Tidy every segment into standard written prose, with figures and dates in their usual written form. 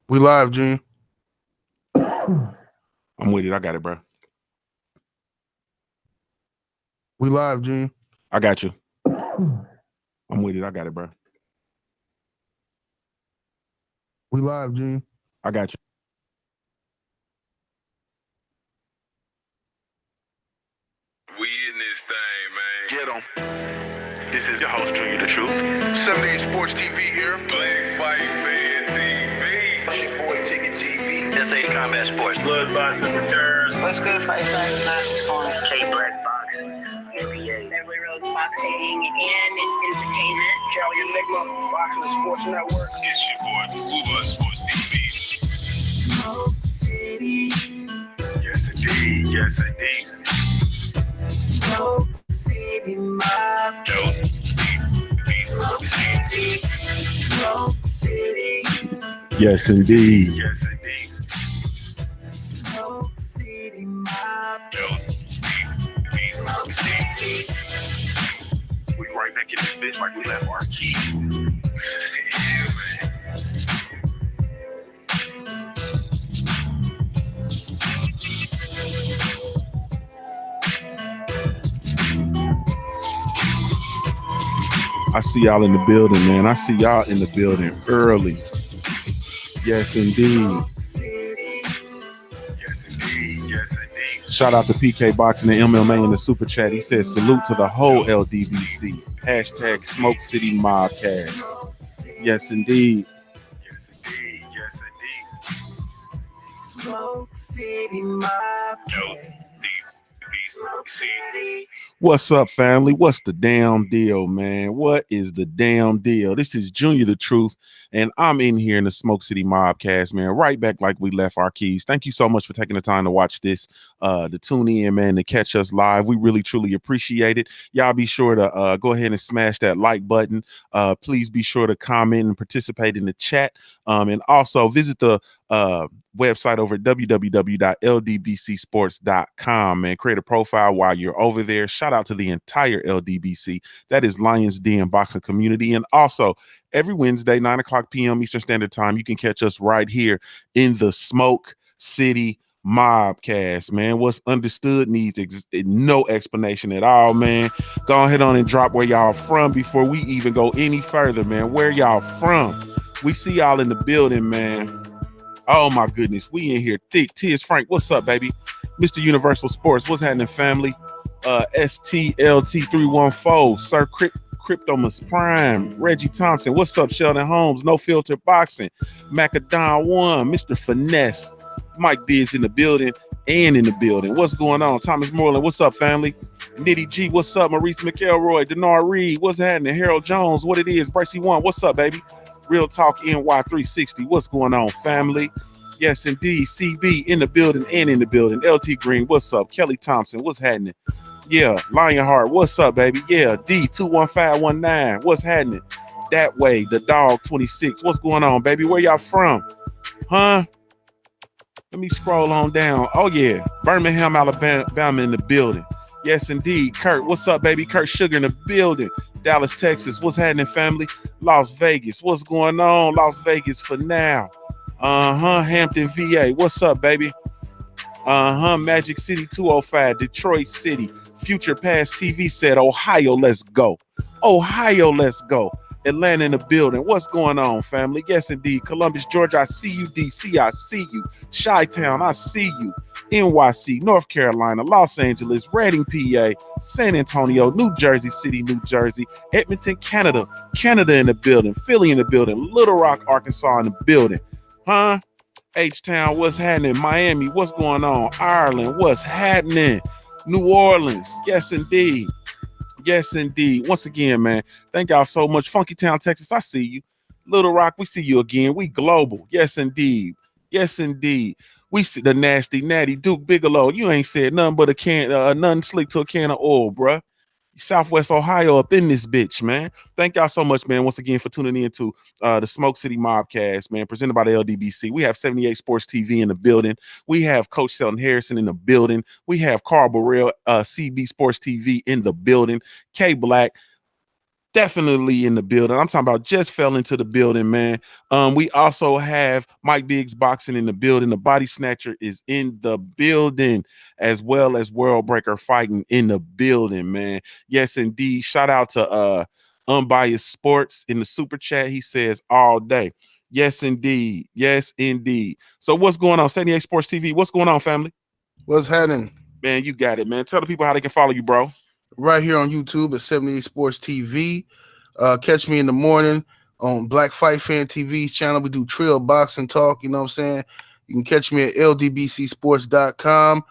We live, Junior. I'm with it. I got it, bro. We live, Junior. I got you. I'm with it. I got it, bro. We live, Junior. I got you. We in this thing, man. Get 'em. This is your host, Junior the Truth. 78 Sports TV here. Black Fight Fan TV. Your boy Ticket TV. SA Combat Sports. Bloodboxing returns. What's good, Fight Fight Matches Corner? K-Black Boxing. NBA. Beverly Road Boxing and Entertainment. Cali Enigma. Boxing and Sports Network. It's your boy, Booba Sports TV. Smoke City. Yes, indeed. Yes, indeed. Smoke City Mob. Smoke City. Smoke City. Yes, indeed. Yes, indeed. Smoke City Mob. Smoke City. We right back in this bitch like we left our key. Yeah, man. I see y'all in the building, man. I see y'all in the building early. Yes, indeed. Yes, indeed. Yes, indeed. Shout out to PK Boxing and MMA in the super chat. He says salute to the whole LDBC. Hashtag Smoke City Mobcast. Yes, indeed. Yes, indeed. Yes, indeed. Smoke City Mob. Smoke City. What's up, family? What's the damn deal, man? What is the damn deal? This is Junior the Truth, and I'm in here in the Smoke City Mobcast, man, right back like we left our keys. Thank you so much for taking the time to watch this, to tune in, man, to catch us live. We really, truly appreciate it. Y'all be sure to go ahead and smash that like button. Please be sure to comment and participate in the chat, and also visit the website over at www.ldbcsports.com, man. Create a profile while you're over there. Shout out to the entire LDBC. That is Lions Den boxing community. And also every Wednesday, 9:00 p.m. Eastern Standard Time, you can catch us right here in the Smoke City Mobcast, man. What's understood needs no explanation at all, man. Go ahead on and drop where y'all from before we even go any further, man. Where y'all from? We see y'all in the building, man. Oh my goodness, we in here thick. Tiz Frank, what's up, baby? Mr. Universal Sports, what's happening, family? STLT314, Sir Cryptomus Prime, Reggie Thompson, what's up? Sheldon Holmes, No Filter Boxing, Macadon One, Mr. Finesse, Mike Biz in the building and in the building. What's going on? Thomas Moreland, what's up, family? Nitty G, what's up? Maurice McElroy, Denard Reed, what's happening? Harold Jones, what it is? Bracy One, what's up, baby? Real Talk NY360. What's going on, family? Yes, indeed. CB in the building and in the building. LT Green, what's up? Kelly Thompson, what's happening? Yeah, Lionheart, what's up, baby? Yeah, D21519, what's happening? That way, the dog 26. What's going on, baby? Where y'all from? Huh? Let me scroll on down. Oh, yeah. Birmingham, Alabama in the building. Yes, indeed. Kurt, what's up, baby? Kurt Sugar in the building. Dallas, Texas, what's happening, family? Las Vegas, what's going on? Las Vegas for now. Hampton, VA, what's up, baby? Magic City 205, Detroit City. Future Past TV said, Ohio, let's go. Ohio, let's go. Atlanta in the building. What's going on, family? Yes, indeed. Columbus, Georgia, I see you. DC, I see you. Chi-Town, I see you. NYC, North Carolina, Los Angeles, Reading, PA, San Antonio, New Jersey City, New Jersey, Edmonton, Canada in the building, Philly in the building, Little Rock, Arkansas in the building. H-Town, what's happening? Miami, what's going on? Ireland, what's happening? New Orleans, yes, indeed. Yes, indeed. Once again, man, thank y'all so much. Funky Town, Texas, I see you. Little Rock, we see you again. We global. Yes, indeed. Yes, indeed. We see the nasty natty Duke Bigelow. You ain't said nothing but a can, nothing slick to a can of oil, bruh. Southwest Ohio up in this bitch, man. Thank y'all so much, man, once again for tuning in to the Smoke City Mobcast, man, presented by the LDBC. We have 78 Sports TV in the building. We have Coach Selton Harrison in the building. We have Carl Burrell, CB Sports TV in the building. K Black definitely in the building. I'm talking about just fell into the building, man. We also have Mike Biggs Boxing in the building. The Body Snatcher is in the building, as well as World Breaker Fighting in the building, man. Yes, indeed. Shout out to Unbiased Sports in the super chat. He says all day. Yes, indeed. Yes, indeed. So what's going on? 78 Sports TV. What's going on, family? What's happening? Man, you got it, man. Tell the people how they can follow you, bro. Right here on YouTube at 78 Sports TV. Catch me in the morning on Black Fight Fan TV's channel. We do trail boxing talk. You know what I'm saying? You can catch me at ldbcsports.com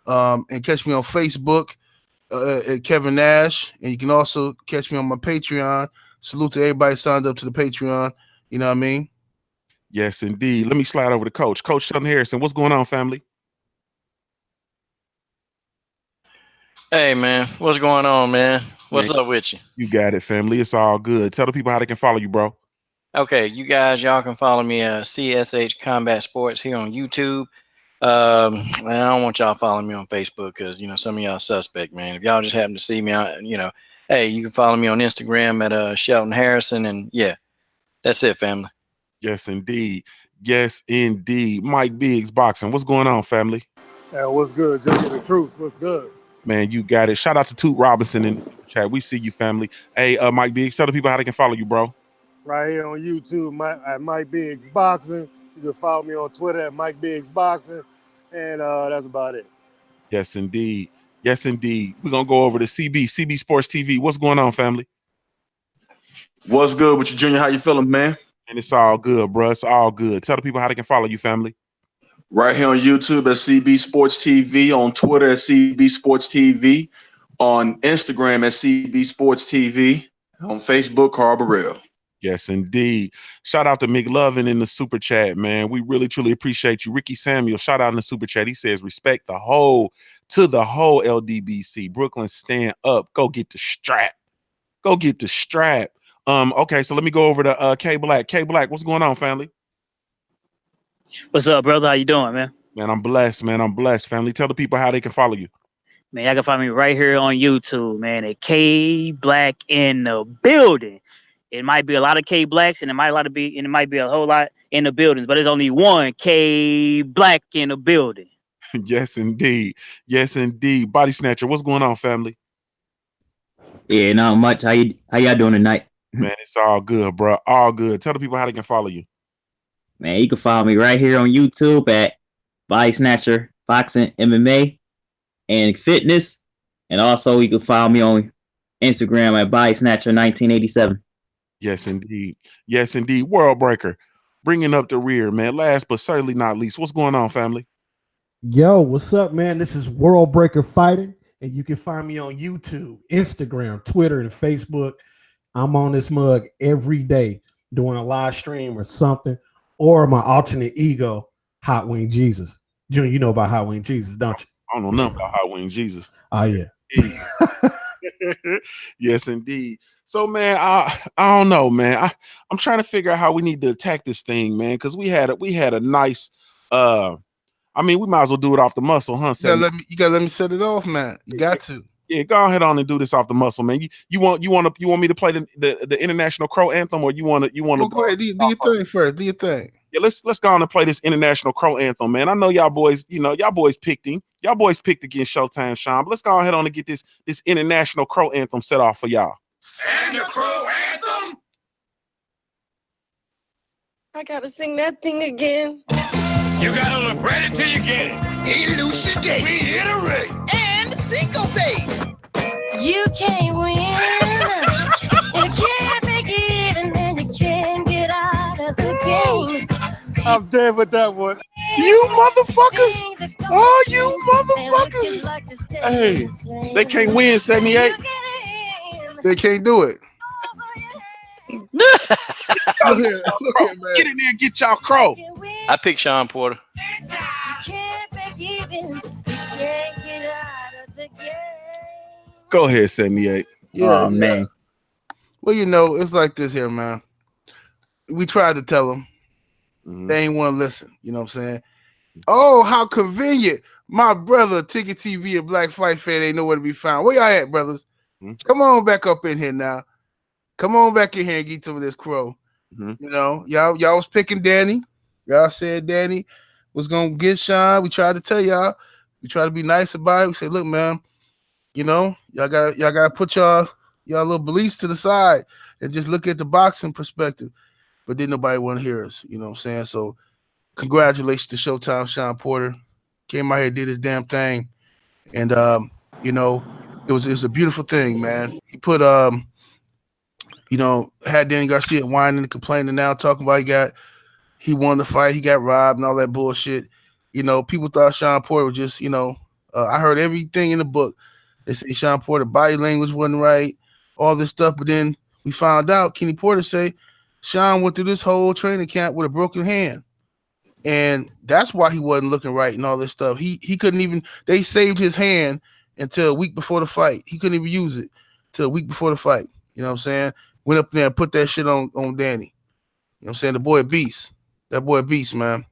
and catch me on Facebook at Kevin Nash. And you can also catch me on my Patreon. Salute to everybody signed up to the Patreon. You know what I mean? Yes, indeed. Let me slide over to Coach. Coach Sheldon Harrison, what's going on, family? Hey, man. What's going on, man? What's up with you? You got it, family. It's all good. Tell the people how they can follow you, bro. Okay, y'all can follow me CSH Combat Sports here on YouTube. And I don't want y'all following me on Facebook because, some of y'all suspect, man. If y'all just happen to see me, hey, you can follow me on Instagram at Shelton Harrison. And, yeah, that's it, family. Yes, indeed. Yes, indeed. Mike Biggs Boxing. What's going on, family? What's good? Just the truth. What's good? Man, you got it. Shout out to Toot Robinson in the chat. We see you, family. Hey, Mike Biggs, tell the people how they can follow you, bro. Right here on YouTube at Mike Biggs Boxing. You can follow me on Twitter at Mike Biggs Boxing. And that's about it. Yes, indeed. Yes, indeed. We're going to go over to CB Sports TV. What's going on, family? What's good with you, Junior? How you feeling, man? And it's all good, bro. It's all good. Tell the people how they can follow you, family. Right here on YouTube at CB Sports TV, on Twitter at CB Sports TV, on Instagram at CB Sports TV, on Facebook, Carl Burrell. Yes, indeed. Shout out to McLovin in the super chat, man. We really, truly appreciate you. Ricky Samuel, shout out in the super chat. He says, respect the whole LDBC. Brooklyn, stand up. Go get the strap. Go get the strap. Okay, so let me go over to K Black. K Black, what's going on, family? What's up, brother? How you doing, man? Man, I'm blessed, man. I'm blessed, family. Tell the people how they can follow you. Man, y'all can find me right here on YouTube, man, at K Black in the building. It might be a lot of K Blacks, and it might be a whole lot in the buildings, but there's only one K Black in the building. Yes, indeed. Yes, indeed. Body Snatcher, what's going on, family? Yeah, not much. How y'all doing tonight? Man, it's all good, bro. All good. Tell the people how they can follow you. Man, you can follow me right here on YouTube at Body Snatcher Boxing MMA and Fitness. And also you can follow me on Instagram at Body Snatcher 1987. Yes, indeed. Yes, indeed. World Breaker, bringing up the rear, man. Last but certainly not least, what's going on, family? Yo, what's up, man? This is World Breaker Fighting, and you can find me on YouTube, Instagram, Twitter, and Facebook. I'm on this mug every day doing a live stream or something, or my alternate ego, Hot Wing Jesus. Junior, you know about Hot Wing Jesus, don't you? I don't know nothing about Hot Wing Jesus. Oh, yeah. Yes, indeed. So, man, I don't know, man. I'm trying to figure out how we need to attack this thing, man, because we had a nice we might as well do it off the muscle, huh? You gotta let me set it off, man. You got to. Yeah, go ahead on and do this off the muscle, man. You want me to play the International Crow Anthem, or you want to go ahead, do your thing first. Do your thing. Yeah, let's go on and play this International Crow Anthem, man. I know y'all boys, y'all boys picked him. Y'all boys picked against Showtime Sean, but let's go ahead on and get this International Crow Anthem set off for y'all. And the Crow Anthem. I gotta sing that thing again. You gotta look ready till you get it. Elucidate. Reiterate. And syncopate. You can't win. You can't make it, and then you can't get out of the game. I'm dead with that one. You motherfuckers. Oh, you motherfuckers. Hey, they can't win, 78. They can't do it. Look here, man. Get in there and get y'all crow. I picked Sean Porter. Go ahead, 78. Yeah, Oh man. Well, you know, it's like this here, man. We tried to tell them. They ain't want to listen. You know what I'm saying? Oh, how convenient. My brother, Ticket TV and Black Fight Fan ain't nowhere to be found. Where y'all at, brothers? Come on back up in here now. Come on back in here and get some of this crow. You know, y'all was picking Danny. Y'all said Danny was gonna get Sean. We tried to tell y'all. We tried to be nice about it. We said, look, man, you know, y'all gotta put y'all little beliefs to the side and just look at the boxing perspective. But then nobody want to hear us. You know what I'm saying? So congratulations to Showtime Sean Porter. Came out here, did his damn thing. And you know, it was a beautiful thing, man. He put you know, had Danny Garcia whining and complaining now, talking about he won the fight, he got robbed and all that bullshit. You know, people thought Sean Porter was just, you know, I heard everything in the book. They say Sean Porter body language wasn't right, all this stuff, but then we found out Kenny Porter say Sean went through this whole training camp with a broken hand. And that's why he wasn't looking right and all this stuff. He couldn't even, they saved his hand until a week before the fight. He couldn't even use it till a week before the fight. You know what I'm saying? Went up there and put that shit on Danny. You know what I'm saying? The boy a beast. That boy a beast, man.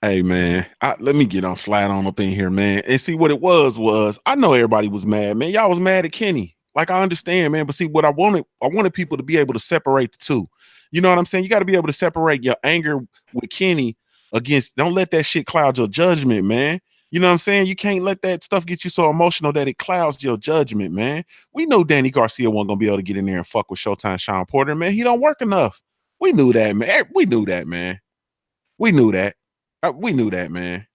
Hey, man, let me get on slide on up in here, man, and see what it was. I know everybody was mad, man. Y'all was mad at Kenny. Like, I understand, man, but see, what I wanted people to be able to separate the two. You know what I'm saying? You got to be able to separate your anger with Kenny against, don't let that shit cloud your judgment, man. You know what I'm saying? You can't let that stuff get you so emotional that it clouds your judgment, man. We know Danny Garcia wasn't going to be able to get in there and fuck with Showtime Sean Porter, man. He don't work enough. We knew that, man. We knew that, man. We knew that. We knew that, man.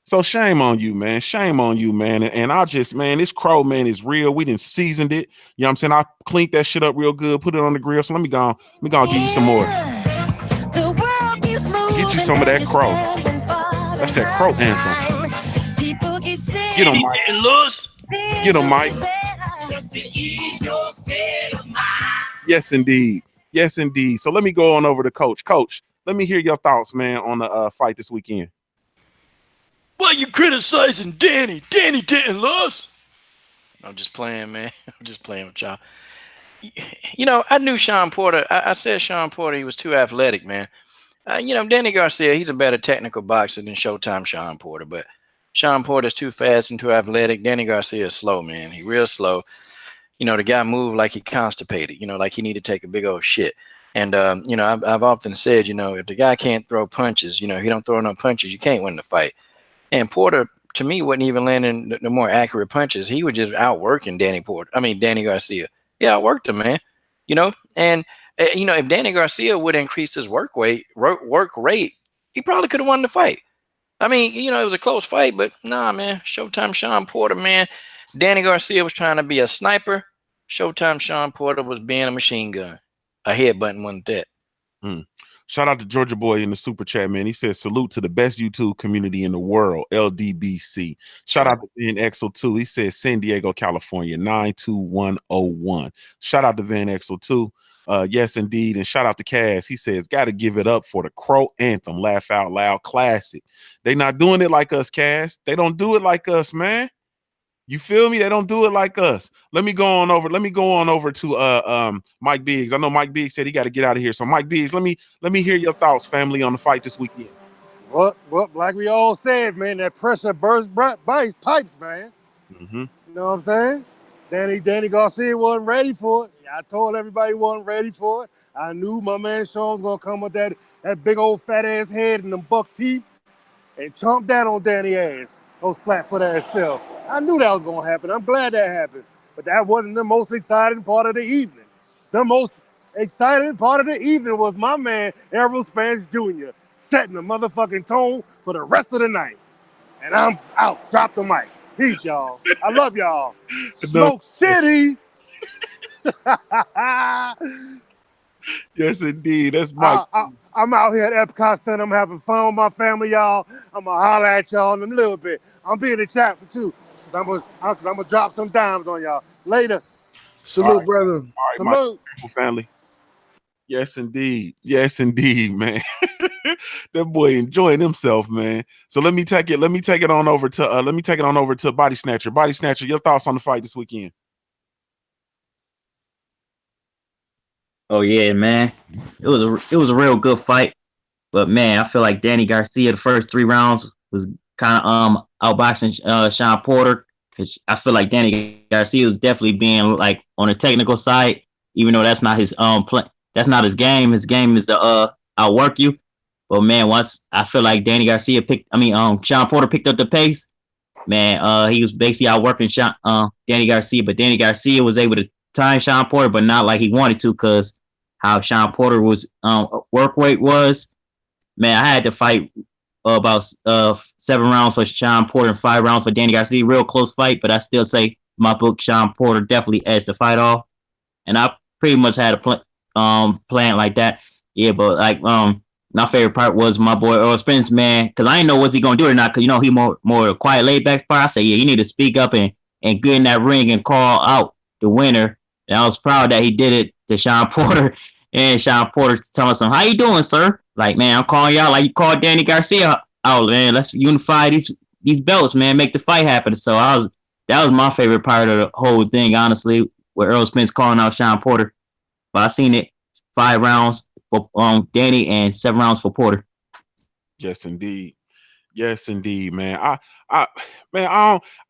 So shame on you, man. Shame on you, man. And I just, man, this crow, man, is real. We done seasoned it. You know what I'm saying? I cleaned that shit up real good, put it on the grill. So let me go give you some more. Get you some of that crow. That's that crow anthem. Get him, Mike. Get him, Mike. Yes, indeed. Yes, indeed. So let me go on over to Coach. Coach, let me hear your thoughts, man, on the fight this weekend. Why you criticizing Danny? Danny didn't lose. I'm just playing, man. I'm just playing with y'all. You know, I knew Sean Porter. I said Sean Porter, he was too athletic, man. You know, Danny Garcia, he's a better technical boxer than Showtime Sean Porter, but Sean Porter's too fast and too athletic. Danny Garcia is slow, man. He real slow. You know, the guy moved like he constipated, you know, like he need to take a big old shit. And, you know, I've often said, you know, if the guy can't throw punches, you know, he don't throw no punches, you can't win the fight. And Porter, to me, wasn't even landing the more accurate punches. He was just outworking Danny Garcia. He outworked him, man. You know, and you know, if Danny Garcia would increase his work rate, he probably could have won the fight. I mean, you know, it was a close fight, but nah, man. Showtime Sean Porter, man. Danny Garcia was trying to be a sniper. Showtime Sean Porter was being a machine gun. A headbutton wasn't that. Shout out to Georgia Boy in the super chat, man. He says, salute to the best YouTube community in the world, LDBC. Shout out to Van Exel2. He says, San Diego, California, 92101. Shout out to Van Exel2. Yes, indeed. And shout out to Cass. He says, got to give it up for the Crow Anthem. Laugh out loud. Classic. They not doing it like us, Cass. They don't do it like us, man. You feel me? They don't do it like us. Let me go on over to Mike Biggs. I know Mike Biggs said he got to get out of here. So Mike Biggs, let me hear your thoughts, family, on the fight this weekend. Well, like we all said, man, that pressure bursts pipes, man. You know what I'm saying? Danny Garcia wasn't ready for it. I told everybody he wasn't ready for it. I knew my man Sean was gonna come with that big old fat ass head and them buck teeth and chomp that on Danny ass. Those flat foot ass self. I knew that was gonna happen. I'm glad that happened. But that wasn't the most exciting part of the evening. The most exciting part of the evening was my man Errol Spence Jr. setting the motherfucking tone for the rest of the night. And I'm out. Drop the mic. Peace, y'all. I love y'all. Smoke City. Yes, indeed. That's Mike. I'm out here at Epcot Center. I'm having fun with my family, y'all. I'm going to holler at y'all in a little bit. I'm being in the chat for too. I'm gonna drop some dimes on y'all. Later. Salute, brother. All right, salute. My family. Yes, indeed. Yes, indeed, man. That boy enjoying himself, man. So let me take it on over to Body Snatcher. Body Snatcher, your thoughts on the fight this weekend? Oh yeah, man. It was a real good fight. But man, I feel like Danny Garcia the first 3 rounds was kind of outboxing Sean Porter, because I feel like Danny Garcia was definitely being like on the technical side, even though that's not his that's not his game. His game is to outwork you. But man, once I feel like Sean Porter picked up the pace, man, he was basically outworking Danny Garcia, but Danny Garcia was able to time Sean Porter, but not like he wanted to, because how Sean Porter was work rate was. Man, I had to fight about 7 rounds for Sean Porter and 5 rounds for Danny Garcia. Real close fight, but I still say my book, Sean Porter definitely edged the fight off. And I pretty much had a plan like that. Yeah, but like my favorite part was my boy Earl Spence, man, because I didn't know was he gonna do it or not, because he more quiet, laid back part. I say, yeah, you need to speak up and get in that ring and call out the winner. And I was proud that he did it to Sean Porter. And Sean Porter telling us, how you doing, sir? Like, man, I'm calling y'all like you called Danny Garcia out, man. Let's unify these belts, man. Make the fight happen. So that was my favorite part of the whole thing, honestly, with Earl Spence calling out Sean Porter. But I seen it 5 rounds for Danny and 7 rounds for Porter. Yes, indeed. Yes, indeed, man. I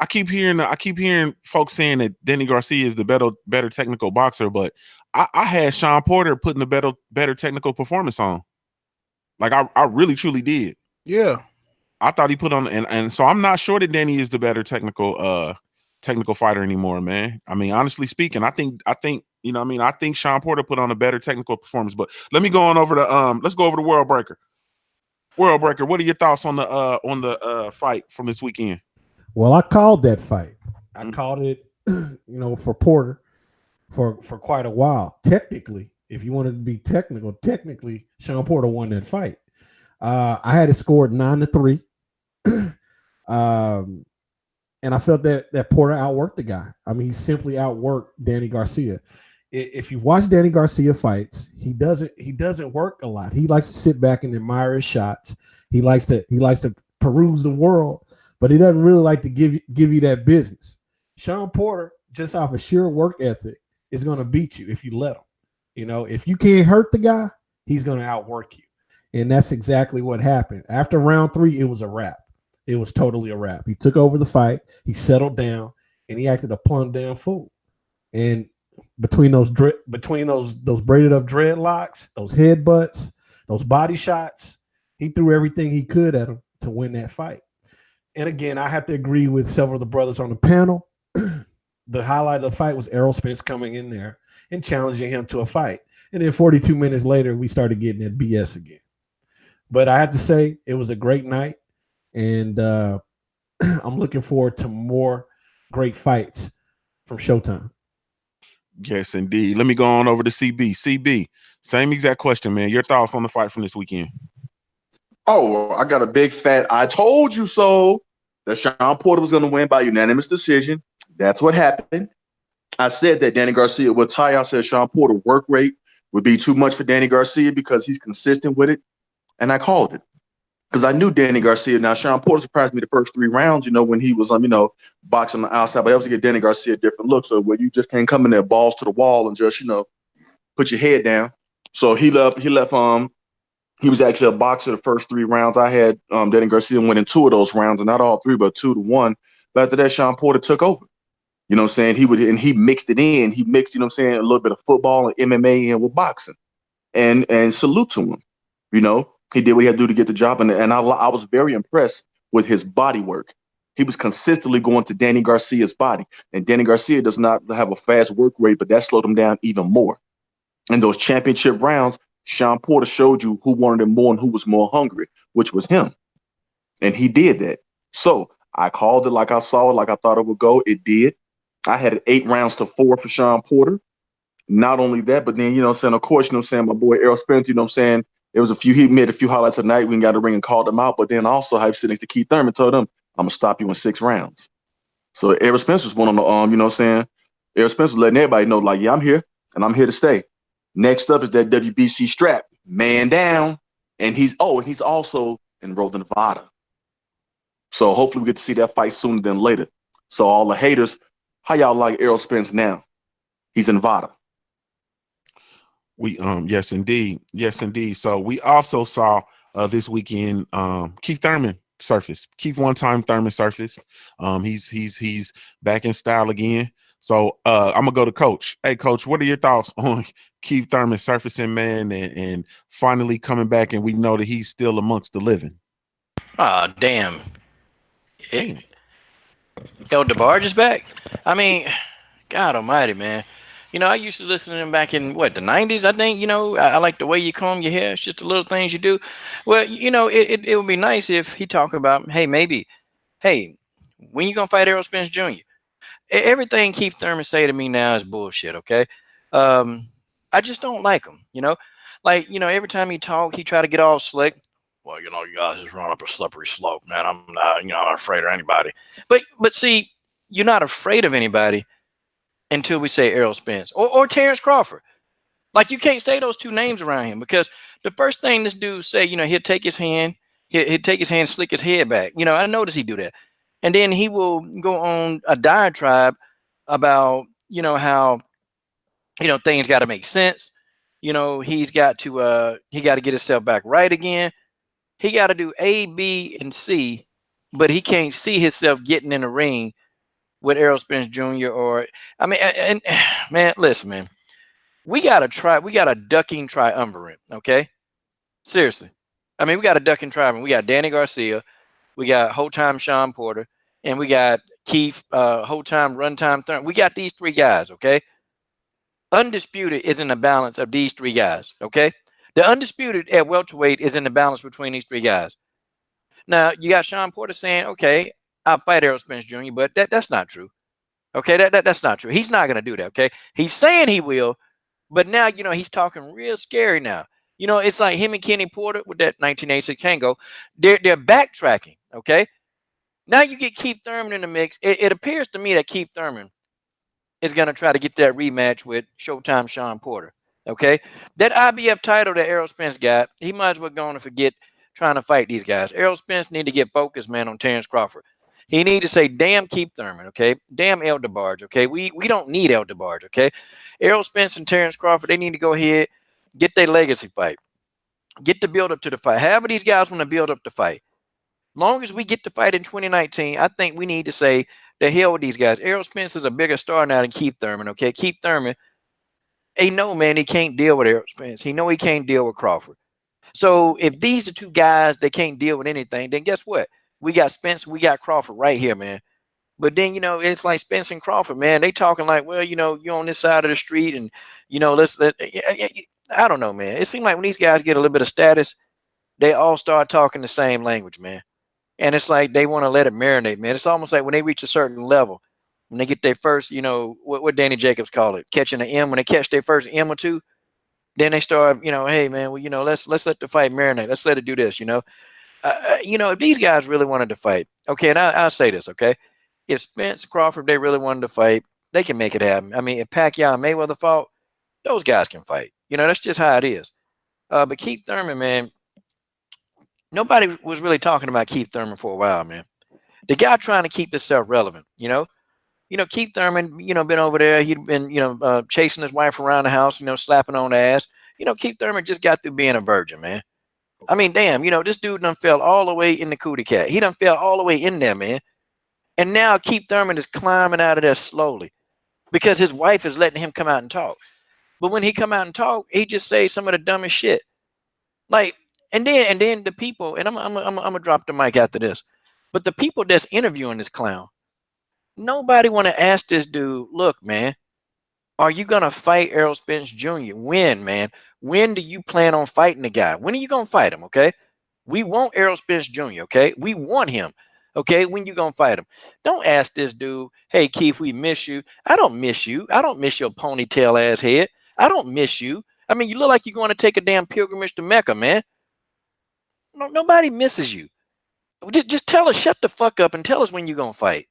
keep hearing folks saying that Danny Garcia is the better technical boxer, but I had Sean Porter putting the better technical performance on. Like I really truly did. Yeah. I thought he put on, and so I'm not sure that Danny is the better technical fighter anymore, man. I mean, honestly speaking, I think I think Sean Porter put on a better technical performance. But let me go on over to let's go over to World Breaker. World Breaker, what are your thoughts on the fight from this weekend? Well, I called that fight. I called it, for Porter for quite a while. Technically, if you wanted to be technically, Sean Porter won that fight. I had it scored 9-3. And I felt that Porter outworked the guy. I mean, he simply outworked Danny Garcia. If you've watched Danny Garcia fights, he doesn't work a lot. He likes to sit back and admire his shots. He likes to peruse the world, but he doesn't really like to give you that business. Sean Porter, just off of sheer work ethic, is going to beat you if you let him. If you can't hurt the guy, he's going to outwork you. And that's exactly what happened. After round 3, it was a wrap. It was totally a wrap. He took over the fight. He settled down, and he acted a plumb damn fool. And between those braided up dreadlocks, those headbutts, those body shots, he threw everything he could at him to win that fight. And again, I have to agree with several of the brothers on the panel. The highlight of the fight was Errol Spence coming in there and challenging him to a fight. And then 42 minutes later, we started getting that BS again. But I have to say, it was a great night. And I'm looking forward to more great fights from Showtime. Yes, indeed. Let me go on over to CB. CB, same exact question, man. Your thoughts on the fight from this weekend? Oh, I got a big fat I told you so that Sean Porter was going to win by unanimous decision. That's what happened. I said that Danny Garcia would tire. I said Sean Porter work rate would be too much for Danny Garcia because he's consistent with it. And I called it because I knew Danny Garcia. Now, Sean Porter surprised me the first 3 rounds, when he was, boxing on the outside, but I was to get Danny Garcia a different look. So where you just can't come in there balls to the wall and just, put your head down. So he left, he was actually a boxer the first 3 rounds. I had Danny Garcia winning 2 of those rounds, and not all 3, but 2-1. But after that, Sean Porter took over. You know what I'm saying? He mixed it in. He mixed, a little bit of football and MMA in with boxing. And salute to him. He did what he had to do to get the job. And I was very impressed with his body work. He was consistently going to Danny Garcia's body. And Danny Garcia does not have a fast work rate, but that slowed him down even more. In those championship rounds, Sean Porter showed you who wanted him more and who was more hungry, which was him. And he did that. So I called it like I saw it, like I thought it would go. It did. I had it 8-4 for Sean Porter. Not only that, but then, of course, my boy Errol Spence, there was he made a few highlights tonight. We got to ring and called him out. But then also, I was sitting next to Keith Thurman, told him, I'm going to stop you in 6 rounds. So Errol Spence was one on the arm, Errol Spence was letting everybody know, like, yeah, I'm here and I'm here to stay. Next up is that WBC strap. Man down. and he's also enrolled in Nevada. So hopefully we get to see that fight sooner than later. So all the haters, how y'all like Errol Spence now? He's in Nevada. We yes indeed. So we also saw this weekend Keith Thurman surfaced. Keith one-time Thurman surfaced. He's back in style again. So I'm gonna go to Coach. Hey Coach, what are your thoughts on Keith Thurman surfacing, man, and finally coming back, and we know that he's still amongst the living? Ah, damn. El DeBarge is back. I mean, God almighty, man. You know, I used to listen to him back in the 90s. I think, you know, I like the way you comb your hair. It's just the little things you do. Well, you know, it would be nice if he talk about, hey, maybe, hey, when you gonna fight Errol Spence Jr.? Everything Keith Thurman say to me now is bullshit. Okay, I just don't like him. You know, like every time he talk, he try to get all slick. Well, you know, you guys just run up a slippery slope, man. I'm not, not afraid of anybody. But see, you're not afraid of anybody until we say Errol Spence or Terrence Crawford. Like, you can't say those two names around him, because the first thing this dude say, he'll take his hand, he'll take his hand, slick his head back. I noticed he do that. And then he will go on a diatribe about, how, things got to make sense. He's got to get himself back right again. He got to do A, B, and C, but he can't see himself getting in the ring with Errol Spence Jr. And man, listen, man, we got a ducking triumvirate, okay? Seriously. I mean, we got a ducking triumvirate. We got Danny Garcia, we got whole time Sean Porter, and we got Keith, whole time, runtime Thurman. We got these three guys, okay? Undisputed is in the balance of these three guys, okay? The undisputed at welterweight is in the balance between these three guys. Now, you got Sean Porter saying, okay, I'll fight Errol Spence Jr., but that's not true. Okay, that's not true. He's not going to do that, okay? He's saying he will, but now, he's talking real scary now. It's like him and Kenny Porter with that 1986 Kango. They're backtracking, okay? Now you get Keith Thurman in the mix. It appears to me that Keith Thurman is going to try to get that rematch with Showtime Sean Porter, okay? That IBF title that Errol Spence got, he might as well go on and forget trying to fight these guys. Errol Spence need to get focused, man, on Terrence Crawford. He need to say, damn Keith Thurman, okay? Damn El DeBarge, okay? We don't need El DeBarge, okay? Errol Spence and Terrence Crawford, they need to go ahead, get their legacy fight. Get the build up to the fight. However these guys want to build up the fight. Long as we get the fight in 2019, I think we need to say, the hell with these guys. Errol Spence is a bigger star now than Keith Thurman, okay? Keith Thurman, man, he can't deal with Errol Spence. He can't deal with Crawford. So if these are two guys that can't deal with anything, then guess what? We got Spence, we got Crawford right here, man. But then, it's like Spence and Crawford, man. They talking like, well, you're on this side of the street, and, I don't know, man. It seems like when these guys get a little bit of status, they all start talking the same language, man. And it's like they want to let it marinate, man. It's almost like when they reach a certain level, when they get their first, what Danny Jacobs call it, catching an M. When they catch their first M or two, then they start, hey, man, well, let's let the fight marinate. Let's let it do this, if these guys really wanted to fight, okay, and I'll say this, okay, if Spence Crawford, they really wanted to fight, they can make it happen. I mean, if Pacquiao and Mayweather fought, those guys can fight. That's just how it is. But Keith Thurman, man, nobody was really talking about Keith Thurman for a while, man. The guy trying to keep himself relevant, Keith Thurman, been over there. He'd been, chasing his wife around the house, slapping on the ass. Keith Thurman just got through being a virgin, man. I mean, damn, this dude done fell all the way in the cootie cat. He done fell all the way in there, man. And now Keith Thurman is climbing out of there slowly because his wife is letting him come out and talk. But when he come out and talk, he just say some of the dumbest shit. Like, and then the people, and I'm gonna drop the mic after this, but the people that's interviewing this clown, nobody want to ask this dude, look, man, are you gonna fight Errol Spence Jr.? When, man? When do you plan on fighting the guy? When are you gonna fight him? Okay, we want Errol Spence Jr. Okay, we want him. Okay, when you gonna fight him? Don't ask this dude, hey Keith, we miss you. I don't miss you. I don't miss your ponytail ass head. I don't miss you. I mean, you look like you're going to take a damn pilgrimage to Mecca, man. No, nobody misses you. Just tell us, shut the fuck up, and tell us when you're gonna fight.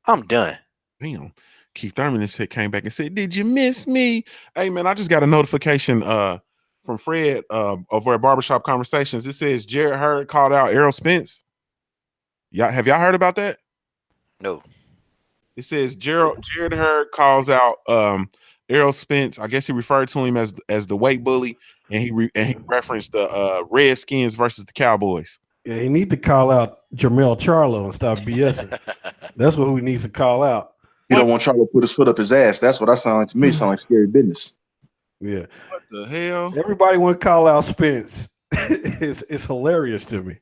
I'm done. Damn. Keith Thurman came back and said, "Did you miss me?" Hey man, I just got a notification from Fred over at Barbershop Conversations. It says Jared Hurd called out Errol Spence. Have y'all heard about that? No. It says Jared Hurd calls out Errol Spence. I guess he referred to him as the weight bully, and he referenced the Redskins versus the Cowboys. Yeah, he need to call out Jamel Charlo and stop BSing. That's what he needs to call out. He don't want Charlo to put his foot up his ass. That's what I sound like to me. Sound like scary business. Yeah. What the hell? Everybody want to call out Spence. It's hilarious to me.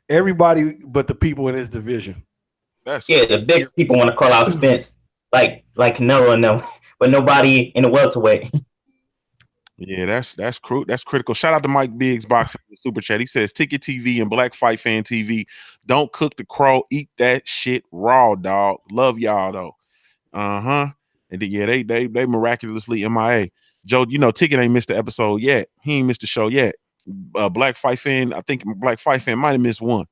Everybody but the people in his division. The big people want to call out Spence, like Canelo and them, but nobody in the welterweight. Yeah, that's critical. Shout out to Mike Biggs Boxing in the super chat. He says Ticket TV and Black Fight Fan TV don't cook the crow, eat that shit raw, dog. Love y'all though. And then, yeah, they miraculously MIA. Joe, Ticket ain't missed the episode yet. He ain't missed the show yet. Black Fight Fan, I think Black Fight Fan might have missed one.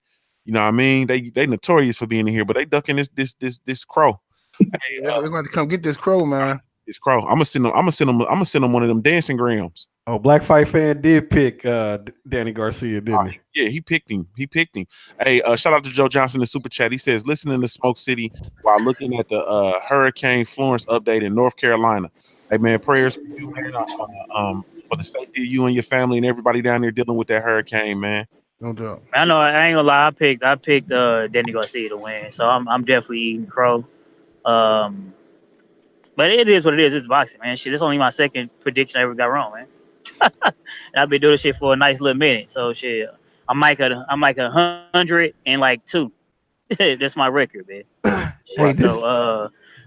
You know what I mean? They notorious for being in here, but they ducking this crow. Hey, they're going to come get this crow, man. This crow. I'm gonna send them one of them dancing grams. Oh, Black Fight Fan did pick Danny Garcia, didn't he? Yeah, he picked him. Hey, shout out to Joe Johnson in Super Chat. He says, listening to Smoke City while looking at the Hurricane Florence update in North Carolina. Hey man, prayers for you, man. For the safety of you and your family and everybody down there dealing with that hurricane, man. No doubt. I know. I ain't gonna lie. I picked Danny Garcia to win, so I'm definitely eating crow. But it is what it is. It's boxing, man. Shit, it's only my second prediction I ever got wrong, man. And I've been doing this shit for a nice little minute. So shit, I'm like 102. That's my record, man.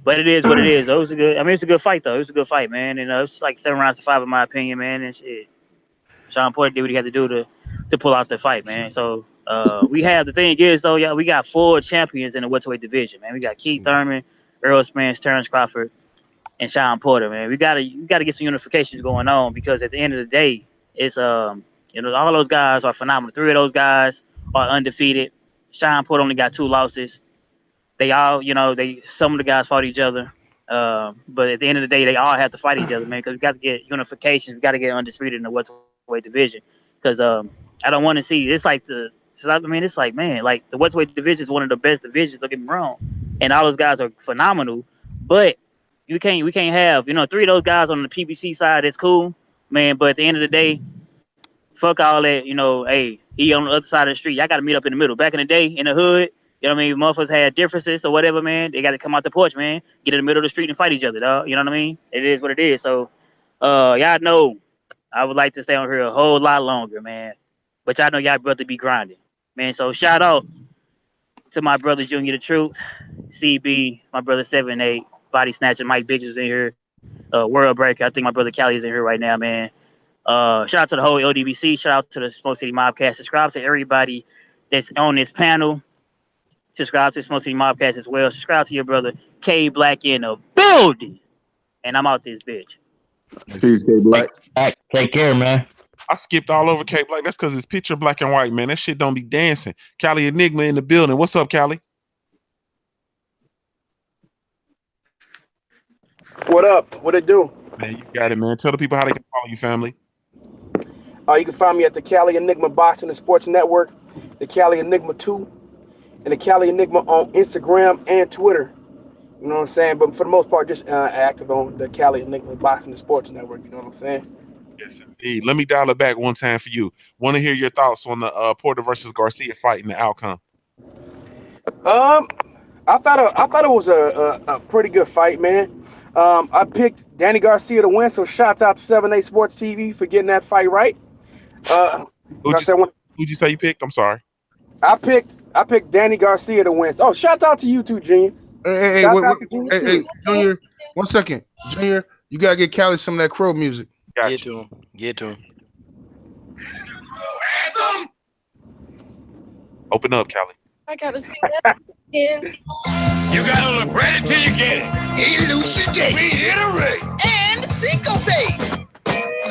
But it is what it is. Though. It's a good fight though. It was a good fight, man. And it's like 7 rounds to 5 in my opinion, man. And shit, Sean Porter did what he had to do to pull out the fight, man. So we have the thing is though, yeah, we got 4 champions in the welterweight division, man. We got Keith Thurman, Errol Spence, Terrence Crawford, and Sean Porter, man. We gotta get some unifications going on because at the end of the day, it's all those guys are phenomenal. 3 of those guys are undefeated. Sean Porter only got 2 losses. They all, some of the guys fought each other. But at the end of the day, they all have to fight each other, man, because we got to get unifications. We got to get undisputed in the welterweight division. Because I don't want to see it's like the welterweight division is one of the best divisions. Don't get me wrong, and all those guys are phenomenal. But we can't have 3 of those guys on the PBC side. It's cool, man. But at the end of the day, fuck all that. Hey, he on the other side of the street. Y'all got to meet up in the middle. Back in the day, in the hood. You know what I mean? Motherfuckers had differences or whatever, man. They got to come out the porch, man. Get in the middle of the street and fight each other, dog. You know what I mean? It is what it is. So, y'all know I would like to stay on here a whole lot longer, man. But y'all know y'all brother be grinding, man. So, shout out to my brother Junior the Truth, CB, my brother 7-8, Body Snatcher, Mike Biggs is in here, World Breaker. I think my brother Cali is in here right now, man. Shout out to the whole LDBC. Shout out to the Smoke City Mobcast. Subscribe to everybody that's on this panel. Subscribe to Smoke City Mobcast as well. Subscribe to your brother K Black in the building. And I'm out this bitch. Peace, K Black. Take care, man. I skipped all over K Black. That's because it's picture black and white, man. That shit don't be dancing. Cali Enigma in the building. What's up, Cali? What up? What it do? Man, you got it, man. Tell the people how they can follow you, family. You can find me at the Cali Enigma Boxing and Sports Network, the Cali Enigma 2, and the Cali Enigma on Instagram and Twitter. You know what I'm saying? But for the most part, just active on the Cali Enigma Boxing and Sports Network. You know what I'm saying? Yes, indeed. Let me dial it back one time for you. Want to hear your thoughts on the Porter versus Garcia fight and the outcome? I thought it was a pretty good fight, man. I picked Danny Garcia to win, so shout out to 7-8 Sports TV for getting that fight right. Who'd you say you picked? I'm sorry. I picked Danny Garcia to win. Oh, shout out to you too, Junior. Hey, Junior, 1 second. Junior, you gotta get Cali some of that crow music. Get to him. Open up, Cali. I gotta see that again. You gotta look ready till you get it. Elucidate, reiterate, and syncopate.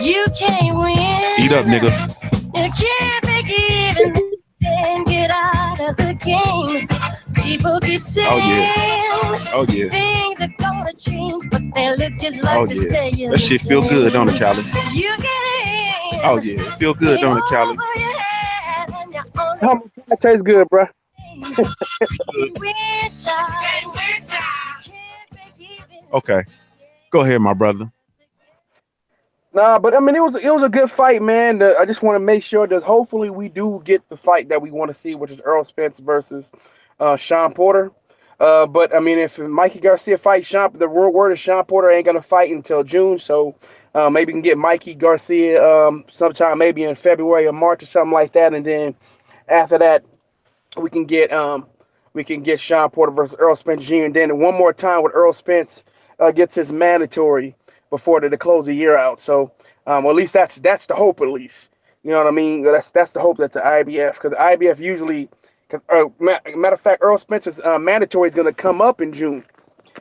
You can't win. Eat up, nigga. You can't make even and get out of the game. People keep saying things are gonna change, but they look just like they stay in That shit feel good, don't it, Cali? You get Oh yeah, feel good, don't it, Callie? That tastes good, bro. Okay, go ahead, my brother. Nah, but I mean, it was a good fight, man. I just want to make sure that hopefully we do get the fight that we want to see, which is Earl Spence versus Sean Porter. But I mean, if Mikey Garcia fights Sean, the word is Sean Porter ain't gonna fight until June, so maybe we can get Mikey Garcia sometime maybe in February or March or something like that, and then after that we can get Sean Porter versus Earl Spence Jr. And then one more time with Earl Spence gets his mandatory before they close the year out. So well, at least that's the hope. At least you know what I mean. That's the hope that the IBF, because the IBF usually, because matter of fact, Earl Spence's mandatory is going to come up in June.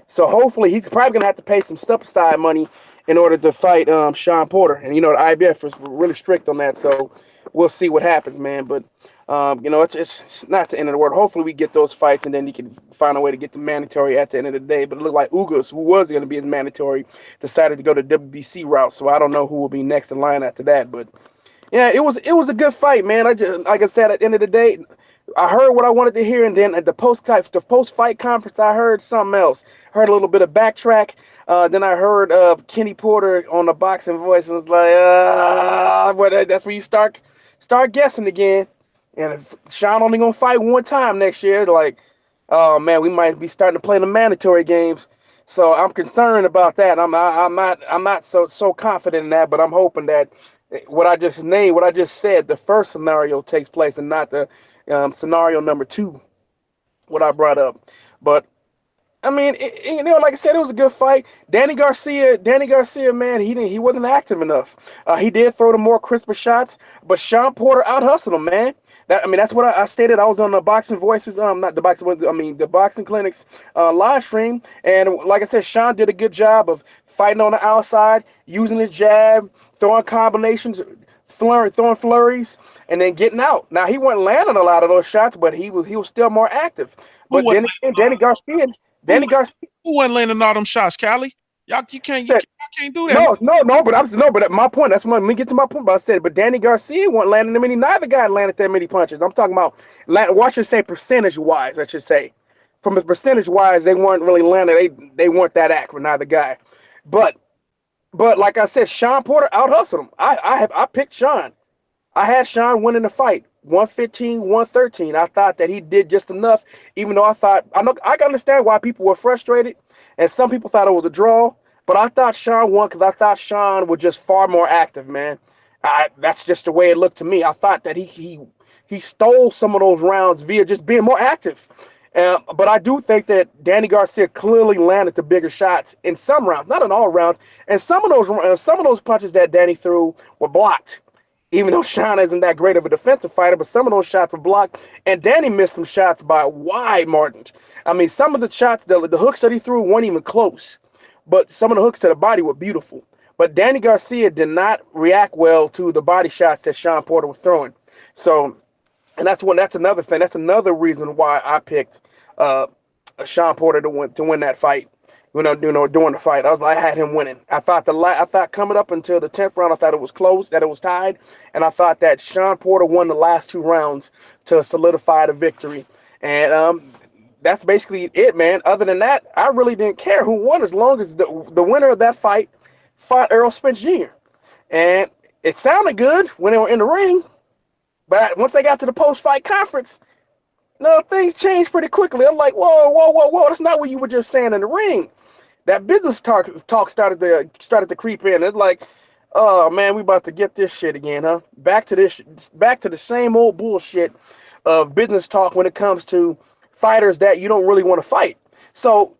So hopefully he's probably going to have to pay some step aside money in order to fight Sean Porter. And you know the IBF is really strict on that. So we'll see what happens, man. But you know, it's not the end of the world. Hopefully we get those fights, and then he can find a way to get the mandatory at the end of the day. But it looked like Ugas, who was going to be his mandatory, decided to go the WBC route. So I don't know who will be next in line after that. But yeah, it was a good fight, man. I just, like I said, at the end of the day, I heard what I wanted to hear, and then at the post fight conference, I heard something else. Heard a little bit of backtrack. Then I heard Kenny Porter on the Boxing Voice, and was like, that's where you start guessing again. And if Sean only gonna fight one time next year, like, oh man, we might be starting to play the mandatory games. So I'm concerned about that. I'm not so confident in that, but I'm hoping that what I just said, the first scenario takes place and not the scenario number 2, what I brought up. But I mean, you know, like I said, it was a good fight. Danny Garcia, man, he wasn't active enough. He did throw the more crisper shots, but Sean Porter out-hustled him, man. That's what I stated. I was on the Boxing Voices, not the Boxing, the Boxing Clinics live stream, and like I said, Sean did a good job of fighting on the outside, using his jab, throwing combinations, throwing flurries, and then getting out. Now he wasn't landing a lot of those shots, but he was still more active. But then again, Danny Garcia. Who wasn't landing all them shots, Callie? You can't do that. No. But my point. That's when let me get to my point. But I said, but Danny Garcia wasn't landing that many. Neither guy landed that many punches. I'm talking about. Watch should say percentage wise. I should say, from a percentage wise, they weren't really landing. They weren't that accurate. Neither guy. But like I said, Sean Porter out hustled him. I picked Sean. I had Sean winning the fight. 115, 113. I thought that he did just enough, even though I can understand why people were frustrated, and some people thought it was a draw, but I thought Sean won because I thought Sean was just far more active, man. That's just the way it looked to me. I thought that he stole some of those rounds via just being more active. But I do think that Danny Garcia clearly landed the bigger shots in some rounds, not in all rounds, and some of those punches that Danny threw were blocked. Even though Sean isn't that great of a defensive fighter, but some of those shots were blocked, and Danny missed some shots by wide margins. I mean, some of the shots, the hooks that he threw weren't even close, but some of the hooks to the body were beautiful. But Danny Garcia did not react well to the body shots that Sean Porter was throwing. So, and that's another thing. That's another reason why I picked Sean Porter to win that fight. During the fight, I had him winning. I thought coming up until the 10th round, I thought it was close, that it was tied, and I thought that Sean Porter won the last 2 rounds to solidify the victory. And that's basically it, man. Other than that, I really didn't care who won as long as the winner of that fight fought Earl Spence Jr. And it sounded good when they were in the ring, but once they got to the post-fight conference, no, things changed pretty quickly. I'm like, whoa, that's not what you were just saying in the ring. That business talk started to creep in. It's like, oh man, we about to get this shit again, huh? Back to the same old bullshit of business talk when it comes to fighters that you don't really want to fight. So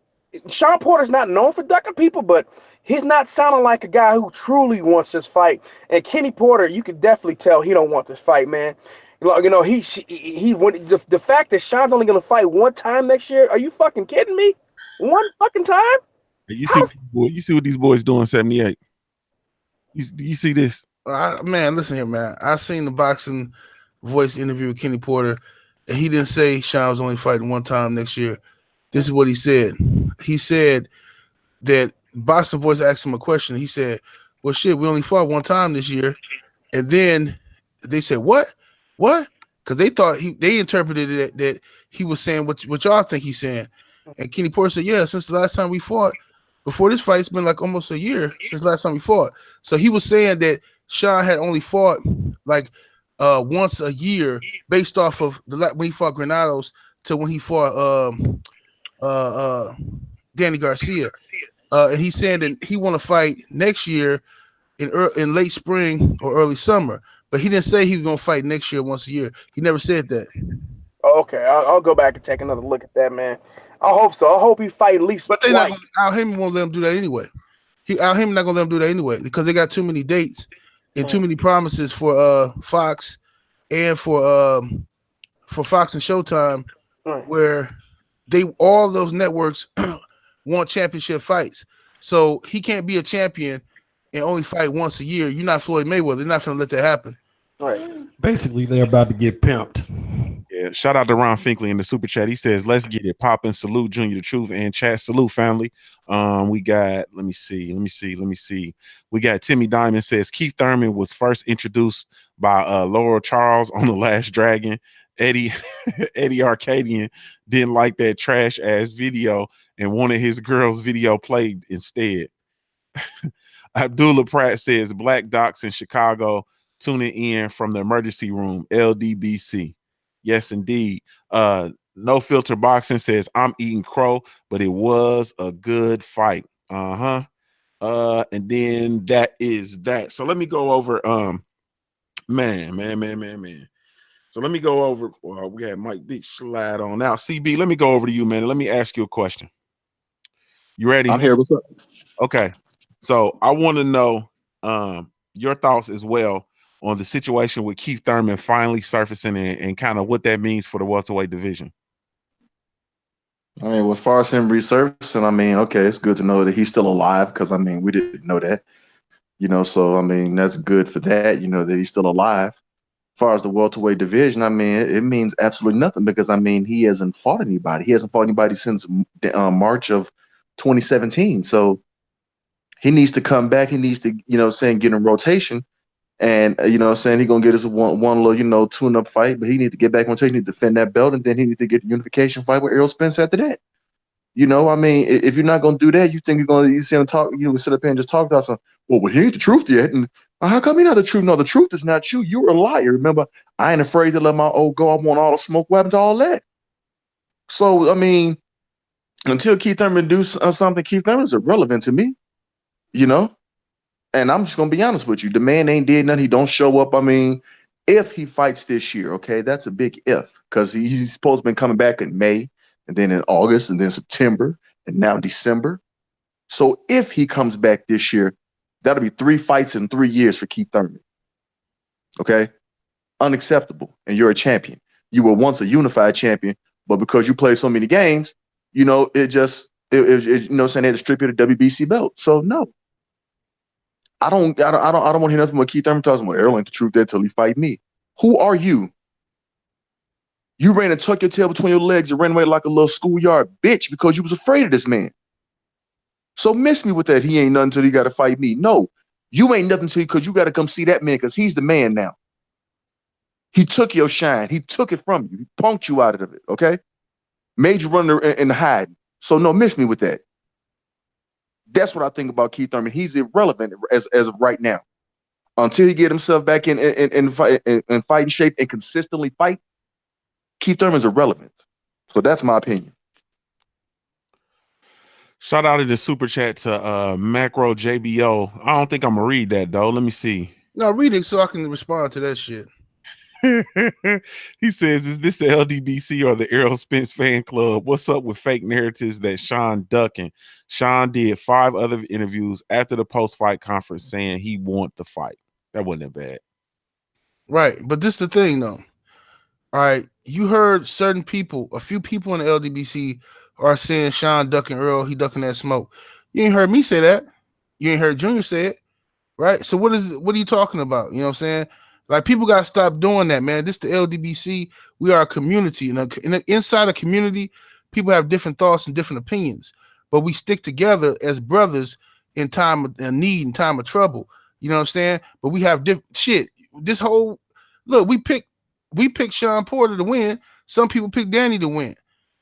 Sean Porter's not known for ducking people, but he's not sounding like a guy who truly wants this fight. And Kenny Porter, you can definitely tell he don't want this fight, man. You know, the fact that Sean's only gonna fight one time next year. Are you fucking kidding me? One fucking time? You see what these boys doing 78. You see this? Man, listen here, man. I seen the Boxing Voice interview with Kenny Porter, and he didn't say Sean was only fighting one time next year. This is what he said. He said that Boxing Voice asked him a question. He said, well, shit, we only fought one time this year. And then they said, what? Because they thought they interpreted it that he was saying what y'all think he's saying. And Kenny Porter said, yeah, since the last time we fought, before this fight, it's been like almost a year since last time we fought. So he was saying that Sean had only fought like once a year based off of when he fought Granados to when he fought Danny Garcia. And he's saying that he want to fight next year in late spring or early summer. But he didn't say he was going to fight next year once a year. He never said that. Okay, I'll go back and take another look at that, man. I hope so. I hope he fight at least But they twice. not Al Heyman won't let him do that anyway. Al Heyman not going to let him do that anyway because they got too many dates and too many promises for Fox and for Fox and Showtime where all those networks want championship fights. So he can't be a champion and only fight once a year. You're not Floyd Mayweather. They're not going to let that happen. Right. Basically, they're about to get pimped. Yeah. Shout out to Ron Finkley in the super chat. He says, "Let's get it poppin'. Salute Junior the Truth and chat. Salute family." We got. Let me see. We got Timmy Diamond says Keith Thurman was first introduced by Laura Charles on The Last Dragon. Eddie Arcadian didn't like that trash ass video and wanted his girl's video played instead. Abdullah Pratt says Black Docs in Chicago tuning in from the emergency room, LDBC. Yes, indeed. No Filter Boxing says I'm eating crow, but it was a good fight. And then that is that. So let me go over man. So let me go over. We had Mike D slide on out. CB, let me go over to you, man. Let me ask you a question. You ready? I'm here. What's up? Okay. So I want to know your thoughts as well on the situation with Keith Thurman finally surfacing and kind of what that means for the welterweight division. I mean, well, as far as him resurfacing, I mean, okay, it's good to know that he's still alive because, I mean, we didn't know that, so, I mean, that's good for that, that he's still alive. As far as the welterweight division, I mean, it means absolutely nothing because, I mean, he hasn't fought anybody. He hasn't fought anybody since March of 2017. So he needs to come back. He needs to, get in rotation. And, he's going to get us one little, tune-up fight. But he needs to get back in rotation. He needs to defend that belt. And then he needs to get a unification fight with Errol Spence after that. I mean, if you're not going to do that, you think you sit and talk, sit up here and just talk about something. Well, he ain't the truth yet. And how come he not the truth? No, the truth is not you. You're a liar. Remember, I ain't afraid to let my old go. I want all the smoke weapons, all that. So, I mean, until Keith Thurman do something, Keith Thurman is irrelevant to me, And I'm just going to be honest with you. The man ain't did nothing. He don't show up. I mean, if he fights this year, okay, that's a big if because he's supposed to be coming back in May. And then in August, and then September, and now December. So if he comes back this year, that'll be 3 fights in 3 years for Keith Thurman. Okay? Unacceptable. And you're a champion. You were once a unified champion, but because you played so many games, saying they had to strip you the WBC belt. So no. I don't want to hear nothing but Keith Thurman talking about Errol ain't the truth there till he fight me. Who are you? You ran and tucked your tail between your legs and ran away like a little schoolyard bitch because you was afraid of this man. So miss me with that. He ain't nothing till he got to fight me. No, you ain't nothing till because you got to come see that man because he's the man now. He took your shine. He took it from you. He punked you out of it, okay? Made you run and hide. So no, miss me with that. That's what I think about Keith Thurman. He's irrelevant as of right now. Until he get himself back in fighting shape and consistently fight, Keith Thurman's irrelevant. So that's my opinion. Shout out to the super chat to Macro JBO. I don't think I'm gonna read that though. Let me see. No, read it so I can respond to that shit. He says, "Is this the LDBC or the Errol Spence fan club? What's up with fake narratives that Sean ducking? Sean did 5 other interviews after the post-fight conference saying he want the fight. That wasn't that bad, right? But this is the thing, though. All right, you heard certain people, a few people in the LDBC are saying Sean ducking Earl, he ducking that smoke. You ain't heard me say that. You ain't heard Junior say it, right? So what are you talking about? You know what I'm saying? Like, people got to stop doing that, man. This is the LDBC. We are a community. Inside a community, people have different thoughts and different opinions, but we stick together as brothers in time of need and time of trouble. You know what I'm saying? But we have different shit. this whole look, we picked Sean Porter to win. Some people pick Danny to win,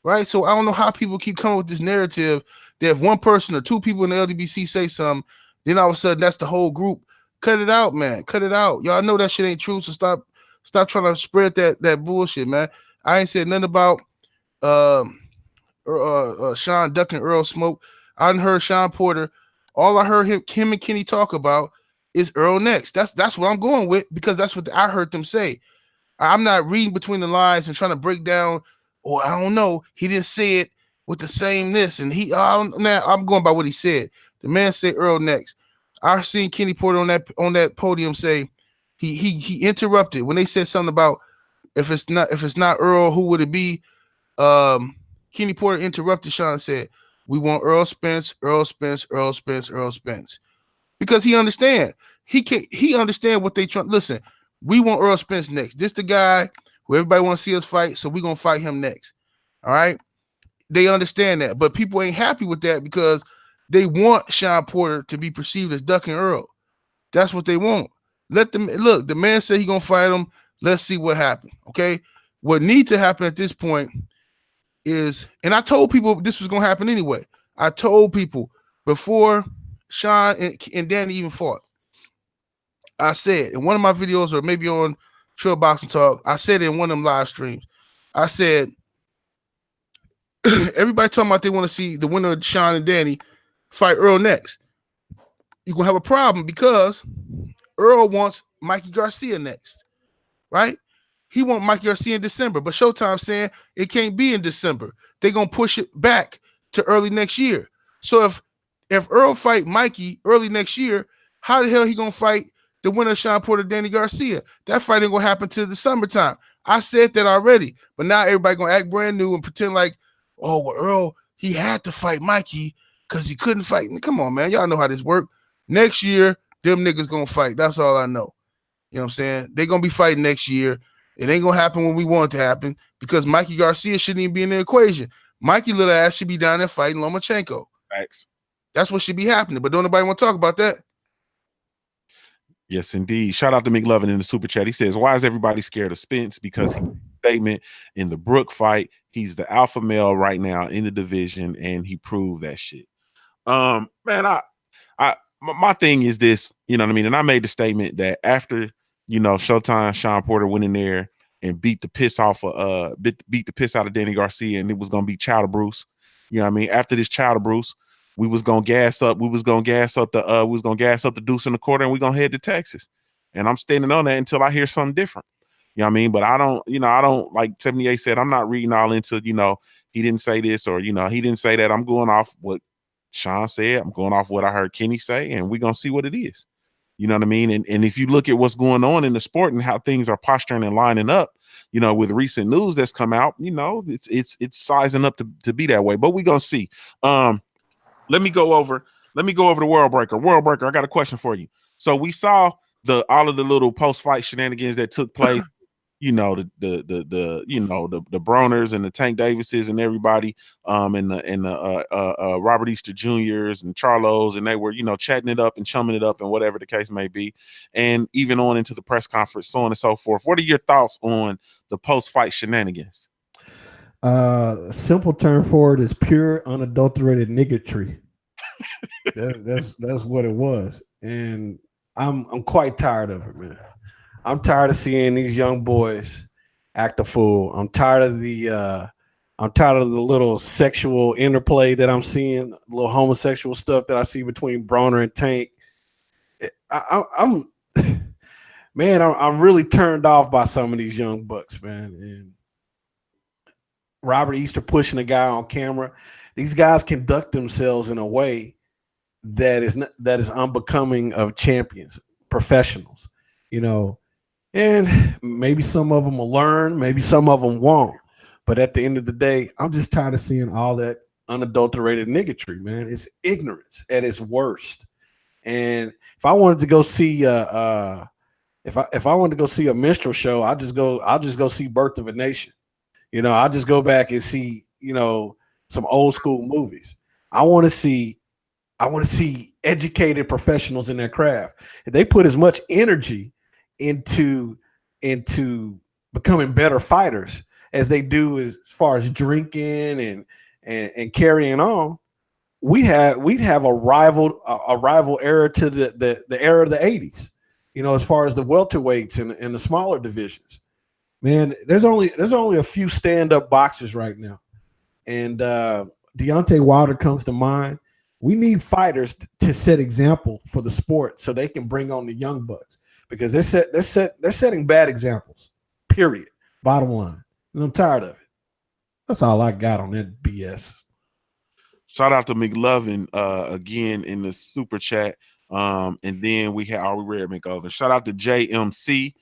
right? So I don't know how people keep coming with this narrative that if one person or two people in the LDBC say something, then all of a sudden that's the whole group. Cut it out, man. Cut it out. Y'all know that shit ain't true. So stop trying to spread that bullshit, man. I ain't said nothing about Sean ducking Earl Smoke. I done heard Sean Porter. All I heard him and Kenny talk about is Earl next. That's what I'm going with because that's what I heard them say. I'm not reading between the lines and trying to break down. Or I don't know. He didn't say it with the same this, and I'm going by what he said. The man said Earl next. I seen Kenny Porter on that podium say he interrupted when they said something about if it's not Earl, who would it be? Kenny Porter interrupted Sean and said, "We want Earl Spence, Earl Spence, Earl Spence, Earl Spence," because he understand. He understand what they try. Listen, we want Earl Spence next. This the guy who everybody want to see us fight, so we're gonna fight him next. All right, they understand that, but people ain't happy with that because they want Sean Porter to be perceived as ducking Earl. That's what they want. Let them look. The man said he gonna fight him. Let's see what happens. Okay, what needs to happen at this point is, and I told people this was gonna happen anyway. I told people before Sean and Danny even fought. I said in one of my videos, or maybe on Trail Boxing Talk, I said in one of them live streams, I said everybody talking about they want to see the winner of Sean and Danny fight Earl next. You're gonna have a problem because Earl wants Mikey Garcia next, right? He wants Mikey Garcia in December, but Showtime saying it can't be in December. They're gonna push it back to early next year. So if Earl fight Mikey early next year, how the hell he gonna fight the winner of Sean Porter, Danny Garcia? That fight ain't gonna happen till the summertime. I said that already, but now everybody gonna act brand new and pretend like, oh, well, Earl, he had to fight Mikey because he couldn't fight. Come on, man. Y'all know how this works. Next year, them niggas gonna fight. That's all I know. You know what I'm saying? They're gonna be fighting next year. It ain't gonna happen when we want it to happen because Mikey Garcia shouldn't even be in the equation. Mikey little ass should be down there fighting Lomachenko. Thanks. That's what should be happening, but don't nobody want to talk about that. Yes, indeed. Shout out to McLovin in the super chat. He says, "Why is everybody scared of Spence? Because he statement in the Brook fight, he's the alpha male right now in the division, and he proved that shit." Man, my thing is this, you know what I mean? And I made the statement that after, Showtime, Sean Porter went in there and beat the piss out of Danny Garcia, and it was gonna be Chowder Bruce. You know what I mean? After this Chowder Bruce, we was gonna gas up the deuce in the quarter, and we gonna head to Texas. And I'm standing on that until I hear something different. You know what I mean? But I don't like 78 said, I'm not reading all into, he didn't say this or he didn't say that. I'm going off what Sean said. I'm going off what I heard Kenny say, and we're gonna see what it is. You know what I mean? And if you look at what's going on in the sport and how things are posturing and lining up, with recent news that's come out, it's sizing up to be that way. But we're gonna see. Let me go over the World Breaker. World Breaker, I got a question for you. So we saw all of the little post-fight shenanigans that took place, the Broners and the Tank Davises and everybody, and the Robert Easter Juniors and Charlos, and they were, chatting it up and chumming it up and whatever the case may be, and even on into the press conference, so on and so forth. What are your thoughts on the post-fight shenanigans? Simple term for it is pure unadulterated niggotry. That's what it was, and I'm quite tired of it, man. I'm tired of seeing these young boys act a fool. I'm tired of the little sexual interplay that I'm seeing, little homosexual stuff that I see between Broner and Tank. I'm really turned off by some of these young bucks, man. And Robert Easter pushing a guy on camera. These guys conduct themselves in a way that is unbecoming of champions, professionals, and maybe some of them will learn, maybe some of them won't. But at the end of the day, I'm just tired of seeing all that unadulterated niggotry, man. It's ignorance at its worst. And if I wanted to go see if I wanted to go see a minstrel show, I'll just go see Birth of a Nation. I'll just go back and see, some old school movies. I want to see educated professionals in their craft. If they put as much energy into becoming better fighters as they do as far as drinking and carrying on, we'd have a rival era to the era of the 80s, as far as the welterweights and the smaller divisions. Man, there's only a few stand-up boxers right now. And Deontay Wilder comes to mind. We need fighters to set example for the sport so they can bring on the young bucks, because they're setting bad examples. Period. Bottom line. And I'm tired of it. That's all I got on that BS. Shout out to McLovin again in the super chat. And then we read McGovern. Shout out to JMC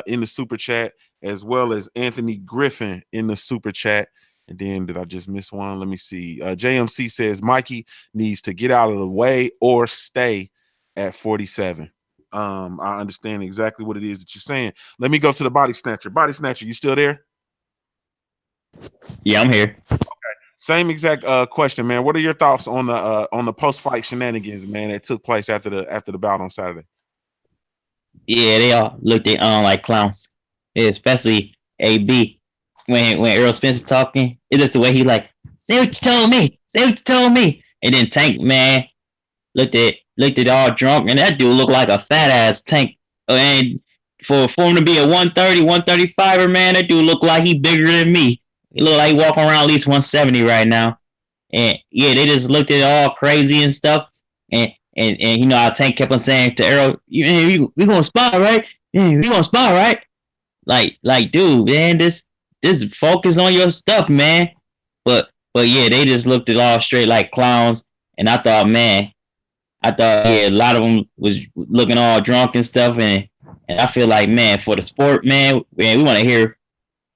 in the super chat, as well as Anthony Griffin in the super chat. And then did I just miss one? Let me see. JMC says Mikey needs to get out of the way or stay at 47. I understand exactly what it is that you're saying. Let me go to the body snatcher. Body snatcher, you still there? Yeah, I'm here. Okay. Same exact question, man. What are your thoughts on the post-fight shenanigans, man, that took place after the bout on Saturday? Yeah, they all looked at like clowns. Yeah, especially AB. When Errol Spence was talking, it's just the way he like, say what you told me. Say what you told me. And then Tank, man, looked at all drunk, and that dude looked like a fat ass Tank. And for him to be a 130, 135er, man, that dude looked like he bigger than me. He looked like he walking around at least 170 right now. And yeah, they just looked at all crazy and stuff. And how Tank kept on saying to Errol, we gonna spot, right? Yeah, we gonna spot, right? Like, dude, man, this focus on your stuff, man. But yeah, they just looked at all straight like clowns. And I thought, yeah, a lot of them was looking all drunk and stuff. And I feel like, man, for the sport, man, we want to at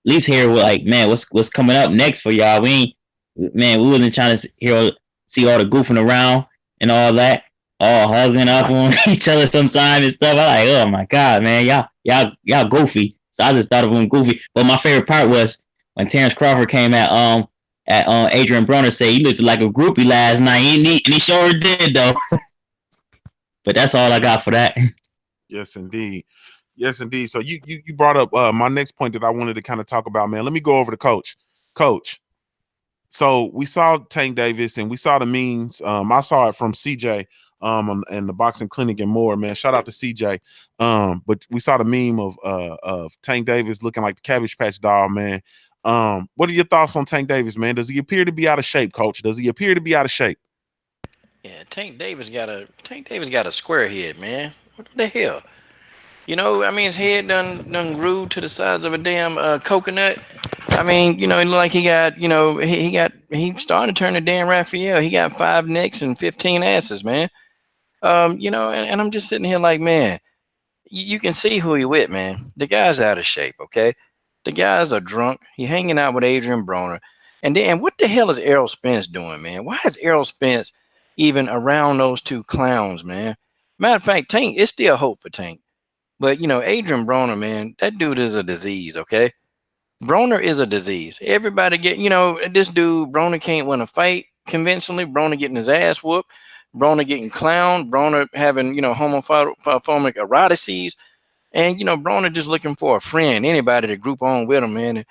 least hear what's coming up next for y'all. We wasn't trying to see all the goofing around and all that, all hugging up on each other sometimes and stuff. I'm like, oh my God, man, y'all goofy. So I just thought of them goofy. But my favorite part was when Terrence Crawford came at Adrian Broner, said he looked like a groupie last night. And he sure did though. But that's all I got for that. Yes, indeed. Yes, indeed. So you brought up my next point that I wanted to kind of talk about, man. Let me go over to Coach. Coach. So we saw Tank Davis and we saw the memes. I saw it from CJ and the boxing clinic and more, man. Shout out to CJ. But we saw the meme of Tank Davis looking like the Cabbage Patch doll, man. What are your thoughts on Tank Davis, man? Does he appear to be out of shape, Coach? Does he appear to be out of shape? Yeah, Tank Davis got a square head, man. What the hell? I mean, his head done grew to the size of a damn coconut. I mean, it looked like he got, he started to turn a damn Raphael. He got 5 necks and 15 asses, man. And I'm just sitting here like, man, you can see who he with, man. The guy's out of shape, okay? The guy's a drunk. He hanging out with Adrian Broner. And then what the hell is Errol Spence doing, man? Why is Errol Spence even around those two clowns, man? Matter of fact, Tank, it's still hope for Tank. But, Adrian Broner, man, that dude is a disease, okay? Broner is a disease. Everybody this dude, Broner can't win a fight conventionally. Broner getting his ass whooped. Broner getting clowned. Broner having, homophobic erotices. And, Broner just looking for a friend, anybody to group on with him, man. And,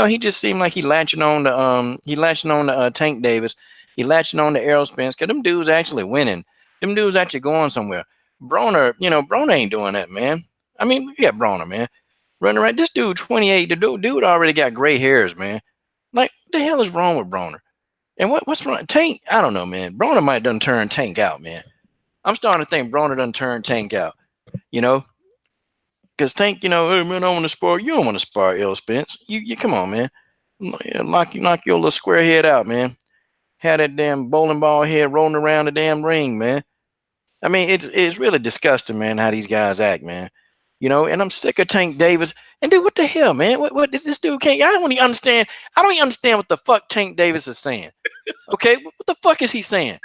he just seemed like he latching on to Tank Davis. He latching on to Errol Spence, because them dudes actually winning. Them dudes actually going somewhere. Broner, Broner ain't doing that, man. I mean, we got Broner, man. Running around. This dude, 28, the dude already got gray hairs, man. Like, what the hell is wrong with Broner? And what's wrong? Tank, I don't know, man. Broner might done turn Tank out, man. I'm starting to think Broner done turn Tank out, Because Tank, hey, man, I want to spar. You don't want to spar Errol Spence. You come on, man. Knock your little square head out, man. Had that damn bowling ball head rolling around the damn ring, man. I mean, it's really disgusting, man, how these guys act, man. And I'm sick of Tank Davis. And dude, what the hell, man? What is this dude can't? I don't even understand what the fuck Tank Davis is saying. Okay, what the fuck is he saying?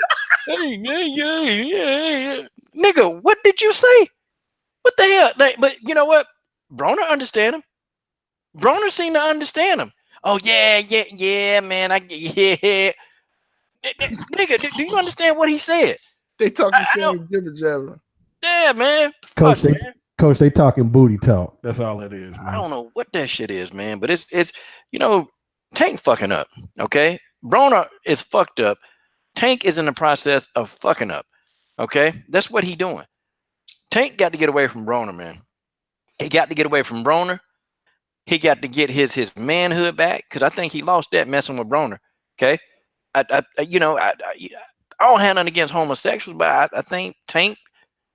Hey, yeah. Nigga, what did you say? What the hell? But you know what? Broner understand him. Broner seemed to understand him. Oh yeah, man. Yeah. Nigga, do you understand what he said? They talk the same jibber jabber. Yeah, man. Coach, Fuck, man. Coach, they talking booty talk. That's all it is, I man. don't know what that shit is, man. But it's Tank fucking up. Okay, Broner is fucked up. Tank is in the process of fucking up. Okay, that's what he doing. Tank got to get away from Broner, man. He got to get away from Broner. He got to get his manhood back because I think he lost that messing with Broner. Okay, I don't have nothing against homosexuals, but I think Tank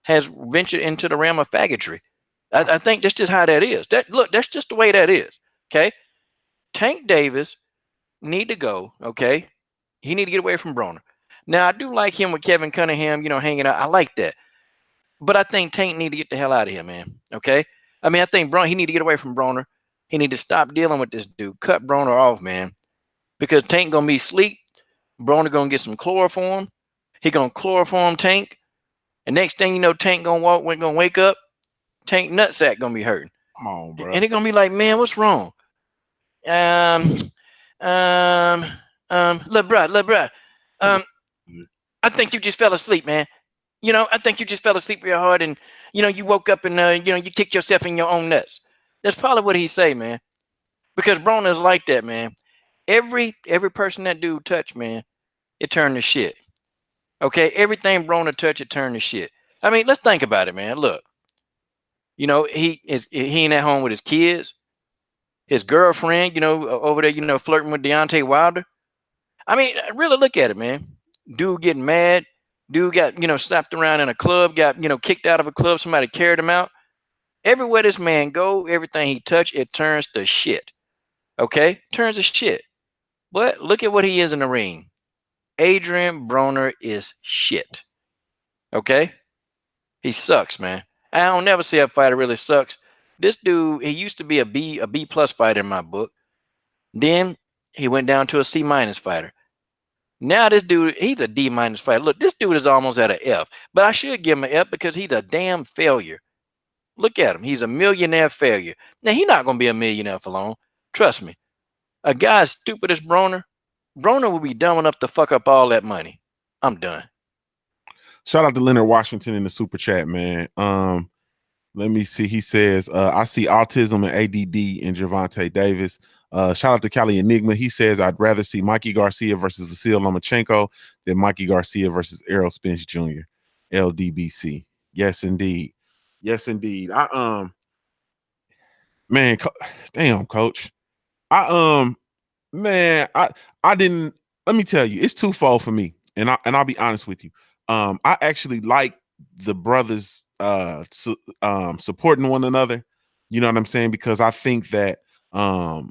has ventured into the realm of faggotry. I think that's just how that is. That's just the way that is. Okay, Tank Davis need to go. Okay, he need to get away from Broner. Now I do like him with Kevin Cunningham, hanging out. I like that, but I think Tank need to get the hell out of here, man. Okay, I mean I think he need to get away from Broner. He need to stop dealing with this dude. Cut Broner off, man, because Tank gonna be sleep. Broner gonna get some chloroform. He gonna chloroform Tank, and next thing you know, Tank gonna wake up. Tank nutsack gonna be hurting. Come on, bro. And he gonna be like, man, what's wrong? Look, bruh. I think you just fell asleep, man. I think you just fell asleep real hard, and you woke up and you kicked yourself in your own nuts. That's probably what he say, man. Because Broner's like that, man. Every person that dude touch, man, it turned to shit. Okay, everything Broner touch, it turned to shit. I mean, let's think about it, man. Look, he ain't at home with his kids, his girlfriend, over there, flirting with Deontay Wilder. I mean, really look at it, man. Dude getting mad. Dude got, slapped around in a club, got, kicked out of a club. Somebody carried him out. Everywhere this man go, everything he touch, it turns to shit. Okay? Turns to shit. But look at what he is in the ring. Adrian Broner is shit. Okay? He sucks, man. I don't never see a fighter really sucks. This dude, he used to be a B plus fighter in my book. Then he went down to a C minus fighter. Now this dude, he's a D minus fighter. Look, this dude is almost at an F. But I should give him an F because he's a damn failure. Look at him. He's a millionaire failure. Now, he's not going to be a millionaire for long. Trust me. A guy as stupid as Broner will be dumb enough to fuck up all that money. I'm done. Shout out to Leonard Washington in the super chat, man. Let me see. He says, I see autism and ADD in Gervonta Davis. Shout out to Cali Enigma. He says, I'd rather see Mikey Garcia versus Vasil Lomachenko than Mikey Garcia versus Errol Spence Jr. LDBC. Yes, indeed. Yes, indeed. Man, damn, coach. Man, I didn't. Let me tell you, it's twofold for me, and I'll be honest with you. I actually like the brothers supporting one another. You know what I'm saying? Because I think that I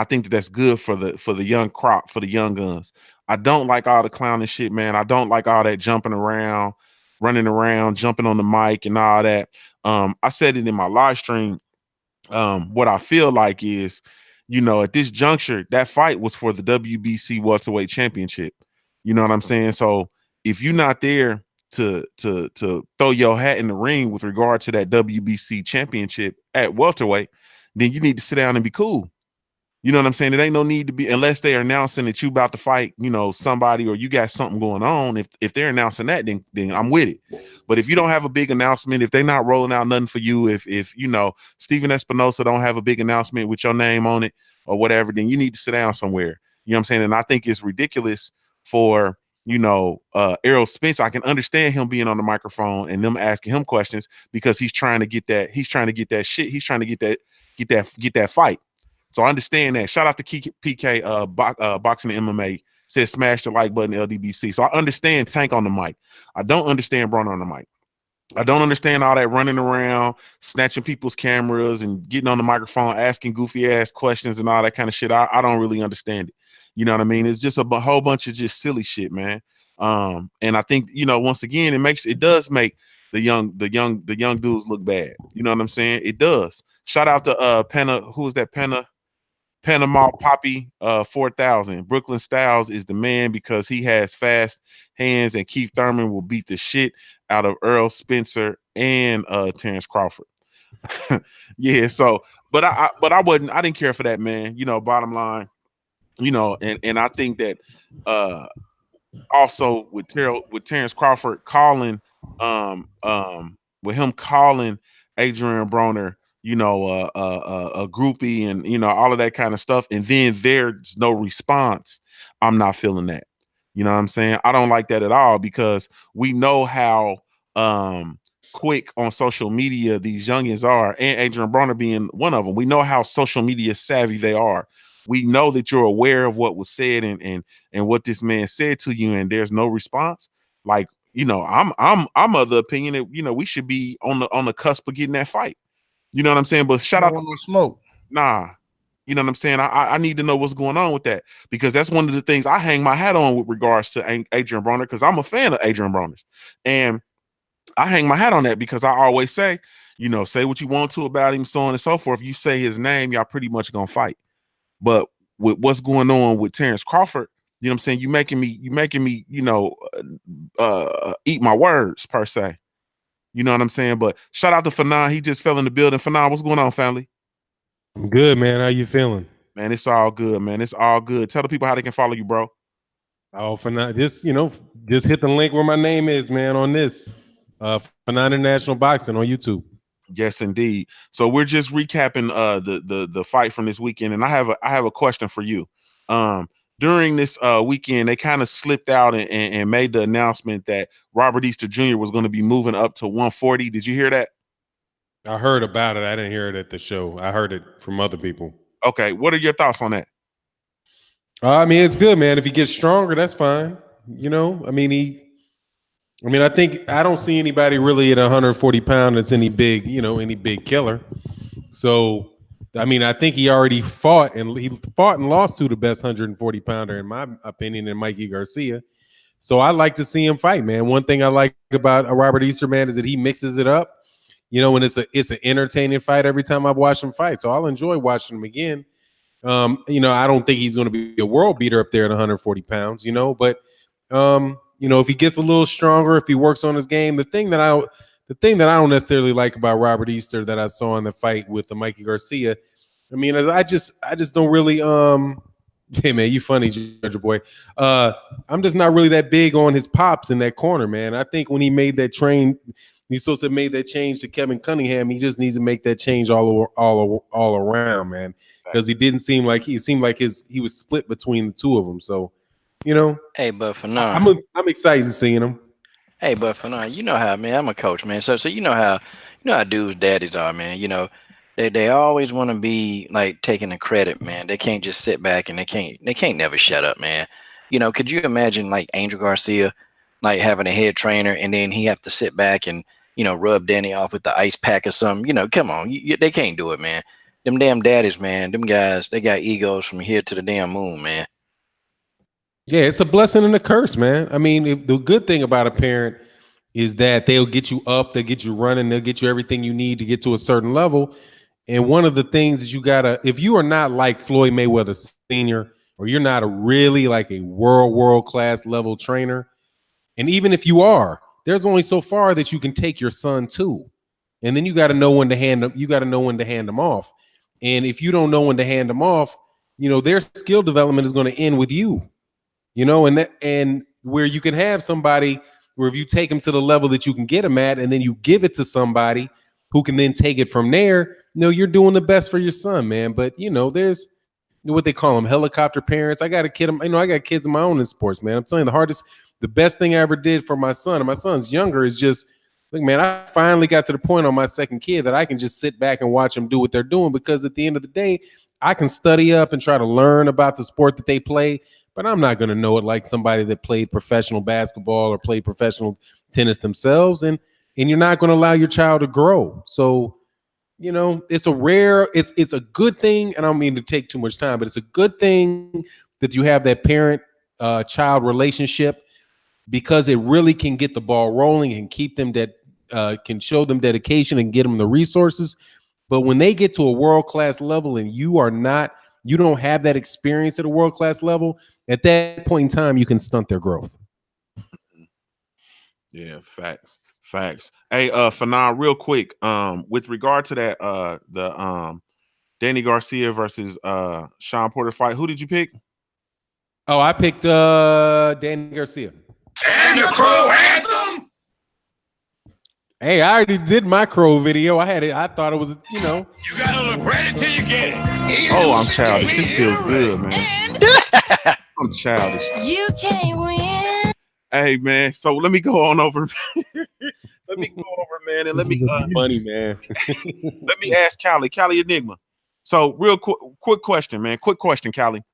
think that's good for the young crop, for the young guns. I don't like all the clowning shit, man. I don't like all that jumping around, running around, jumping on the mic and all that. I said it in my live stream. What I feel like is, at this juncture, that fight was for the WBC welterweight championship. You know what I'm saying? So if you're not there to throw your hat in the ring with regard to that WBC championship at welterweight, then you need to sit down and be cool. You know what I'm saying? It ain't no need to be, unless they are announcing that you about to fight, somebody, or you got something going on. If they're announcing that, then I'm with it. But if you don't have a big announcement, if they're not rolling out nothing for you, if Steven Espinosa don't have a big announcement with your name on it or whatever, then you need to sit down somewhere. You know what I'm saying? And I think it's ridiculous for, Errol Spence. I can understand him being on the microphone and them asking him questions because he's trying to get that shit. He's trying to get that fight. So I understand that. Shout out to PK Boxing and MMA. Says smash the like button, LDBC. So I understand Tank on the mic. I don't understand Broner on the mic. I don't understand all that running around, snatching people's cameras and getting on the microphone, asking goofy ass questions and all that kind of shit. I don't really understand it. You know what I mean? It's just a whole bunch of just silly shit, man. And I think, once again, it does make the young dudes look bad. You know what I'm saying? It does. Shout out to Penna. Who is that? Panama Poppy 4000. Brooklyn Styles is the man because he has fast hands, and Keith Thurman will beat the shit out of Earl Spencer and Terrence Crawford. Yeah, so but I didn't care for that, man. Bottom line, and I think that also with Terrence Crawford calling with him calling Adrian Broner, a groupie and all of that kind of stuff, and then there's no response, I'm not feeling that. You know what I'm saying? I don't like that at all because we know how quick on social media these youngins are, and Adrian Broner being one of them. We know how social media savvy they are. We know that you're aware of what was said and what this man said to you, and there's no response. Like, I'm of the opinion that we should be on the cusp of getting that fight. You know what I'm saying? But shout out to smoke. Nah. You know what I'm saying? I need to know what's going on with that, because that's one of the things I hang my hat on with regards to Adrian Broner, because I'm a fan of Adrian Broner's. And I hang my hat on that because I always say, say what you want to about him, so on and so forth. If you say his name, y'all pretty much gonna fight. But with what's going on with Terrence Crawford, you know what I'm saying? You making me, eat my words per se. You know what I'm saying? But shout out to Fanon. He just fell in the building. Fanon, what's going on, family? I'm good, man. How you feeling? Man, it's all good, man. It's all good. Tell the people how they can follow you, bro. Oh, Fanon, just hit the link where my name is, man, on this. Fanon International Boxing on YouTube. Yes, indeed. So we're just recapping the fight from this weekend, and I have a question for you. During this weekend, they kind of slipped out and made the announcement that Robert Easter Jr. was going to be moving up to 140. Did you hear that? I heard about it. I didn't hear it at the show. I heard it from other people. Okay, what are your thoughts on that? I mean, it's good, man. If he gets stronger, that's fine. I think I don't see anybody really at 140 pounds that's any big killer. So, I think he already fought and lost to the best 140 pounder, in my opinion, in Mikey Garcia. So I like to see him fight, man. One thing I like about a Robert Easter, man, is that he mixes it up, and it's an entertaining fight every time I've watched him fight. So I'll enjoy watching him again. I don't think he's going to be a world beater up there at 140 pounds, but if he gets a little stronger, if he works on his game, the thing that I don't necessarily like about Robert Easter that I saw in the fight with the Mikey Garcia, I just don't really hey man, you funny, Georgia boy. I'm just not really that big on his pops in that corner, man. I think when he made that he's supposed to have made that change to Kevin Cunningham. He just needs to make that change all around, man. Because he seemed like he was split between the two of them. So, Hey, but for now, I'm excited to seeing him. Hey, but for now, you know how, man, I'm a coach, man. So you know how dudes' daddies are, man. They always want to be like taking the credit, man. They can't just sit back and they can't never shut up, man. Could you imagine like Angel Garcia, like having a head trainer and then he have to sit back and rub Danny off with the ice pack or something? Come on, they can't do it, man. Them damn daddies, man. Them guys, they got egos from here to the damn moon, man. Yeah, it's a blessing and a curse, man. The good thing about a parent is that they'll get you up, they'll get you running, they'll get you everything you need to get to a certain level. And one of the things is if you are not like Floyd Mayweather Sr., or you're not really like a world class level trainer, and even if you are, there's only so far that you can take your son to. And then you got to know when to hand them off. And if you don't know when to hand them off, their skill development is going to end with you. And where you can have somebody where if you take them to the level that you can get them at, and then you give it to somebody who can then take it from there, you're doing the best for your son, man. But there's what they call them, helicopter parents. I got a kid, I got kids of my own in sports, man. I'm telling you, the best thing I ever did for my son, and my son's younger, is just, look, man, I finally got to the point on my second kid that I can just sit back and watch them do what they're doing, because at the end of the day, I can study up and try to learn about the sport that they play, but I'm not going to know it like somebody that played professional basketball or played professional tennis themselves. And you're not going to allow your child to grow. So, it's a good thing. And I don't mean to take too much time, but it's a good thing that you have that parent-child relationship, because it really can get the ball rolling and keep them can show them dedication and get them the resources. But when they get to a world-class level and you don't have that experience at a world-class level, at that point in time, you can stunt their growth. Yeah, facts. Hey, Fanon, real quick, with regard to that, the Danny Garcia versus Sean Porter fight, who did you pick? Oh, I picked Danny Garcia. And the Crow Anthem. Hey, I already did my crow video. I had it. I thought it was, You gotta look ready till you get it. Oh, I'm childish. This feels good, man. I'm childish. You can't win. Hey, man. So let me go on over. Let me go over, man, and let me funny, man. let me ask Callie Enigma. So real quick question, man. Quick question, Callie.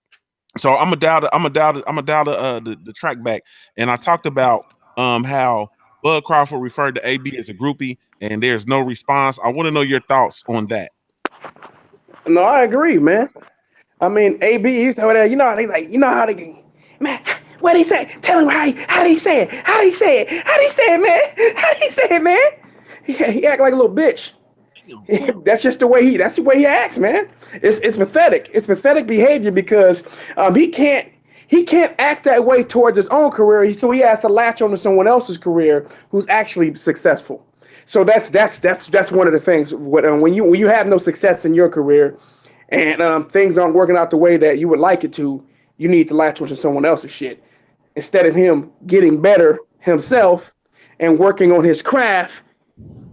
So I'm gonna dial the track back, and I talked about how Bud Crawford referred to AB as a groupie, and there's no response. I want to know your thoughts on that. No, I agree, man. I mean, AB used to that. You know how they like. You know how they. Man, what he say? Tell him how he say it. How he say it? How he say it, man? How he say it, man? He act like a little bitch. That's just the way he. That's the way he acts, man. It's pathetic. It's pathetic behavior because he can't act that way towards his own career. So he has to latch onto someone else's career who's actually successful. So that's one of the things. When you have no success in your career, and things aren't working out the way that you would like it to, you need to latch onto someone else's shit instead of him getting better himself and working on his craft.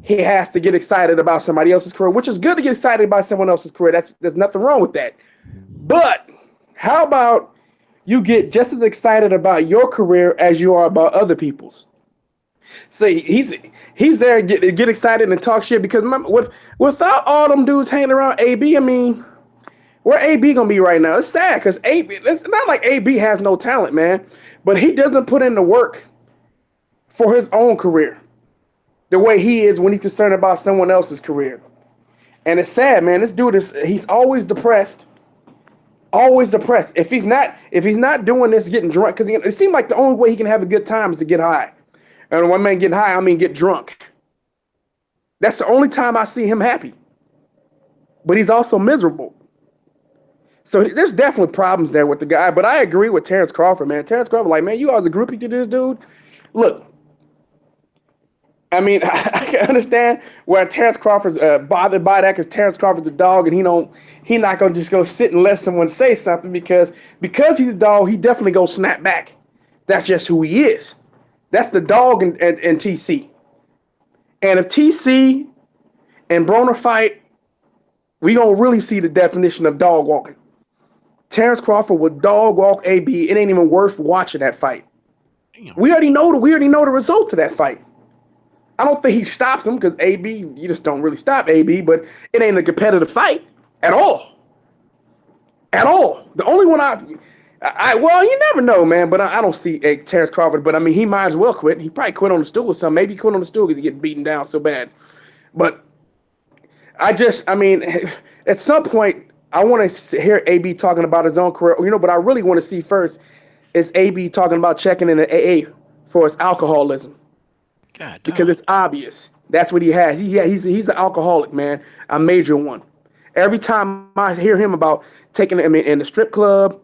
He has to get excited about somebody else's career, which is good to get excited about someone else's career. There's nothing wrong with that. But how about you get just as excited about your career as you are about other people's? See, he's there get excited and talk shit because without all them dudes hanging around AB, I mean, where AB gonna be right now? It's sad because it's not like AB has no talent, man, but he doesn't put in the work for his own career the way he is when he's concerned about someone else's career. And it's sad, man. This dude he's always depressed. Always depressed. If he's not doing this, getting drunk, because it seems like the only way he can have a good time is to get high. And when I mean getting high, I mean get drunk. That's the only time I see him happy. But he's also miserable. So there's definitely problems there with the guy. But I agree with Terrence Crawford, man. Terrence Crawford, like, man, you are the groupie to this dude. Look, I mean, I can understand where Terrence Crawford's bothered by that because Terrence Crawford's a dog and he not gonna just go sit and let someone say something because he's a dog, he definitely gonna snap back. That's just who he is. That's the dog and TC. And if TC and Broner fight, we gonna really see the definition of dog walking. Terrence Crawford would dog walk AB. It ain't even worth watching that fight. Damn. We already know the results of that fight. I don't think he stops him because AB, you just don't really stop AB, but it ain't a competitive fight at all. At all. The only one well, you never know, man, but I don't see Terrence Crawford, but I mean, he might as well quit. He probably quit on the stool or something. Maybe he quit on the stool because he get beaten down so bad. But I mean, at some point, I want to hear AB talking about his own career. But I really want to see first is AB talking about checking in the AA for his alcoholism. God, because it's obvious. That's what he has. He's an alcoholic, man. A major one. Every time I hear him about taking him in the strip club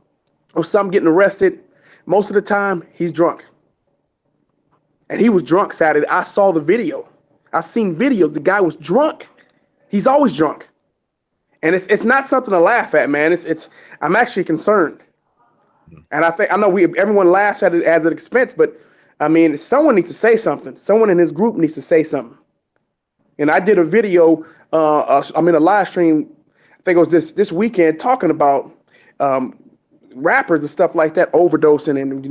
or something, getting arrested, most of the time he's drunk. And he was drunk Saturday. I saw the video. I seen videos. The guy was drunk. He's always drunk. And it's not something to laugh at, man. I'm actually concerned. And I know everyone laughs at it as an expense, but I mean, someone needs to say something. Someone in his group needs to say something. And I did a video, a live stream, I think it was this weekend, talking about rappers and stuff like that, overdosing and,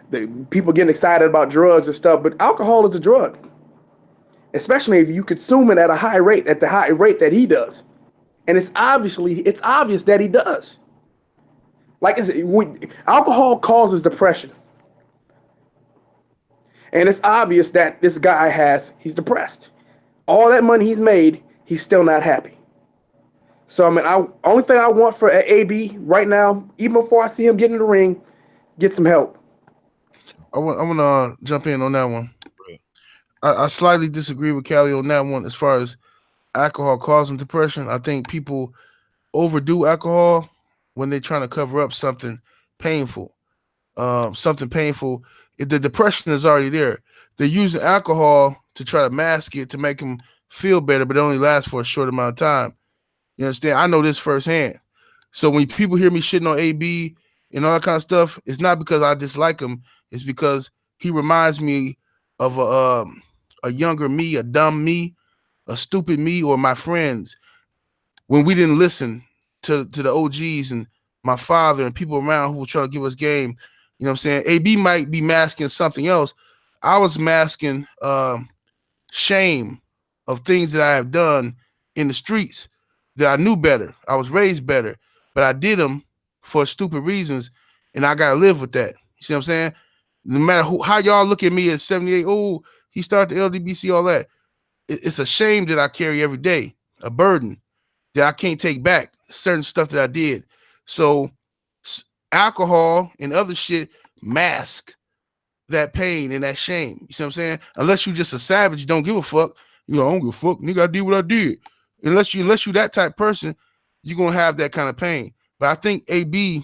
the people getting excited about drugs and stuff. But alcohol is a drug, especially if you consume it at the high rate that he does. And it's obvious that he does. Like alcohol causes depression. And it's obvious that this guy he's depressed. All that money he's made, he's still not happy. So, I mean, only thing I want for AB right now, even before I see him get in the ring, get some help. I want to jump in on that one. I slightly disagree with Callie on that one as far as alcohol causing depression. I think people overdo alcohol when they're trying to cover up something painful. The depression is already there. They're using alcohol to try to mask it to make them feel better, but it only lasts for a short amount of time. You understand? I know this firsthand. So when people hear me shitting on AB and all that kind of stuff, it's not because I dislike him. It's because he reminds me of a younger me, a dumb me, a stupid me, or my friends when we didn't listen to the OGs and my father and people around who were trying to give us game. You know what I'm saying? AB might be masking something else. I was masking shame of things that I have done in the streets that I knew better. I was raised better, but I did them for stupid reasons, and I gotta live with that. You see what I'm saying? No matter how y'all look at me at 78, oh, he started the LDBC, all that. It's a shame that I carry every day, a burden that I can't take back, certain stuff that I did. So alcohol and other shit mask that pain and that shame. You see what I'm saying? Unless you just a savage, you don't give a fuck. You know, I don't give a fuck. Nigga, I did what I did. Unless you that type of person, you're gonna have that kind of pain. But I think AB,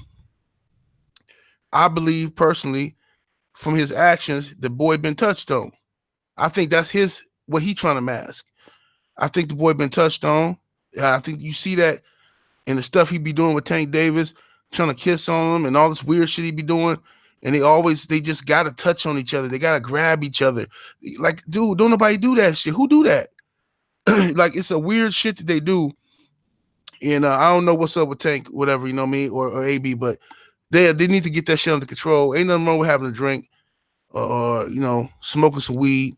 I believe personally, from his actions, the boy been touched on. I think that's what he trying to mask. I think the boy been touched on. I think you see that in the stuff he be doing with Tank Davis, trying to kiss on him and all this weird shit he be doing. And they just gotta touch on each other. They gotta grab each other. Like, dude, don't nobody do that shit. Who do that? Like, it's a weird shit that they do. And I don't know what's up with Tank, whatever, you know what I mean, or AB, but they need to get that shit under control. Ain't nothing wrong with having a drink or smoking some weed.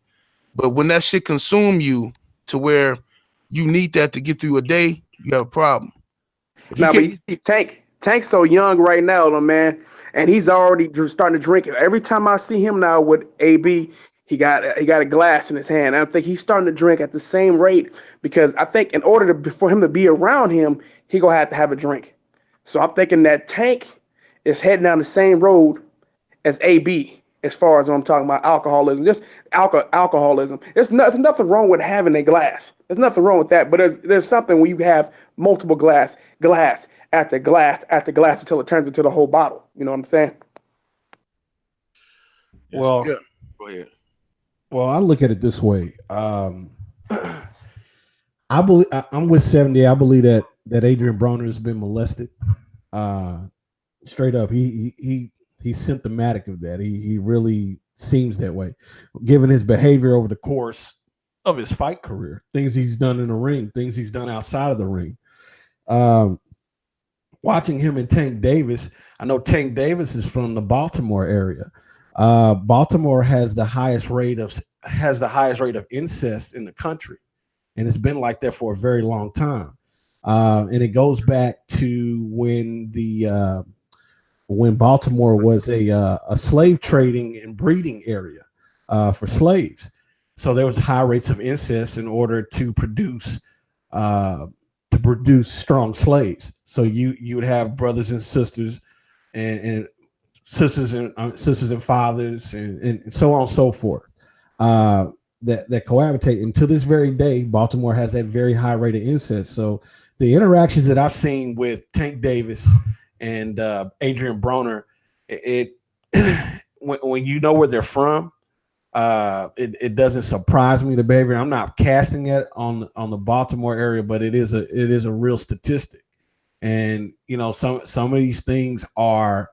But when that shit consume you to where you need that to get through a day, you have a problem. But you see Tank's so young right now, though, man, and he's already starting to drink. Every time I see him now with AB, he got a glass in his hand. I think he's starting to drink at the same rate because I think in order for him to be around him, he gonna have to have a drink. So I'm thinking that Tank is heading down the same road as AB as far as I'm talking about alcoholism. Just alcoholism. There's nothing wrong with having a glass. There's nothing wrong with that. But there's something when you have multiple glass after glass after glass until it turns into the whole bottle. You know what I'm saying? Well, yeah. Go ahead. Well, I look at it this way. I believe I'm with 70. I believe that Adrian Broner has been molested. Straight up, he's symptomatic of that. He really seems that way, given his behavior over the course of his fight career, things he's done in the ring, things he's done outside of the ring. Watching him and Tank Davis, I know Tank Davis is from the Baltimore area. Baltimore has the highest rate of incest in the country, and it's been like that for a very long time. And it goes back to when Baltimore was a slave trading and breeding area for slaves. So there was high rates of incest in order to produce strong slaves. So you would have brothers and sisters and sisters and fathers and so on and so forth that cohabitate. And to this very day, Baltimore has that very high rate of incest. So the interactions that I've seen with Tank Davis and Adrian Broner, when you know where they're from, it doesn't surprise me, the behavior. I'm not casting it on the Baltimore area, but it is a real statistic. And some of these things are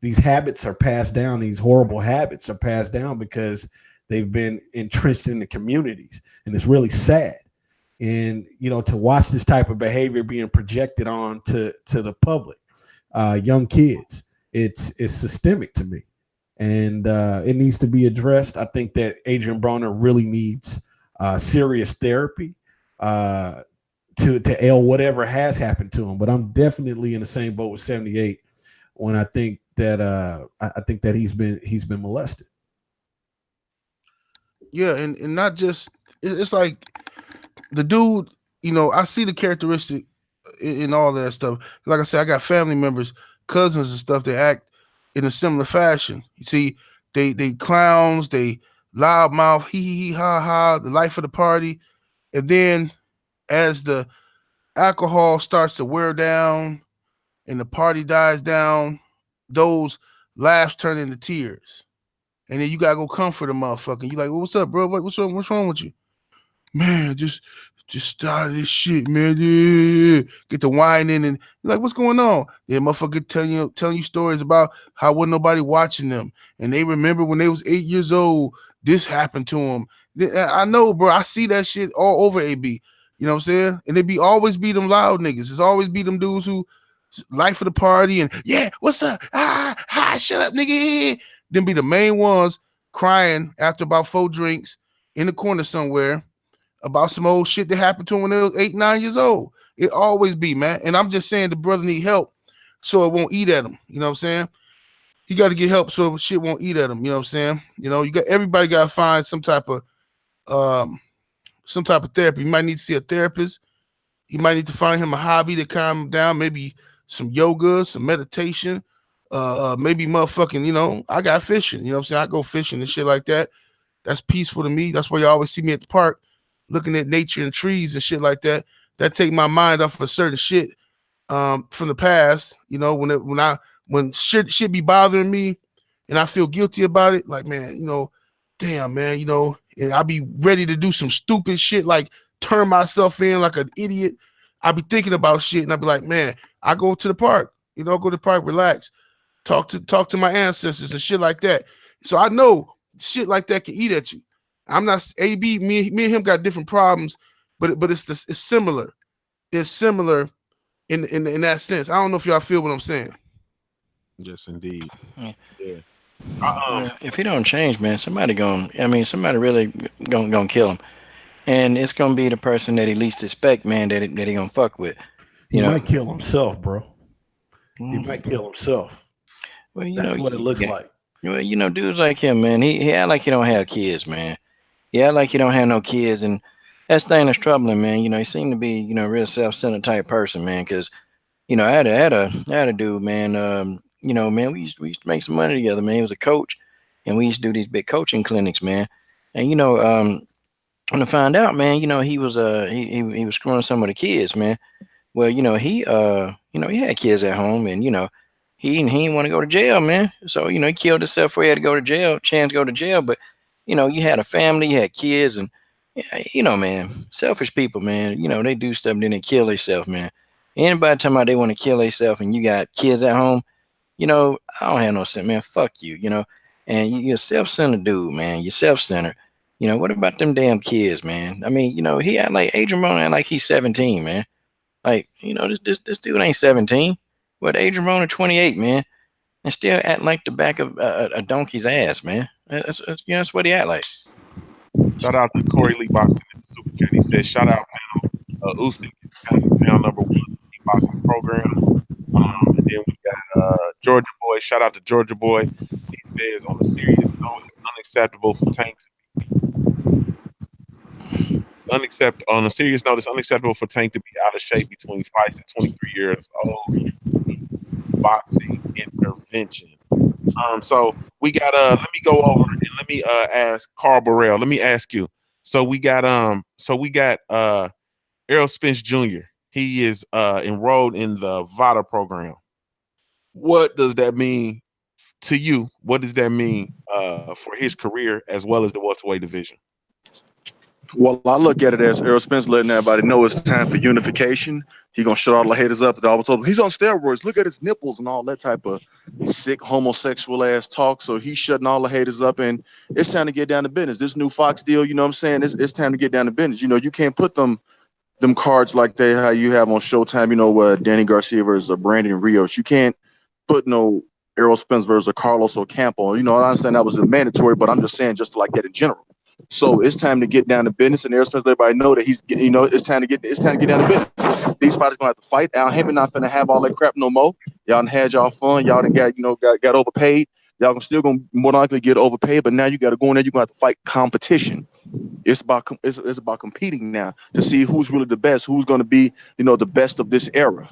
these habits are passed down. These horrible habits are passed down because they've been entrenched in the communities, and it's really sad. And to watch this type of behavior being projected on to the public, young kids, it's systemic to me, and it needs to be addressed. I think that Adrian Broner really needs serious therapy to ail whatever has happened to him. But I'm definitely in the same boat with 78 when I think that he's been molested. Yeah, and not just, it's like the dude, I see the characteristic in all that stuff. Like I said, I got family members, cousins and stuff that act in a similar fashion. You see, they clowns, they loudmouth, hee ha ha, the life of the party. And then as the alcohol starts to wear down and the party dies down, those laughs turn into tears. And then you gotta go comfort a motherfucker. You like, well, what's up, bro? What's wrong with you? Man, just started this shit, man. Yeah. Get the wine in, and you're like, what's going on? Yeah, motherfucker telling you stories about how wasn't nobody watching them, and they remember when they was 8 years old, this happened to him. I know, bro. I see that shit all over AB. You know what I'm saying? And they always be them loud niggas. It's always be them dudes who life of the party and yeah, what's up? Shut up, nigga. Then be the main ones crying after about 4 drinks in the corner somewhere about some old shit that happened to him when they was 8, 9 years old. It always be, man. And I'm just saying the brother need help so it won't eat at him. You know what I'm saying? He got to get help so shit won't eat at him. You know what I'm saying? You know, everybody got to find some type of therapy. You might need to see a therapist. You might need to find him a hobby to calm him down. Maybe some yoga, some meditation. Maybe motherfucking, you know, I got fishing. You know what I'm saying? I go fishing and shit like that. That's peaceful to me. That's why you always see me at the park looking at nature and trees and shit like that. That take my mind off of certain shit from the past. You know, when shit be bothering me and I feel guilty about it, like, man, you know, damn, man, you know, and I be ready to do some stupid shit like turn myself in like an idiot. I be thinking about shit and I be like, man, I go to the park, you know, go to the park, relax, talk to my ancestors and shit like that. So I know shit like that can eat at you. I'm not AB. Me and him got different problems, but it's similar. It's similar in that sense. I don't know if y'all feel what I'm saying. Yes, indeed. Yeah. Yeah. If he don't change, man, somebody really gonna kill him, and it's gonna be the person that he least expect, man, that he gonna fuck with. He might kill himself, bro. He Mm. might kill himself. Well, you That's know what it looks like. Well, you know, dudes like him, man, he act like he don't have kids, man. He act like he don't have no kids, and that's the thing that's troubling, man. You know, he seemed to be, you know, a real self-centered type person, man. Because, you know, I had a dude, man. You know, man, we used to make some money together, man. He was a coach, and we used to do these big coaching clinics, man. And you know, when I found out, man, you know, he was he was screwing some of the kids, man. Well, you know, he had kids at home, and you know, he didn't want to go to jail, man. So you know, he killed himself before he had to go to jail, chance to go to jail. But you know, you had a family, you had kids, and you know, man, selfish people, man. You know, they do stuff, then they kill themselves, man. Anybody talking about they want to kill themselves, and you got kids at home, you know, I don't have no sense, man. Fuck you, you know. And you're a self-centered dude, man. You're self-centered. You know, what about them damn kids, man? I mean, you know, he act like Adrian Broner act like he's 17, man. Like, you know, this dude ain't 17. But Adrian Broner 28, man, and still act like the back of a donkey's ass, man. That's you know, that's what he act like. Shout out to Corey Lee Boxing in the Super Chat. He said, shout out panel Usyk, panel number 1 in the boxing program. And then we got Georgia Boy. Shout out to Georgia Boy. He says, on a serious note, it's unacceptable for Tank on a serious note, it's unacceptable for Tank to be out of shape between fights at 23 years old. Boxing intervention. So we got let me go over and let me ask Carl Burrell. Let me ask you. So we got Errol Spence Jr. He is enrolled in the VADA program. What does that mean to you? What does that mean for his career as well as the welterweight division? Well, I look at it as Errol Spence letting everybody know it's time for unification. He gonna shut all the haters up. He's on steroids. Look at his nipples and all that type of sick homosexual ass talk. So he's shutting all the haters up, and it's time to get down to business. This new Fox deal, you know what I'm saying? It's time to get down to business. You know, you can't put them cards like how you have on Showtime. You know, Danny Garcia versus Brandon Rios. You can't put no Errol Spence versus Carlos Ocampo. You know, I understand that was a mandatory, but I'm just saying just like that in general. So it's time to get down to business, and Errol Spence let everybody know that he's, you know, it's time to get down to business. These fighters gonna have to fight. Al Hammond not gonna have all that crap no more. Y'all done had y'all fun. Y'all done got overpaid. Y'all still gonna more than likely get overpaid, but now you got to go in there. You're gonna have to fight competition. It's about competing now to see who's really the best, who's gonna be, you know, the best of this era.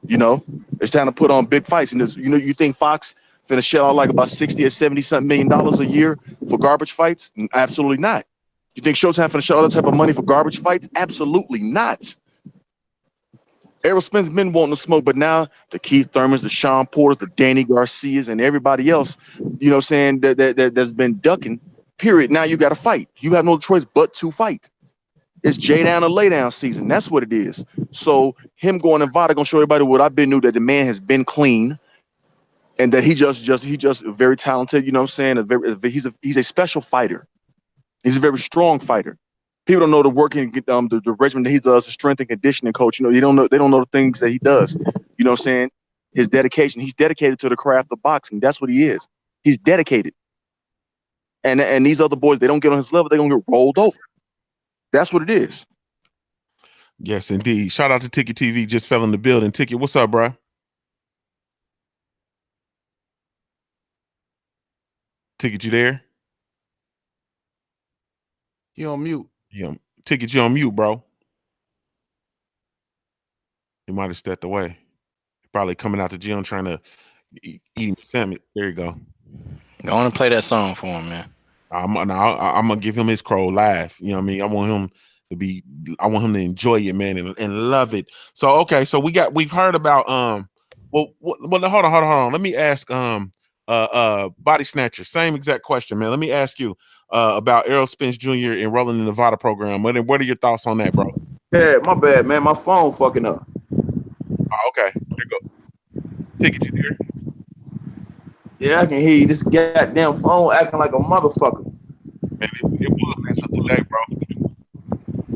You know, it's time to put on big fights. And you know, you think Fox finna shell out like about 60 or 70 something $million a year for garbage fights? Absolutely not. You think Showtime finna shell all that type of money for garbage fights? Absolutely not. Errol Spence been wanting to smoke, but now the Keith Thurmans, the Sean Porters, the Danny Garcias, and everybody else, you know what I'm saying, that's been ducking, period. Now you got to fight. You have no choice but to fight. It's J down or lay down season. That's what it is. So him going to VADA gonna show everybody what I've been knew, that the man has been clean, and that he just very talented. You know what I'm saying? He's a special fighter. He's a very strong fighter. People don't know the working, the regimen that he does, the strength and conditioning coach. You know, they don't know the things that he does. You know what I'm saying? His dedication. He's dedicated to the craft of boxing. That's what he is. He's dedicated. And these other boys, they don't get on his level, they're gonna get rolled over. That's what it is. Yes, indeed. Shout out to Ticket TV, just fell in the building. Ticket, what's up, bro? Ticket, you there? You on mute. Yeah. Ticket, you on mute, bro. He might have stepped away. Probably coming out the gym trying to eat salmon. There you go. Go on and play that song for him, man. I'm gonna give him his crow live. You know what I mean? I want him to enjoy it, man, and love it. So okay, so we've heard about well hold on. Let me ask Body Snatcher, same exact question, man. Let me ask you about Errol Spence Jr. enrolling in the Nevada program. What are your thoughts on that, bro? Yeah, my bad, man. My phone fucking up. Oh, okay, there you go. Ticket, you there? Yeah, I can hear you. This goddamn phone acting like a motherfucker. Man, it was that's a delay, bro.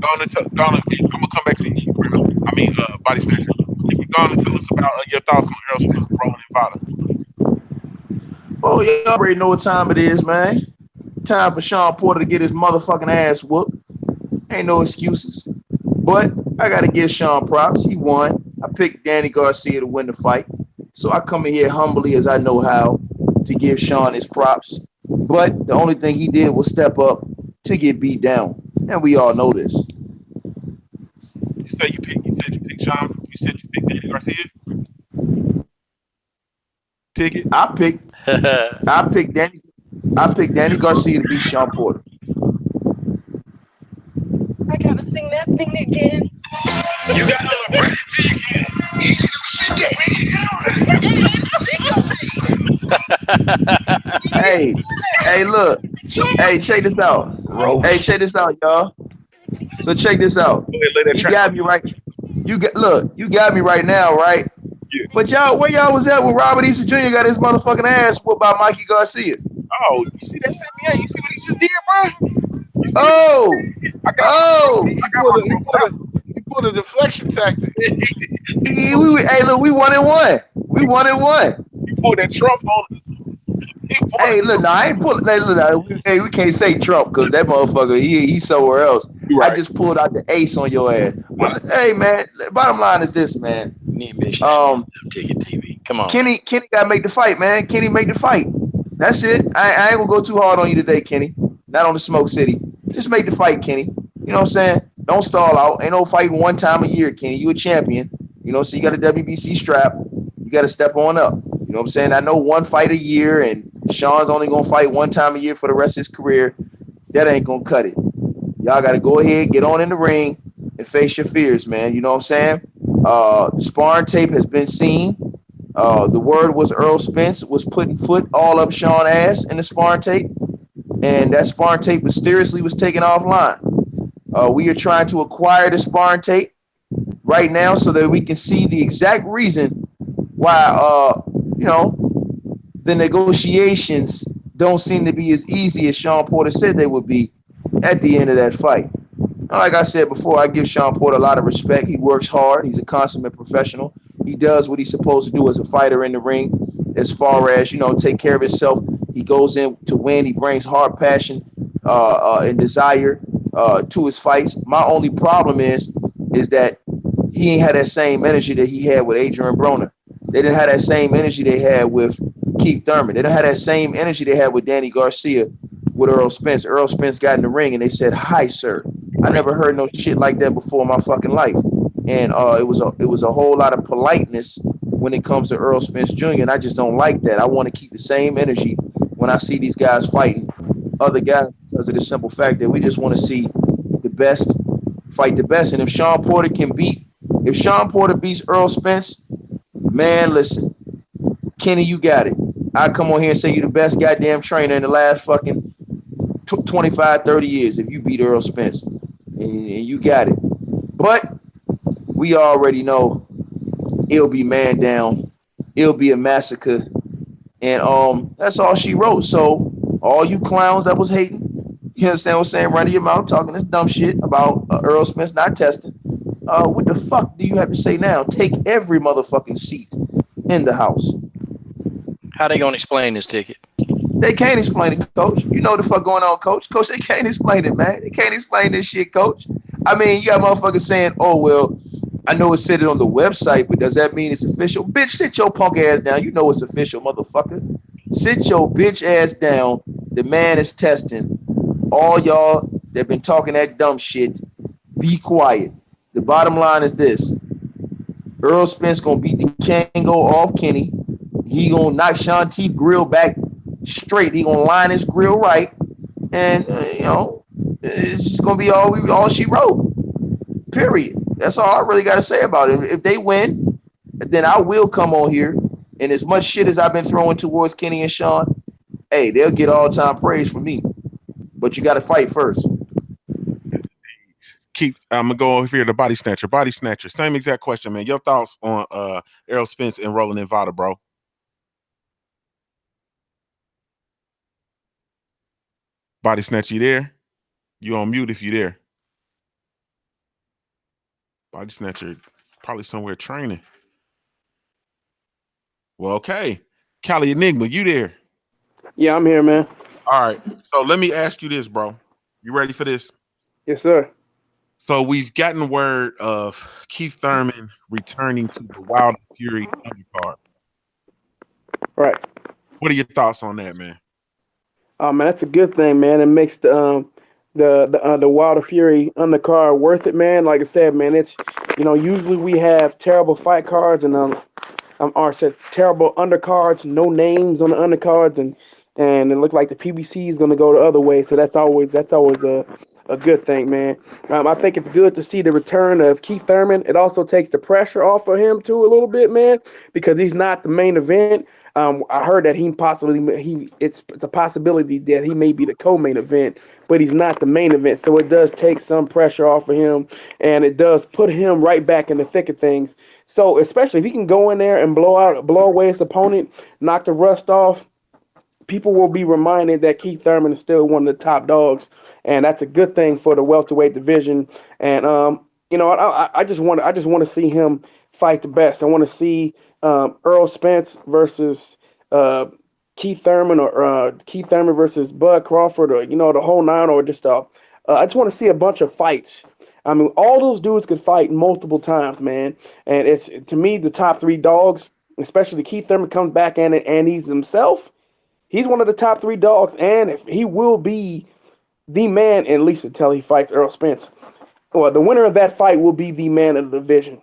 I'm gonna come back to you. I mean, Body Snatcher. You can go on and tell us about your thoughts on Errol Spence enrolling in Nevada. Oh, yeah, I already know what time it is, man. Time for Sean Porter to get his motherfucking ass whooped. Ain't no excuses. But I got to give Sean props. He won. I picked Danny Garcia to win the fight. So I come in here humbly as I know how to give Sean his props. But the only thing he did was step up to get beat down. And we all know this. You said you picked Sean. You said you picked Danny Garcia. Ticket. I picked Danny Garcia to beat Sean Porter. I gotta sing that thing again. You got to bread till you get it. Hey, look. Hey, check this out. Roast. Hey, check this out, y'all. So check this out. You got me right. You got me right now, right? Yeah. But y'all, where y'all was at when Robert Easter Jr. got his motherfucking ass whooped by Mikey Garcia? Oh, you see that 78? You see what he just did, bro? He pulled a deflection tactic. Hey, look, we 1-1. We 1-1. You pulled that Trump on us. Hey, look, I ain't pulling. Hey, we can't say Trump because that motherfucker, he's somewhere else. Right. I just pulled out the ace on your ass. Hey, man, bottom line is this, man. Ticket TV. Come on. Kenny got to make the fight, man. Kenny make the fight. That's it. I ain't going to go too hard on you today, Kenny. Not on the Smoke City. Just make the fight, Kenny. You know what I'm saying? Don't stall out. Ain't no fighting one time a year, Kenny. You a champion. You know, so you got a WBC strap. You got to step on up. You know what I'm saying? I know one fight a year, and Sean's only going to fight one time a year for the rest of his career. That ain't going to cut it. Y'all got to go ahead, get on in the ring, and face your fears, man. You know what I'm saying? Sparring tape has been seen. The word was Errol Spence was putting foot all up Sean's ass in the sparring tape, and that sparring tape mysteriously was taken offline. We are trying to acquire the sparring tape right now so that we can see the exact reason why, the negotiations don't seem to be as easy as Sean Porter said they would be at the end of that fight. Like I said before, I give Sean Porter a lot of respect. He works hard. He's a consummate professional. He does what he's supposed to do as a fighter in the ring as far as, take care of himself. He goes in to win. He brings hard passion and desire to his fights. My only problem is that he ain't had that same energy that he had with Adrian Broner. They didn't have that same energy they had with Keith Thurman. They didn't have that same energy they had with Danny Garcia with Errol Spence. Errol Spence got in the ring and they said, "Hi, sir." I never heard no shit like that before in my fucking life. And it was a whole lot of politeness when it comes to Errol Spence Jr. And I just don't like that. I want to keep the same energy when I see these guys fighting other guys because of the simple fact that we just want to see the best fight the best. And if Sean Porter beats Errol Spence, man, listen, Kenny, you got it. I come on here and say you're the best goddamn trainer in the last fucking 25, 30 years if you beat Errol Spence. And you got it. But we already know it'll be man down. It'll be a massacre. And that's all she wrote. So all you clowns that was hating, You understand what I'm saying? Running your mouth, talking this dumb shit about Earl Spence not testing. What the fuck do you have to say now? Take every motherfucking seat in the house. How they gonna explain this ticket? They can't explain it, coach. You know the fuck going on, coach. Coach, they can't explain it, man. They can't explain this shit, coach. I mean, you got motherfuckers saying, oh, well, I know it's said it on the website, but does that mean it's official? Bitch, sit your punk ass down. You know it's official, motherfucker. Sit your bitch ass down. The man is testing. All y'all that been talking that dumb shit, be quiet. The bottom line is this. Earl Spence gonna beat the Kango off Kenny. He gonna knock Sean Teeth grill back straight. He gonna line his grill right, and it's just gonna be all she wrote. Period. That's all I really got to say about it. If they win, then I will come on here, and as much shit as I've been throwing towards Kenny and Sean, hey, they'll get all time praise from me. But you got to fight first. I'm gonna go over here to body snatcher. Body snatcher. Same exact question, man. Your thoughts on Errol Spence and Rolling Nevada, bro? Body snatcher, you there? You on mute if you there. Body snatcher, probably somewhere training. Well, okay. Cali Enigma, you there? Yeah, I'm here, man. All right. So let me ask you this, bro. You ready for this? Yes, sir. So we've gotten word of Keith Thurman returning to the Wild Fury undercard. Right. What are your thoughts on that, man? Oh man, that's a good thing, man. It makes the Wilder Fury undercard worth it, man. Like I said, man, it's usually we have terrible fight cards and or said terrible undercards, no names on the undercards, and it looked like the PBC is going to go the other way. So that's always a good thing, man. I think it's good to see the return of Keith Thurman. It also takes the pressure off of him too a little bit, man, because he's not the main event. I heard that it's a possibility that he may be the co-main event, but he's not the main event. So it does take some pressure off of him, and it does put him right back in the thick of things. So especially if he can go in there and blow away his opponent, knock the rust off, people will be reminded that Keith Thurman is still one of the top dogs, and that's a good thing for the welterweight division. And I just want to see him fight the best. I want to see Earl Spence versus Keith Thurman, or Keith Thurman versus Bud Crawford, or the whole nine, or just I just want to see a bunch of fights. I mean, all those dudes could fight multiple times, man. And it's, to me, the top three dogs, especially Keith Thurman comes back in it, and he's himself. He's one of the top three dogs, and if he will be the man, at least until he fights Earl Spence. Well, the winner of that fight will be the man of the division.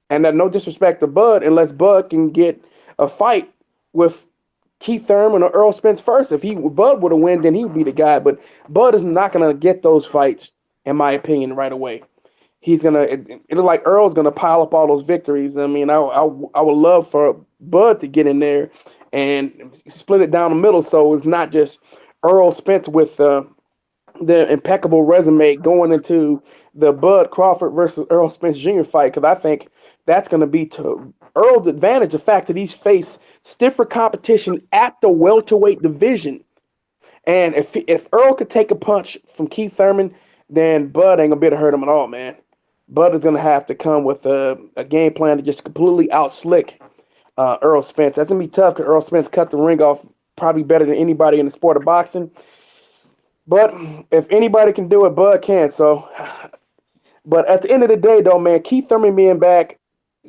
And that, no disrespect to Bud, unless Bud can get a fight with Keith Thurman or Earl Spence first. If Bud would have won, then he would be the guy. But Bud is not going to get those fights, in my opinion, right away. He's gonna. It look like Earl's gonna pile up all those victories. I mean, I would love for Bud to get in there and split it down the middle, so it's not just Earl Spence with the impeccable resume going into the Bud Crawford versus Earl Spence Jr. fight, because I think that's going to be to Earl's advantage, the fact that he's faced stiffer competition at the welterweight division. And if Earl could take a punch from Keith Thurman, then Bud ain't going to be able to hurt him at all, man. Bud is going to have to come with a game plan to just completely out-slick Earl Spence. That's going to be tough, because Earl Spence cut the ring off probably better than anybody in the sport of boxing. But if anybody can do it, Bud can. So, but at the end of the day, though, man, Keith Thurman being back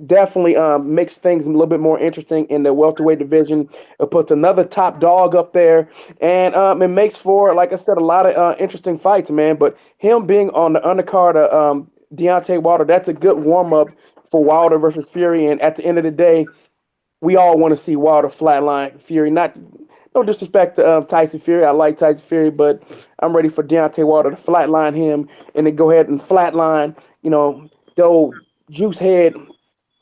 definitely makes things a little bit more interesting in the welterweight division. It puts another top dog up there, and it makes for, like I said, a lot of interesting fights, man. But him being on the undercard of Deontay Wilder, that's a good warm-up for Wilder versus Fury. And at the end of the day, we all want to see Wilder flatline Fury. No disrespect to Tyson Fury. I like Tyson Fury, but I'm ready for Deontay Wilder to flatline him, and then go ahead and flatline, the old juice head.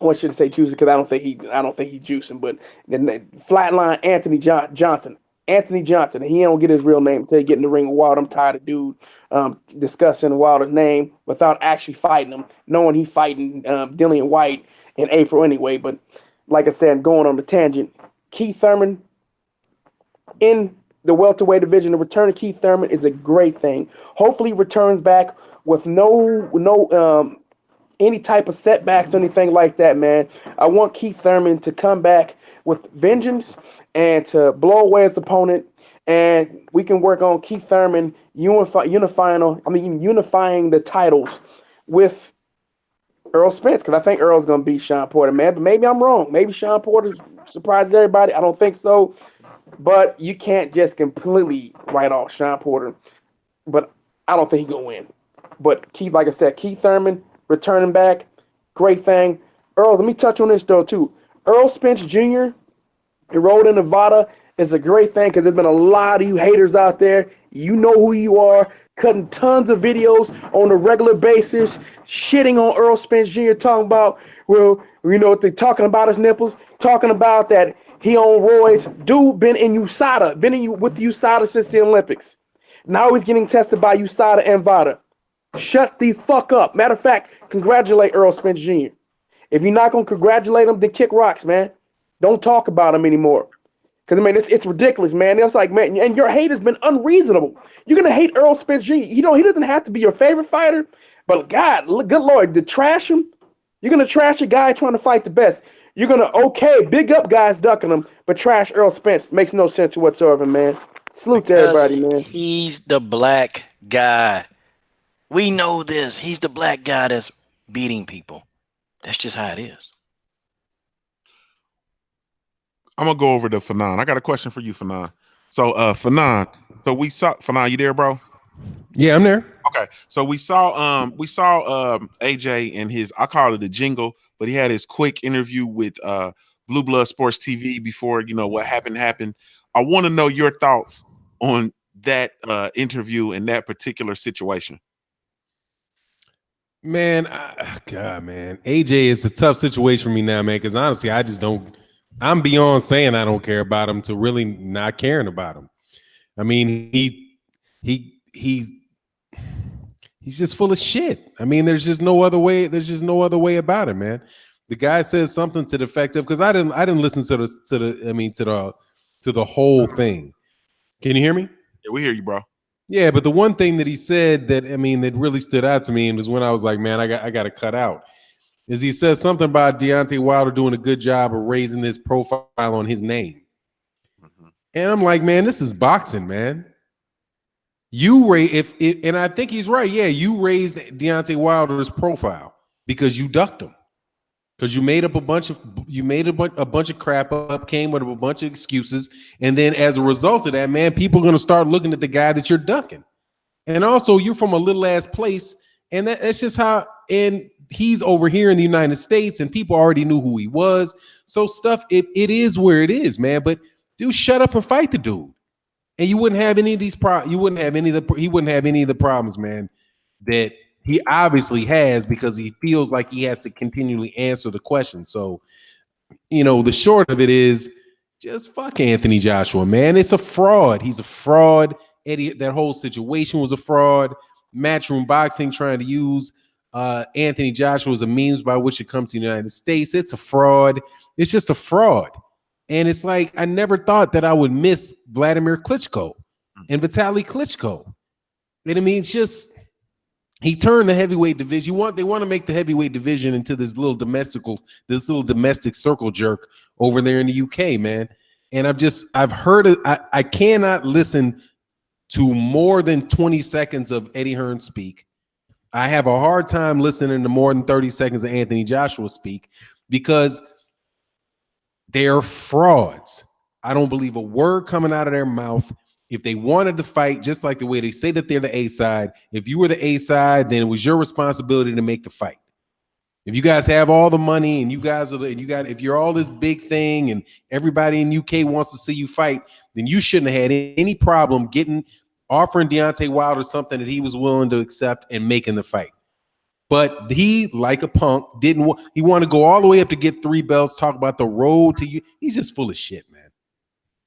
Well, I shouldn't say juicing, because I don't think he's juicing, but then flatline Anthony Johnson. Anthony Johnson. He don't get his real name until he get in the ring with Wilder. I'm tired of dude discussing Wilder's name without actually fighting him, knowing he fighting Dillian White in April anyway. But like I said, going on the tangent, Keith Thurman in the welterweight division. The return of Keith Thurman is a great thing. Hopefully, he returns back with no any type of setbacks or anything like that, man. I want Keith Thurman to come back with vengeance and to blow away his opponent, and we can work on Keith Thurman unifying the titles with Earl Spence, because I think Earl's going to beat Sean Porter, man. But maybe I'm wrong. Maybe Sean Porter surprises everybody. I don't think so. But you can't just completely write off Sean Porter. But I don't think he's going to win. But Keith, like I said, Keith Thurman returning back, great thing. Earl, let me touch on this, though, too. Earl Spence Jr., enrolled in Nevada, is a great thing because there's been a lot of you haters out there. You know who you are, cutting tons of videos on a regular basis, shitting on Earl Spence Jr., talking about, well, you know what they're talking about his nipples, talking about that he on roids. Dude been in USADA, with USADA since the Olympics. Now he's getting tested by USADA and VADA. Shut the fuck up. Matter of fact, congratulate Earl Spence Jr. If you're not going to congratulate him, then kick rocks, man. Don't talk about him anymore. Because, I mean, it's ridiculous, man. It's like, man, and your hate has been unreasonable. You're going to hate Earl Spence Jr. You know, he doesn't have to be your favorite fighter, but God, good Lord, to trash him, you're going to trash a guy trying to fight the best. You're going to, big up guys ducking him, but trash Earl Spence. Makes no sense whatsoever, man. Salute to everybody, man. He's the black guy. We know this. He's the black guy that's beating people. That's just how it is. I'm gonna go over to Fanon. I got a question for you, Fanon. So, Fanon. So we saw Fanon. You there, bro? Yeah, I'm there. Okay. So we saw AJ and his, I call it a jingle, but he had his quick interview with Blue Blood Sports TV before what happened. I want to know your thoughts on that interview and that particular situation. Man, God, man, AJ is a tough situation for me now, man. Because honestly, I just don't. I'm beyond saying I don't care about him to really not caring about him. I mean, he's just full of shit. I mean, there's just no other way. There's just no other way about it, man. The guy says something to the effect of, because I didn't listen to the whole thing. Can you hear me? Yeah, we hear you, bro. Yeah, but the one thing that he said that really stood out to me and was when I was like, man, I got to cut out, is he says something about Deontay Wilder doing a good job of raising this profile on his name. Mm-hmm. And I'm like, man, this is boxing, man. And I think he's right. Yeah, you raised Deontay Wilder's profile because you ducked him. Because you made up a bunch of crap up, came with a bunch of excuses, and then as a result of that, man, people are gonna start looking at the guy that you're ducking. And also, you're from a little ass place, and that's just how. And he's over here in the United States, and people already knew who he was. So stuff, it is where it is, man. But dude, shut up and fight the dude, and you wouldn't have any of these He wouldn't have any of the problems, man, that he obviously has, because he feels like he has to continually answer the question. So, the short of it is just fuck Anthony Joshua, man. It's a fraud. He's a fraud. Eddie, that whole situation was a fraud. Matchroom Boxing trying to use Anthony Joshua as a means by which to come to the United States. It's a fraud. It's just a fraud. And it's like, I never thought that I would miss Vladimir Klitschko and Vitaly Klitschko. And I mean, it's just, he turned the heavyweight division. They want to make the heavyweight division into this little domestic circle jerk over there in the UK, man. And I've heard it. I cannot listen to more than 20 seconds of Eddie Hearn speak. I have a hard time listening to more than 30 seconds of Anthony Joshua speak, because they're frauds. I don't believe a word coming out of their mouth. If they wanted to fight, just like the way they say that they're the A side, if you were the A side, then it was your responsibility to make the fight. If you guys have all the money and if you're all this big thing and everybody in UK wants to see you fight, then you shouldn't have had any problem offering Deontay Wilder something that he was willing to accept and making the fight. But he, like a punk, he wanted to go all the way up to get 3 belts, talk about the road to you. He's just full of shit, man.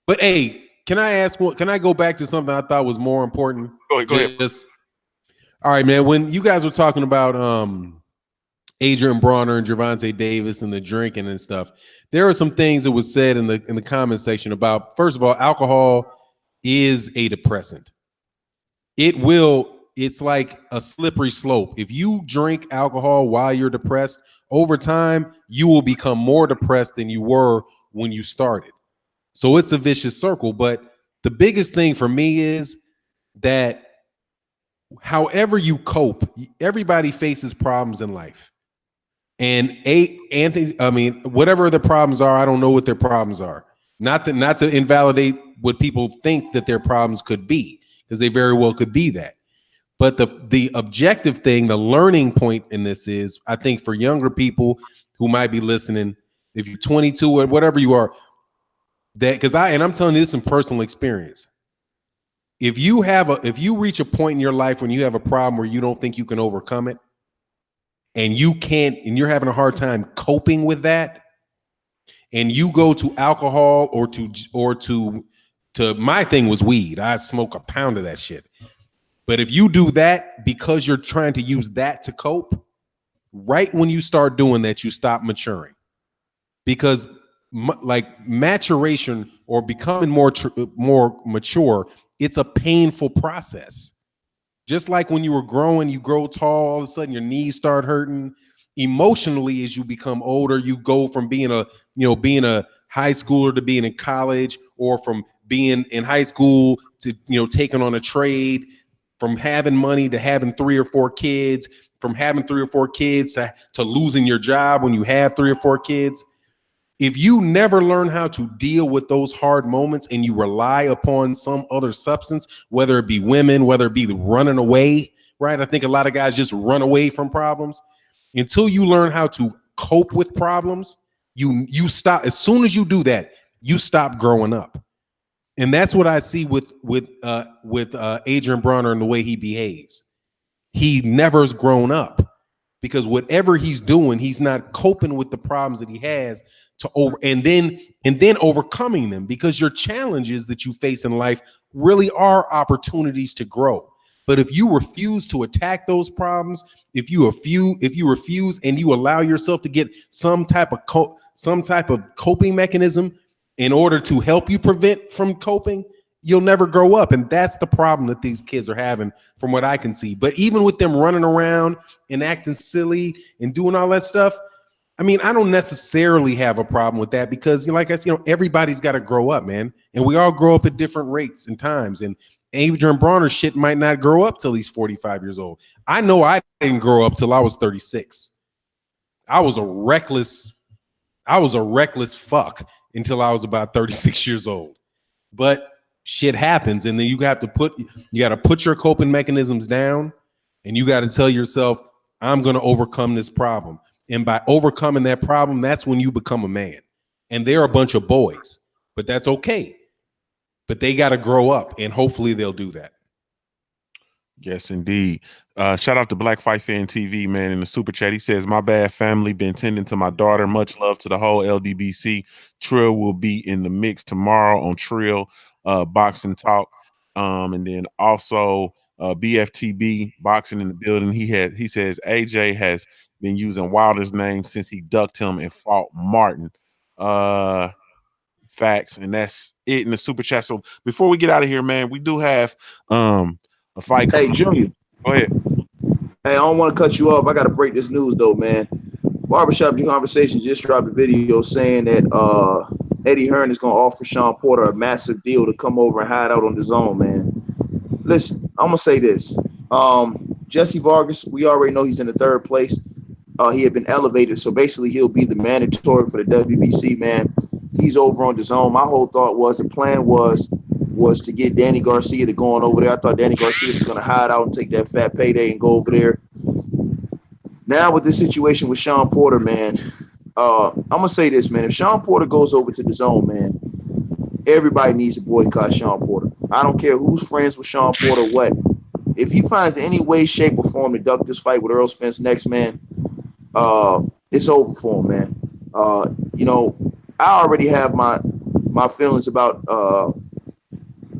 But hey, can I go back to something I thought was more important? Go ahead. All right, man. When you guys were talking about Adrian Broner and Gervonta Davis and the drinking and stuff, there are some things that was said in the comment section about, first of all, alcohol is a depressant. It's like a slippery slope. If you drink alcohol while you're depressed, over time, you will become more depressed than you were when you started. So it's a vicious circle. But the biggest thing for me is that however you cope, everybody faces problems in life. And whatever the problems are, I don't know what their problems are. Not to invalidate what people think that their problems could be, because they very well could be that. But the objective thing, the learning point in this is, I think for younger people who might be listening, if you're 22 or whatever you are, I'm telling you this in personal experience. If you reach a point in your life when you have a problem where you don't think you can overcome it, and you're having a hard time coping with that, and you go to alcohol or to my thing was weed. I smoke a pound of that shit. But if you do that because you're trying to use that to cope, right when you start doing that, you stop maturing. Because like maturation or becoming more mature, it's a painful process. Just like when you were growing, you grow tall, all of a sudden your knees start hurting. Emotionally, as you become older, you go from being a high schooler to being in college, or from being in high school to taking on a trade, from having money to having 3 or 4 kids, from having 3 or 4 kids to losing your job when you have 3 or 4 kids. If you never learn how to deal with those hard moments and you rely upon some other substance, whether it be women, whether it be running away, right? I think a lot of guys just run away from problems. Until you learn how to cope with problems, you stop. As soon as you do that, you stop growing up. And that's what I see with Adrian Broner and the way he behaves. He never has grown up, because whatever he's doing, he's not coping with the problems that he has and then overcoming them, because your challenges that you face in life really are opportunities to grow. But if you refuse to attack those problems, if you refuse and you allow yourself to get some type of coping mechanism in order to help you prevent from coping, you'll never grow up. And that's the problem that these kids are having, from what I can see. But even with them running around and acting silly and doing all that stuff, I mean, I don't necessarily have a problem with that, because like I said, everybody's got to grow up, man. And we all grow up at different rates and times. And Adrian Broner shit might not grow up till he's 45 years old. I know I didn't grow up till I was 36. I was a reckless fuck until I was about 36 years old. But shit happens, and then you got to put your coping mechanisms down, and you got to tell yourself, I'm going to overcome this problem. And by overcoming that problem, that's when you become a man. And they're a bunch of boys, but that's okay. But they got to grow up, and hopefully they'll do that. Yes, indeed. Shout out to Black Fight Fan TV, man, in the super chat. He says, my bad family, been tending to my daughter. Much love to the whole LDBC. Trill will be in the mix tomorrow on Trill Boxing Talk. And then also BFTB Boxing in the building. He says AJ has been using Wilder's name since he ducked him and fought Martin. Facts. And that's it in the super chat. So before we get out of here, man, we do have a fight. Hey, Junior. Go ahead. Hey, I don't want to cut you off. I got to break this news, though, man. Barbershop Conversations just dropped a video saying that Eddie Hearn is going to offer Sean Porter a massive deal to come over and hide out on the zone, man. Listen, I'm going to say this. Jesse Vargas, we already know he's in the 3rd place. He had been elevated, so basically he'll be the mandatory for the WBC, man. He's over on the zone. My whole thought was, the plan was to get Danny Garcia to go on over there. I thought Danny Garcia was going to hide out and take that fat payday and go over there. Now with this situation with Sean Porter, man, I'm going to say this, man. If Sean Porter goes over to the zone, man, everybody needs to boycott Sean Porter. I don't care who's friends with Sean Porter, what. If he finds any way, shape, or form to duck this fight with Earl Spence next, man, it's over for him, man. I already have my feelings about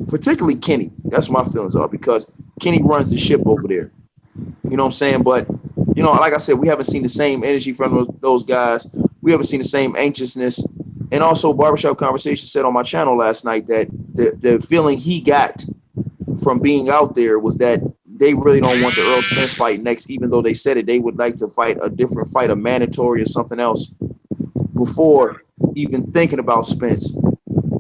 particularly Kenny. That's what my feelings are, because Kenny runs the ship over there. You know what I'm saying? But, like I said, we haven't seen the same energy from those guys. We haven't seen the same anxiousness. And also, Barbershop Conversation said on my channel last night that the feeling he got from being out there was that they really don't want the Earl Spence fight next, even though they said it. They would like to fight a different fight, a mandatory or something else, before even thinking about Spence.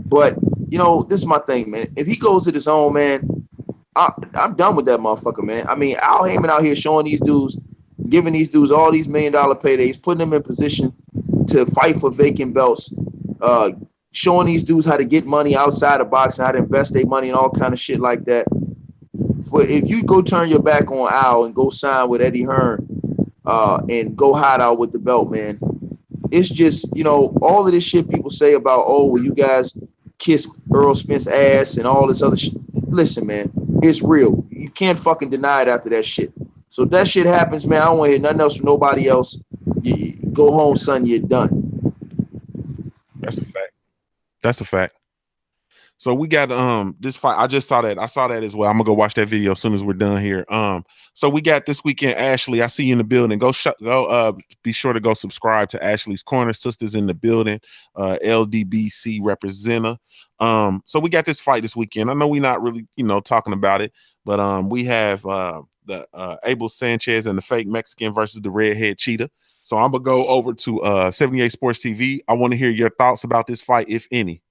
But, you know, this is my thing, man. If he goes it his own, man, I'm done with that motherfucker, man. I mean, Al Heyman out here showing these dudes, giving these dudes all these $1 million paydays, putting them in position to fight for vacant belts, showing these dudes how to get money outside of boxing, how to invest their money and all kind of shit like that. For if you go turn your back on Al and go sign with Eddie Hearn and go hide out with the belt, man, it's just, you know, all of this shit people say about, oh, well, you guys kiss Earl Spence ass and all this other shit. Listen, man, it's real. You can't fucking deny it after that shit. So if that shit happens, man, I don't want to hear nothing else from nobody else. You go home, son, you're done. That's a fact. That's a fact. So we got this fight. I just saw that. I saw that as well. I'm gonna go watch that video as soon as we're done here. So we got this weekend, Ashley. I see you in the building. Go be sure to go subscribe to Ashley's Corner. Sisters in the building. LDBC representative. So we got this fight this weekend. I know we're not really, you know, talking about it, but we have the Abel Sanchez and the fake Mexican versus the redhead cheetah. So I'm gonna go over to 78 Sports TV. I want to hear your thoughts about this fight, if any.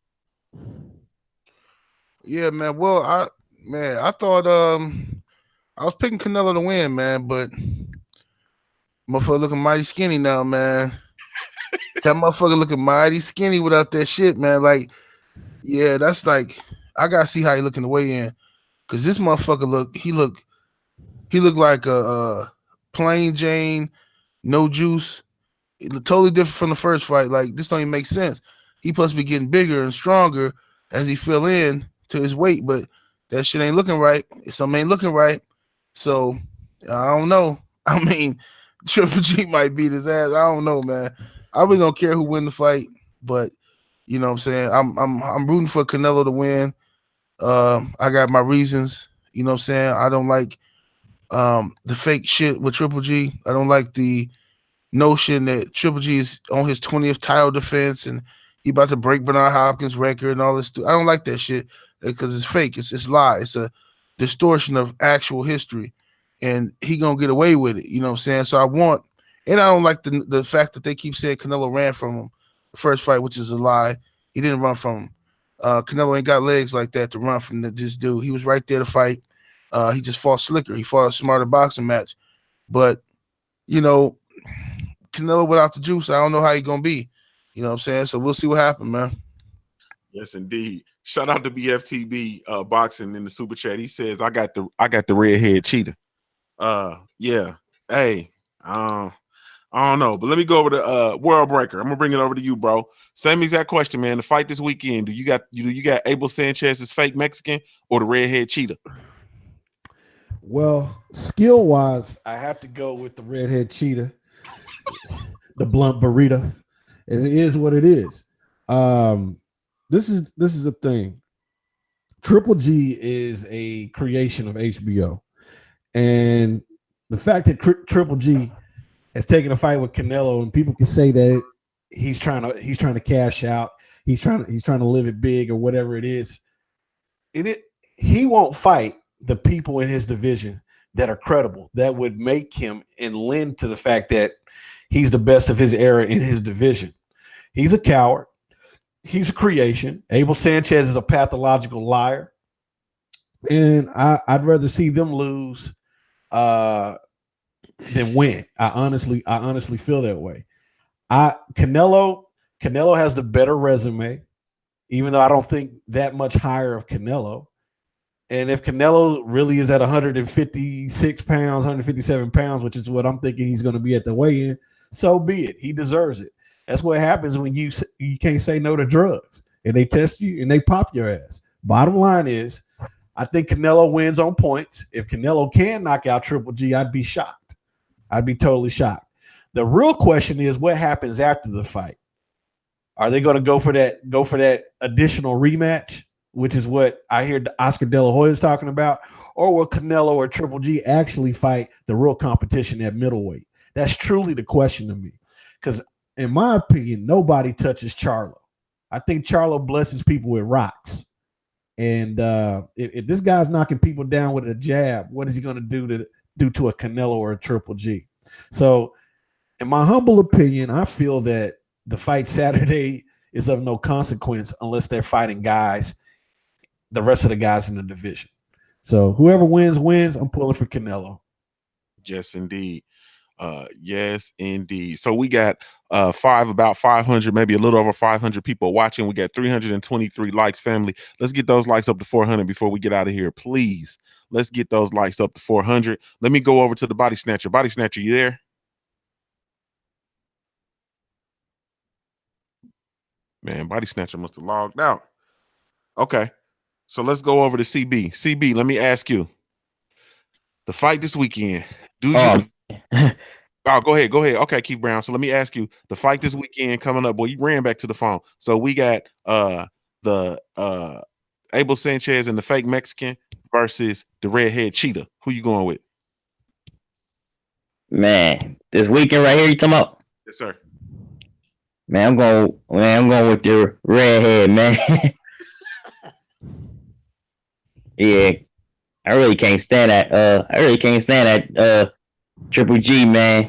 Yeah, man. Well, I thought I was picking Canelo to win, man, but motherfucker looking mighty skinny now, man. That motherfucker looking mighty skinny without that shit, man. Like, yeah, that's like, I gotta see how he looking the way in, cause this motherfucker he looked like a plain Jane, no juice. It looked totally different from the first fight. Like, this don't even make sense. He supposed to be getting bigger and stronger as he fill in to his weight, but that shit ain't looking right. Something ain't looking right. So I don't know. I mean, Triple G might beat his ass. I don't know, man. I really don't care who win the fight, but you know what I'm saying? I'm rooting for Canelo to win. I got my reasons. You know what I'm saying? I don't like the fake shit with Triple G. I don't like the notion that Triple G is on his 20th title defense and he about to break Bernard Hopkins' record and all this. I don't like that shit because it's fake. It's lie. It's a distortion of actual history, and he gonna get away with it. You know what I'm saying? So I don't like the fact that they keep saying Canelo ran from him the first fight, which is a lie. He didn't run from him. Canelo ain't got legs like that to run from this dude. He was right there to fight. He just fought slicker. He fought a smarter boxing match. But, you know, Canelo without the juice, I don't know how he gonna be. You know what I'm saying? So we'll see what happens, man. Yes, indeed. Shout out to BFTB boxing in the super chat. He says, I got the redhead cheetah. Yeah. Hey, I don't know, but let me go over to World Breaker. I'm gonna bring it over to you, bro. Same exact question, man. The fight this weekend. Do you got Abel Sanchez's fake Mexican or the redhead cheetah? Well, skill wise, I have to go with the redhead cheetah, the blunt burrito. It is what it is. This is the thing. Triple G is a creation of HBO, and the fact that Triple G has taken a fight with Canelo, and people can say that he's trying to cash out, he's trying to live it big or whatever it is. He won't fight the people in his division that are credible, that would make him and lend to the fact that he's the best of his era in his division. He's a coward. He's a creation. Abel Sanchez is a pathological liar. And I'd rather see them lose than win. I honestly feel that way. Canelo has the better resume, even though I don't think that much higher of Canelo. And if Canelo really is at 156 pounds, 157 pounds, which is what I'm thinking he's going to be at the weigh-in, so be it. He deserves it. That's what happens when you can't say no to drugs and they test you and they pop your ass. Bottom line is, I think Canelo wins on points. If Canelo can knock out Triple G, I'd be shocked. I'd be totally shocked. The real question is what happens after the fight. Are they going to go for that additional rematch, which is what I hear Oscar De La Hoya is talking about, or will Canelo or Triple G actually fight the real competition at middleweight? That's truly the question to me, because in my opinion, nobody touches Charlo. I think Charlo blesses people with rocks. And if this guy's knocking people down with a jab, what is he going to do to a Canelo or a Triple G? So, in my humble opinion, I feel that the fight Saturday is of no consequence unless they're fighting guys, the rest of the guys in the division. So whoever wins. I'm pulling for Canelo. Yes, indeed. Yes, indeed. So we got about 500, maybe a little over 500 people watching. We got 323 likes, family. Let's get those likes up to 400 before we get out of here, please. Let's get those likes up to 400. Let me go over to the Body Snatcher. Body Snatcher, you there? Man, Body Snatcher must have logged out. Okay. So let's go over to CB. CB, let me ask you. The fight this weekend. Do you Oh, go ahead. Okay, Keith Brown. So let me ask you, the fight this weekend coming up. Boy, you ran back to the phone. So we got the Abel Sanchez and the fake Mexican versus the redhead cheetah. Who you going with? Man, this weekend right here, you talking about? Yes, sir. Man, I'm going with the redhead, man. Yeah, I really can't stand that. Triple G, man.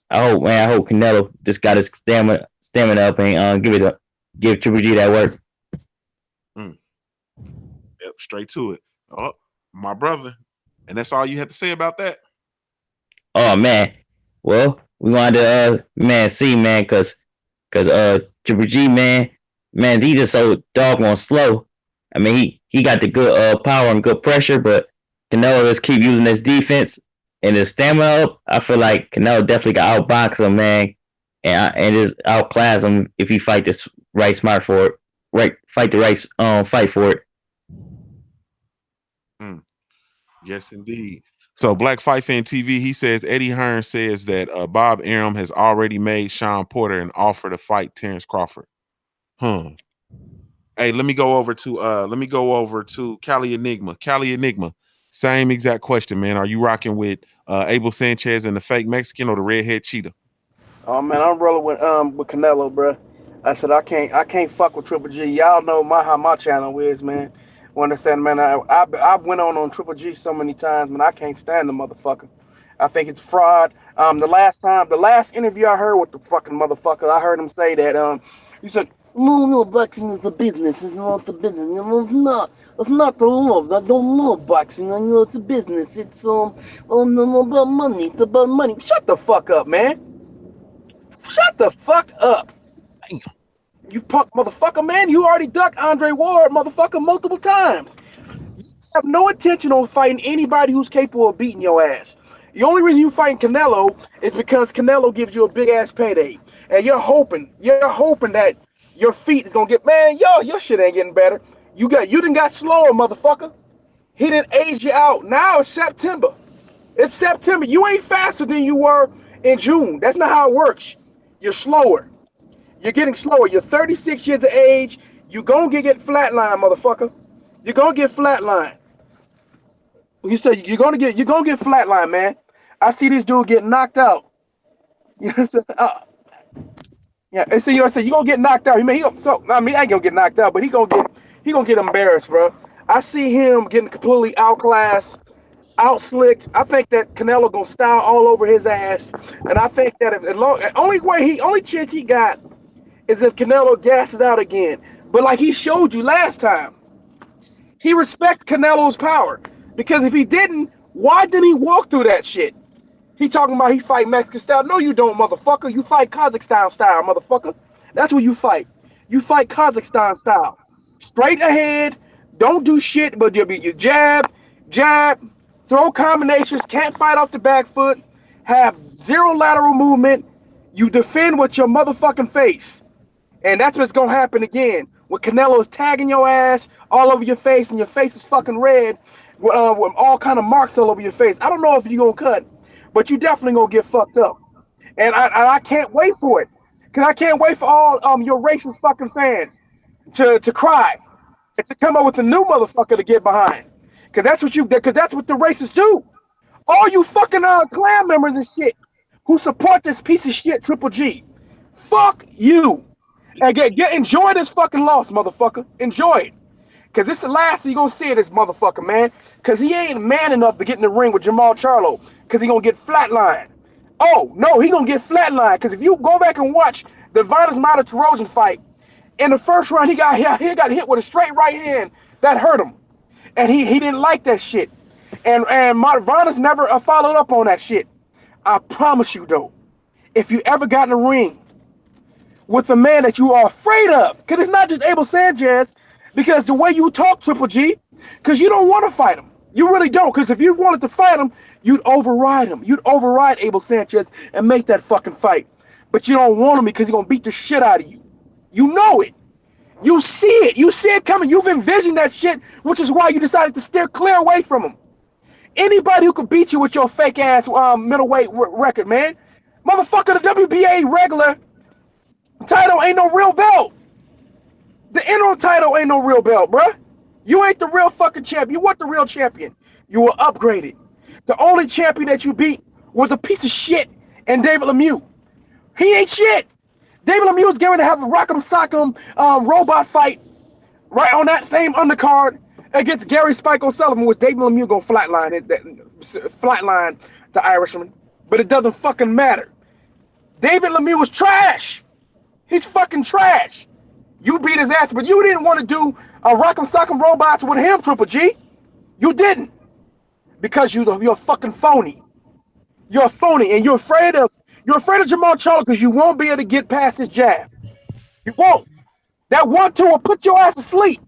I hope Canelo just got his stamina up and give Triple G that work. Yep, straight to it. Oh, my brother. And that's all you had to say about that? Oh man. Well, we wanted to see, man, cause Triple G, man, he just so doggone slow. I mean, he got the good power and good pressure, but Canelo just keep using his defense and his stamina up. I feel like Canelo definitely got outbox him, man, and just outclass him if he fight this right smart for it. Right, fight the right fight for it. Yes, indeed. So Black Fight Fan TV, he says Eddie Hearn says that Bob Arum has already made Sean Porter an offer to fight Terrence Crawford. Hey, let me go over to Cali Enigma. Cali Enigma, same exact question, man. Are you rocking with Abel Sanchez and the fake Mexican or the redhead cheetah? Oh man, I'm rolling with Canelo, bro. I said I can't fuck with Triple G. Y'all know how my channel is, man. You understand, man? I've went on Triple G so many times, man. I can't stand the motherfucker. I think it's fraud. The last interview I heard with the fucking motherfucker, I heard him say that he said, no, boxing is a business. It's not a business. You know, it's not. It's not the love. I don't love boxing. I know it's a business. It's no about money. It's about money. Shut the fuck up, man. Shut the fuck up. Damn. You punk motherfucker, man. You already ducked Andre Ward, motherfucker, multiple times. You have no intention on fighting anybody who's capable of beating your ass. The only reason you fighting Canelo is because Canelo gives you a big ass payday. And you're hoping that your feet is gonna get, man, your shit ain't getting better. You done got slower, motherfucker. He didn't age you out. Now it's September. It's September. You ain't faster than you were in June. That's not how it works. You're slower. You're getting slower. You're 36 years of age. You gonna get flatline, motherfucker. You're gonna get flatline. You said you're gonna get flatline, man. I see this dude get knocked out. You know, yeah, and so I said you gonna get knocked out. I ain't gonna get knocked out, but he gonna get embarrassed, bro. I see him getting completely outclassed, outslicked. I think that Canelo gonna style all over his ass, and I think that only chance he got is if Canelo gasses out again. But like he showed you last time, he respects Canelo's power, because if he didn't, why didn't he walk through that shit? He talking about he fight Mexican style. No, you don't, motherfucker. You fight Kazakhstan style, motherfucker. That's what you fight. You fight Kazakhstan style. Straight ahead. Don't do shit, but you jab, throw combinations, can't fight off the back foot, have zero lateral movement. You defend with your motherfucking face. And that's what's going to happen again. When Canelo is tagging your ass all over your face and your face is fucking red with all kind of marks all over your face. I don't know if you're going to cut, but you definitely going to get fucked up. And I can't wait for it. Because I can't wait for all your racist fucking fans to cry. And to come up with a new motherfucker to get behind. Because that's what the racists do. All you fucking clan members and shit who support this piece of shit Triple G. Fuck you. And enjoy this fucking loss, motherfucker. Enjoy it. Because it's the last you're going to see of this motherfucker, man. Because he ain't man enough to get in the ring with Jamal Charlo. Because he going to get flatlined. Oh, no, he going to get flatlined. Because if you go back and watch the Vargas Mata Trojan fight, in the first round, he got hit with a straight right hand that hurt him. And he didn't like that shit. And Vargas never followed up on that shit. I promise you, though, if you ever got in a ring with a man that you are afraid of, because it's not just Abel Sanchez, because the way you talk, Triple G, because you don't want to fight him. You really don't, because if you wanted to fight him, you'd override him. You'd override Abel Sanchez and make that fucking fight. But you don't want him because he's going to beat the shit out of you. You know it. You see it. You see it coming. You've envisioned that shit, which is why you decided to steer clear away from him. Anybody who could beat you with your fake ass middleweight record, man. Motherfucker, the WBA regular title ain't no real belt. The interim title ain't no real belt, bruh. You ain't the real fucking champion. You weren't the real champion. You were upgraded. The only champion that you beat was a piece of shit and David Lemieux. He ain't shit. David Lemieux was going to have a Rock'em Sock'em robot fight right on that same undercard against Gary Spike O'Sullivan, with David Lemieux gonna flatline the Irishman. But it doesn't fucking matter. David Lemieux was trash. He's fucking trash. You beat his ass, but you didn't want to do a Rock'em Sock'em robots with him, Triple G. You didn't. Because you're a fucking phony. You're a phony, and you're afraid of Jamal Charlo because you won't be able to get past his jab. You won't. That 1-2 will put your ass to sleep.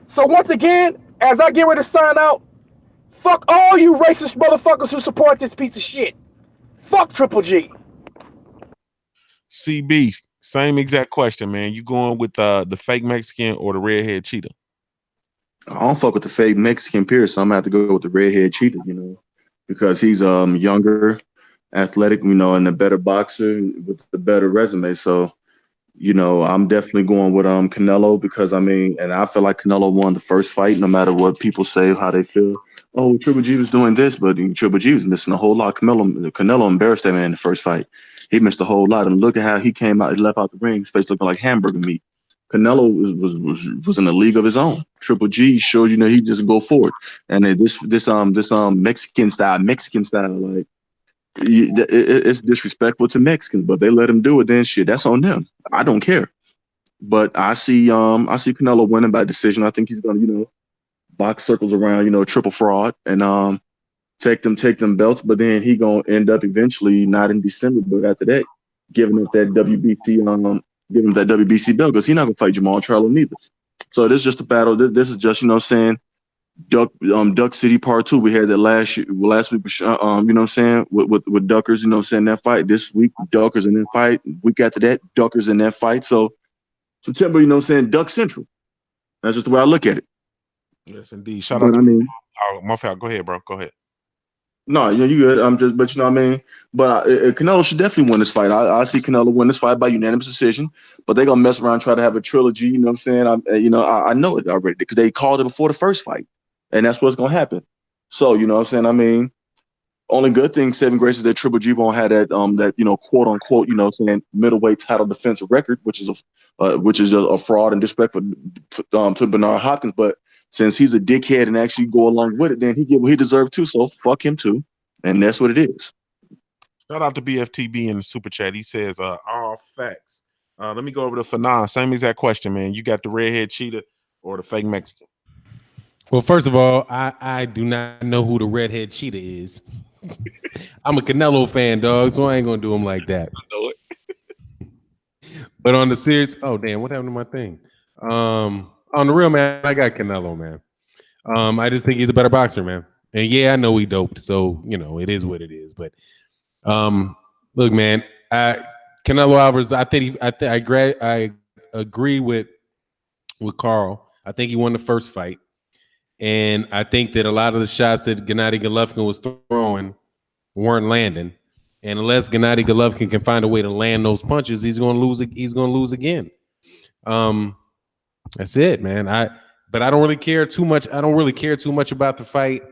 So once again, as I get ready to sign out, fuck all you racist motherfuckers who support this piece of shit. Fuck Triple G. CB, same exact question, man. You going with the fake Mexican or the redhead cheetah? I don't fuck with the fake Mexican period, so I'm gonna have to go with the redhead cheetah, because he's younger, athletic, and a better boxer with a better resume. So, I'm definitely going with Canelo because and I feel like Canelo won the first fight, no matter what people say, how they feel. Oh, Triple G was doing this, but Triple G was missing a whole lot. Canelo embarrassed that man in the first fight. He missed a whole lot, and look at how he came out. He left out the ring, his face looking like hamburger meat. Canelo was in a league of his own. Triple G showed he just go forward, and this Mexican style, like. It's disrespectful to Mexicans, but they let him do it. Then shit, that's on them. I don't care. But I see Canelo winning by decision. I think he's gonna box circles around triple fraud and take them belts. But then he gonna end up eventually not in December, but after that, giving up that WBC belt because he's not gonna fight Jamal Charlo neither. So this is just a battle. This is just Duck City Part 2. We had that last week, with Duckers, that fight. This week, Duckers in that fight. Week after that, Duckers in that fight. So September, Duck Central. That's just the way I look at it. Yes, indeed. Shout out to my fault. Go ahead, bro. Go ahead. No, you good. But But Canelo should definitely win this fight. I see Canelo win this fight by unanimous decision. But they're gonna mess around and try to have a trilogy. I know it already because they called it before the first fight. And that's what's gonna happen. So only good thing, Seven Grace, is that Triple G won't have that quote unquote middleweight title defensive record, which is a fraud and disrespect to Bernard Hopkins. But since he's a dickhead and actually go along with it, then he get what he deserved too. So fuck him too, and that's what it is. Shout out to BFTB in the super chat. He says all facts. Let me go over to Fanon. Same exact question, man. You got the redhead cheetah or the fake Mexican? Well, first of all, I do not know who the redhead cheetah is. I'm a Canelo fan, dog, so I ain't gonna do him like that. I know it. But on the serious, oh damn, what happened to my thing? On the real, man, I got Canelo, man. I just think he's a better boxer, man. And yeah, I know he doped, so it is what it is. But look, man, Canelo Alvarez, I agree with Carl. I think he won the first fight. And I think that a lot of the shots that Gennady Golovkin was throwing weren't landing. And unless Gennady Golovkin can find a way to land those punches, he's going to lose. He's going to lose again. That's it, man. But I don't really care too much. I don't really care too much about the fight.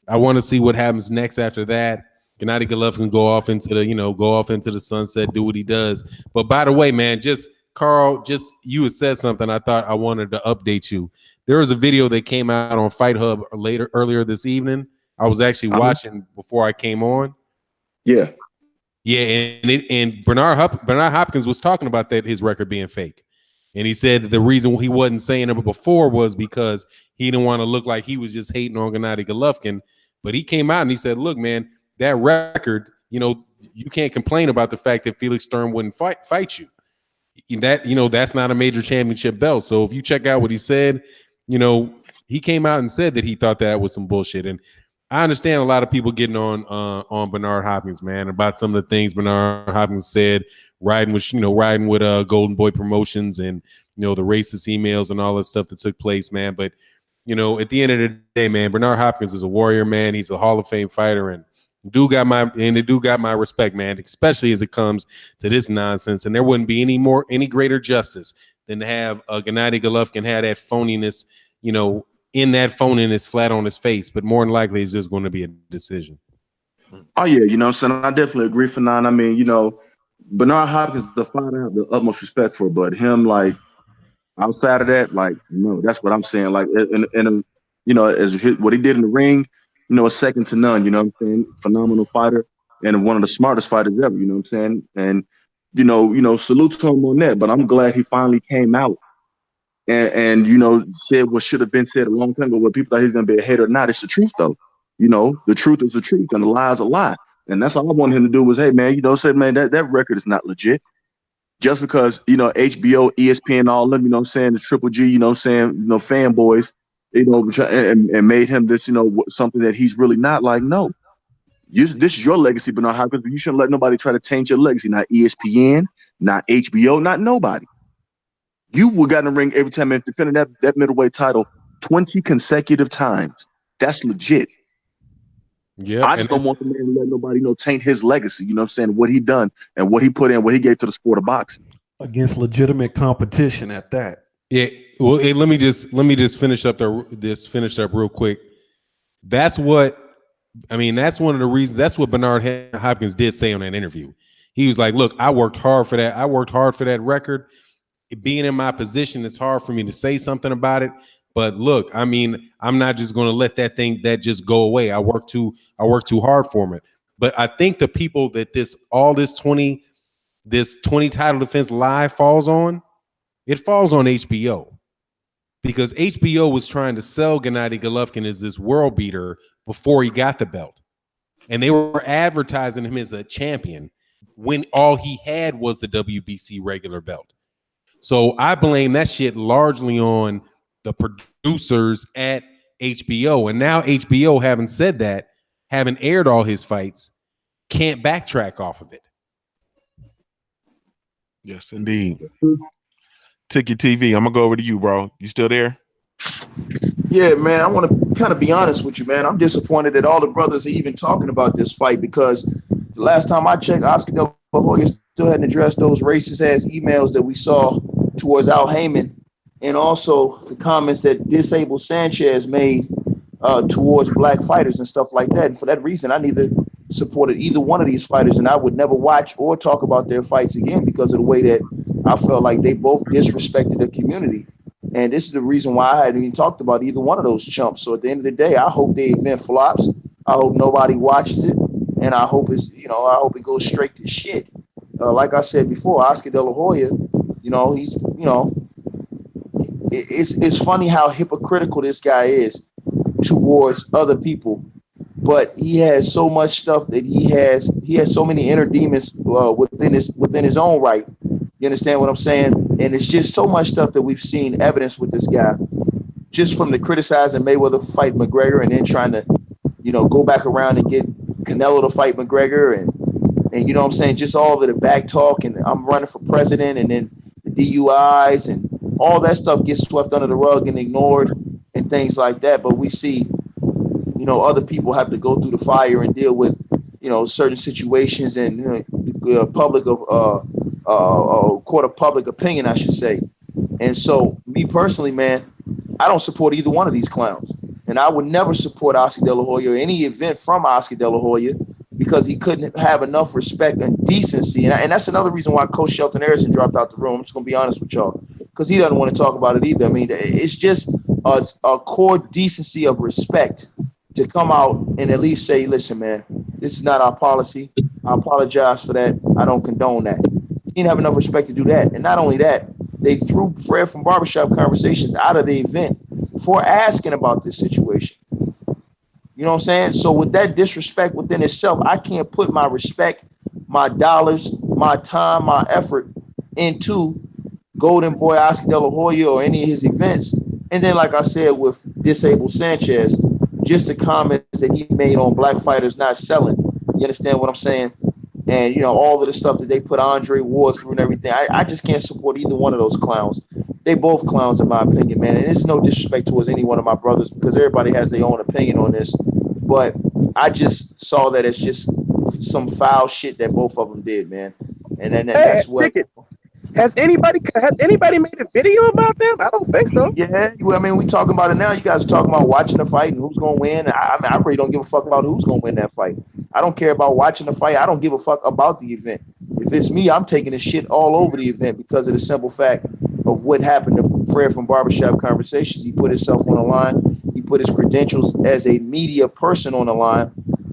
I want to see what happens next after that. Gennady Golovkin go off into the sunset, do what he does. But by the way, man, just Carl, just you had said something. I thought I wanted to update you. There was a video that came out on Fight Hub earlier this evening. I was actually watching before I came on. Yeah. Yeah, and Bernard Hopkins was talking about that, his record being fake. And he said that the reason he wasn't saying it before was because he didn't want to look like he was just hating on Gennady Golovkin. But he came out and he said, look, man, that record, you can't complain about the fact that Felix Sturm wouldn't fight you. That's not a major championship belt. So if you check out what he said, he came out and said that he thought that was some bullshit. And I understand a lot of people getting on Bernard Hopkins, man, about some of the things Bernard Hopkins said, riding with Golden Boy Promotions and the racist emails and all that stuff that took place, man. But at the end of the day, man, Bernard Hopkins is a warrior, man. He's a Hall of Fame fighter, and the dude got my respect, man, especially as it comes to this nonsense. And there wouldn't be any greater justice than to have Gennady Golovkin have that phoniness, in that phoniness flat on his face. But more than likely, it's just going to be a decision. Oh yeah, what I'm saying, I definitely agree, Fanon. I mean, Bernard Hopkins, the fighter, I have the utmost respect for, but him, like, outside of that, like, that's what I'm saying. Like, and what he did in the ring, a second to none. You know what I'm saying? Phenomenal fighter and one of the smartest fighters ever. You know what I'm saying? And salute to him on that. But I'm glad he finally came out and said what should have been said a long time ago. Where people thought he's gonna be a hater or not, it's the truth though. The truth is the truth, and the lie is a lie. And that's all I wanted him to do was, hey man, say, man, that record is not legit. Just because, HBO, ESPN, all of them, the Triple G, fanboys, and made him this, something that he's really not. Like, no, this is your legacy, Bernard Hopkins, but you shouldn't let nobody try to taint your legacy. Not ESPN, not HBO, not nobody. You got in the ring every time and defending that middleweight title 20 consecutive times. That's legit. Yeah, I just don't want the man to let nobody taint his legacy. You know what I'm saying? What he done and what he put in, what he gave to the sport of boxing against legitimate competition at that. Yeah. Well, hey, let me just finish up real quick. That's one of the reasons. That's what Bernard Hopkins did say on that interview. He was like, "Look, I worked hard for that. I worked hard for that record. Being in my position, it's hard for me to say something about it." But look, I'm not just going to let that just go away. I work too hard for it. But I think the people that this 20 title defense lie falls on HBO, because HBO was trying to sell Gennady Golovkin as this world beater before he got the belt, and they were advertising him as a champion when all he had was the WBC regular belt. So I blame that shit largely on the producers at HBO. And now HBO, having aired all his fights, can't backtrack off of it. Yes, indeed. Ticket TV, I'm gonna go over to you, bro. You still there? Yeah, man, I want to kind of be honest with you, man. I'm disappointed that all the brothers are even talking about this fight, because the last time I checked, Oscar De La Hoya still hadn't addressed those racist ass emails that we saw towards Al Heyman, and also the comments that Disabled Sanchez made towards black fighters and stuff like that. And for that reason, I neither supported either one of these fighters, and I would never watch or talk about their fights again because of the way that I felt like they both disrespected the community. And this is the reason why I hadn't even talked about either one of those chumps. So at the end of the day, I hope the event flops. I hope nobody watches it, and I hope it goes straight to shit. Like I said before, Oscar De La Hoya, it's funny how hypocritical this guy is towards other people, but he has so much stuff that he has so many inner demons within his own right. You understand what I'm saying? And it's just so much stuff that we've seen evidence with this guy, just from the criticizing Mayweather fight McGregor, and then trying to, go back around and get Canelo to fight McGregor, and you know what I'm saying, just all of the back talk, and I'm running for president, and then the DUIs and all that stuff gets swept under the rug and ignored and things like that. But we see, other people have to go through the fire and deal with, certain situations and court of public opinion, I should say. And so me personally, man, I don't support either one of these clowns. And I would never support Oscar De La Hoya or any event from Oscar De La Hoya, because he couldn't have enough respect and decency. And that's another reason why Coach Shelton Harrison dropped out the room. I'm just going to be honest with y'all, because he doesn't want to talk about it either. I mean, it's just a core decency of respect to come out and at least say, listen, man, this is not our policy. I apologize for that. I don't condone that. He didn't have enough respect to do that. And not only that, they threw Fred from Barbershop Conversations out of the event for asking about this situation. You know what I'm saying? So with that disrespect within itself, I can't put my respect, my dollars, my time, my effort into Golden Boy Oscar De La Hoya or any of his events. And then, like I said, with Disabled Sanchez, just the comments that he made on black fighters not selling. You understand what I'm saying? And, you know, all of the stuff that they put Andre Ward through and everything. I just can't support either one of those clowns. They both clowns, in my opinion, man. And it's no disrespect towards any one of my brothers because everybody has their own opinion on this. But I just saw that as just some foul shit that both of them did, man. And then that's what. Ticket. Has anybody made a video about them? I don't think so. Yeah, well, I mean, we talking about it now. You guys are talking about watching the fight and who's gonna win. I mean, I really don't give a fuck about who's gonna win that fight. I don't care about watching the fight. I don't give a fuck about the event. If it's me, I'm taking this shit all over the event because of the simple fact of what happened to Fred from Barbershop Conversations. He put himself on the line. He put his credentials as a media person on the line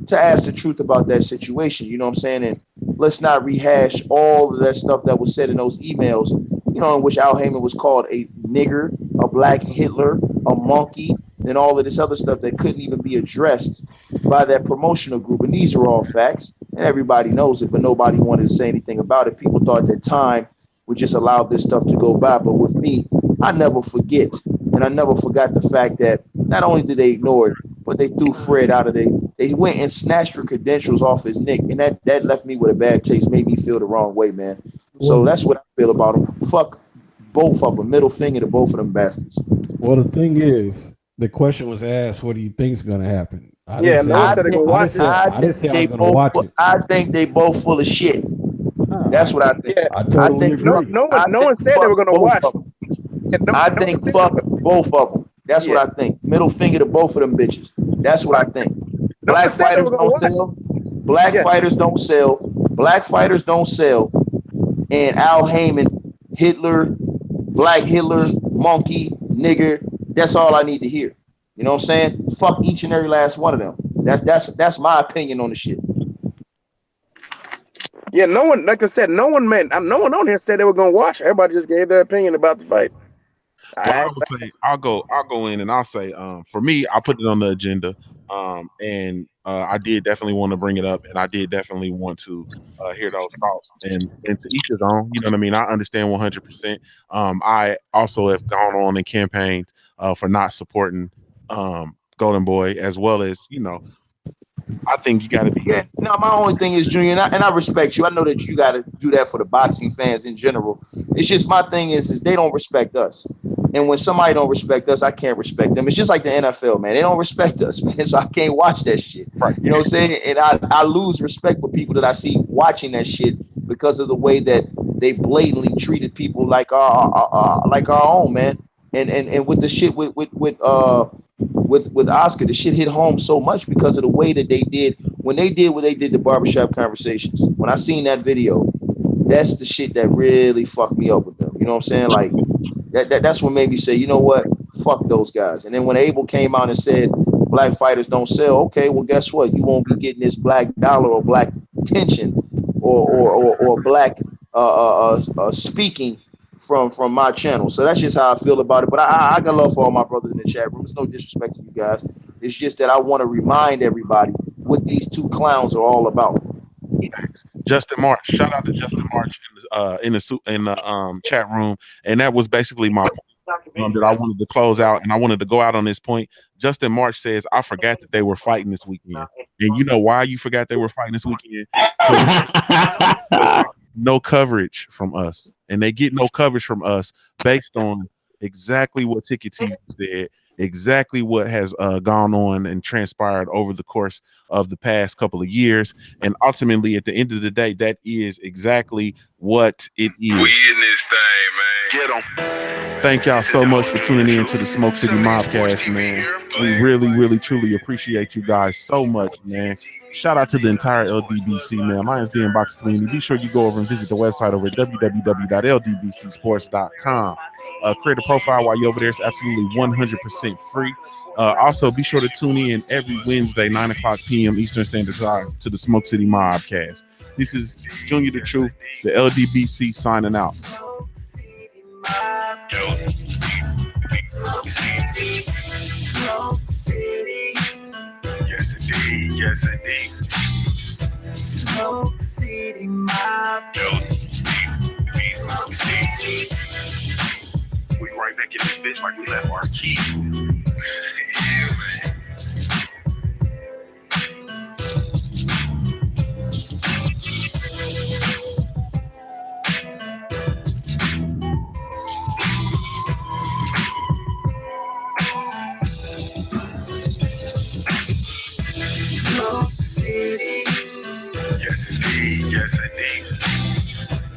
to ask the truth about that situation. You know what I'm saying? And let's not rehash all of that stuff that was said in those emails, you know, in which Al Heyman was called a nigger, a black Hitler, a monkey, and all of this other stuff that couldn't even be addressed by that promotional group. And these are all facts, and everybody knows it, but nobody wanted to say anything about it. People thought that time would just allow this stuff to go by. But with me, I never forget, and I never forgot the fact that not only did they ignore it, but they threw Fred out of they went and snatched her credentials off his neck, and that left me with a bad taste, made me feel the wrong way, man. So that's what I feel about them. Fuck both of them. Middle finger to both of them bastards. Well, the thing is, the question was asked, what do you think is going to happen? I I didn't say I was going to watch it. I think they both full of shit. That's what I think. Yeah, I totally agree. No one said they were going to watch. I think fuck both of them. That's what I think. Middle finger to both of them bitches. That's what I think. Black fighters don't sell. Black fighters don't sell. Black fighters don't sell. And Al Heyman, Hitler, black Hitler, monkey, nigger. That's all I need to hear. You know what I'm saying? Fuck each and every last one of them. That's my opinion on the shit. Yeah, no one, like I said, no one on here said they were going to watch. Everybody just gave their opinion about the fight. I'll go in and I'll say, for me, I put it on the agenda, and I did definitely want to bring it up, and I did definitely want to hear those thoughts, and to each his own. You know what I mean? I understand 100%. I also have gone on and campaigned for not supporting Golden Boy, as well as, you know, I think you got to be. Yeah. No, my only thing is, Junior, and I respect you. I know that you got to do that for the boxing fans in general. It's just my thing is they don't respect us. And when somebody don't respect us, I can't respect them. It's just like the NFL, man. They don't respect us, man. So I can't watch that shit. Right. You know what I'm saying? And I lose respect for people that I see watching that shit because of the way that they blatantly treated people like our own, man. And with the shit with Oscar, the shit hit home so much because of the way that they did when they did what they did to Barbershop Conversations. When I seen that video, that's the shit that really fucked me up with them. You know what I'm saying? Like that's what made me say, you know what? Fuck those guys. And then when Abel came out and said black fighters don't sell, okay, well, guess what? You won't be getting this black dollar or black tension or black speaking from my channel. So that's just how I feel about it. But I got love for all my brothers in the chat room. It's no disrespect to you guys. It's just that I want to remind everybody what these two clowns are all about. Justin March, shout out to Justin March in the chat room, and that was basically my point that I wanted to close out, and I wanted to go out on this point. Justin March says, "I forgot that they were fighting this weekend," and you know why you forgot they were fighting this weekend? No coverage from us, and they get no coverage from us based on exactly what Ticket TV said, exactly what has gone on and transpired over the course of the past couple of years, and ultimately at the end of the day, that is exactly what it is. We in this thing, man. Get them. Thank y'all so much for tuning in to the Smoke City Mobcast, man. We really, really, truly appreciate you guys so much, man. shout out to the entire LDBC, man. Lions Den Box community. Be sure you go over and visit the website over at www.ldbcsports.com. Create a profile while you're over there. It's absolutely 100% free. Also, be sure to tune in every Wednesday, 9 o'clock p.m. Eastern Standard Time to the Smoke City Mobcast. This is Junior the Truth, the LDBC signing out. Smoke City. Yes, indeed. Yes, indeed. Smoke City mob. Smoke City. We right back in this bitch like we left our key. Yeah, man. Smoke City. Yes, indeed. Yes, indeed.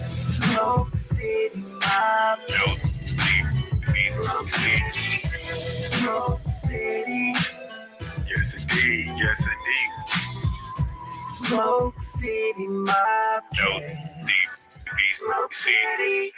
Smoke City mob. Smoke City. Smoke City. Yes, indeed. Yes, indeed. Smoke City mob. Smoke City.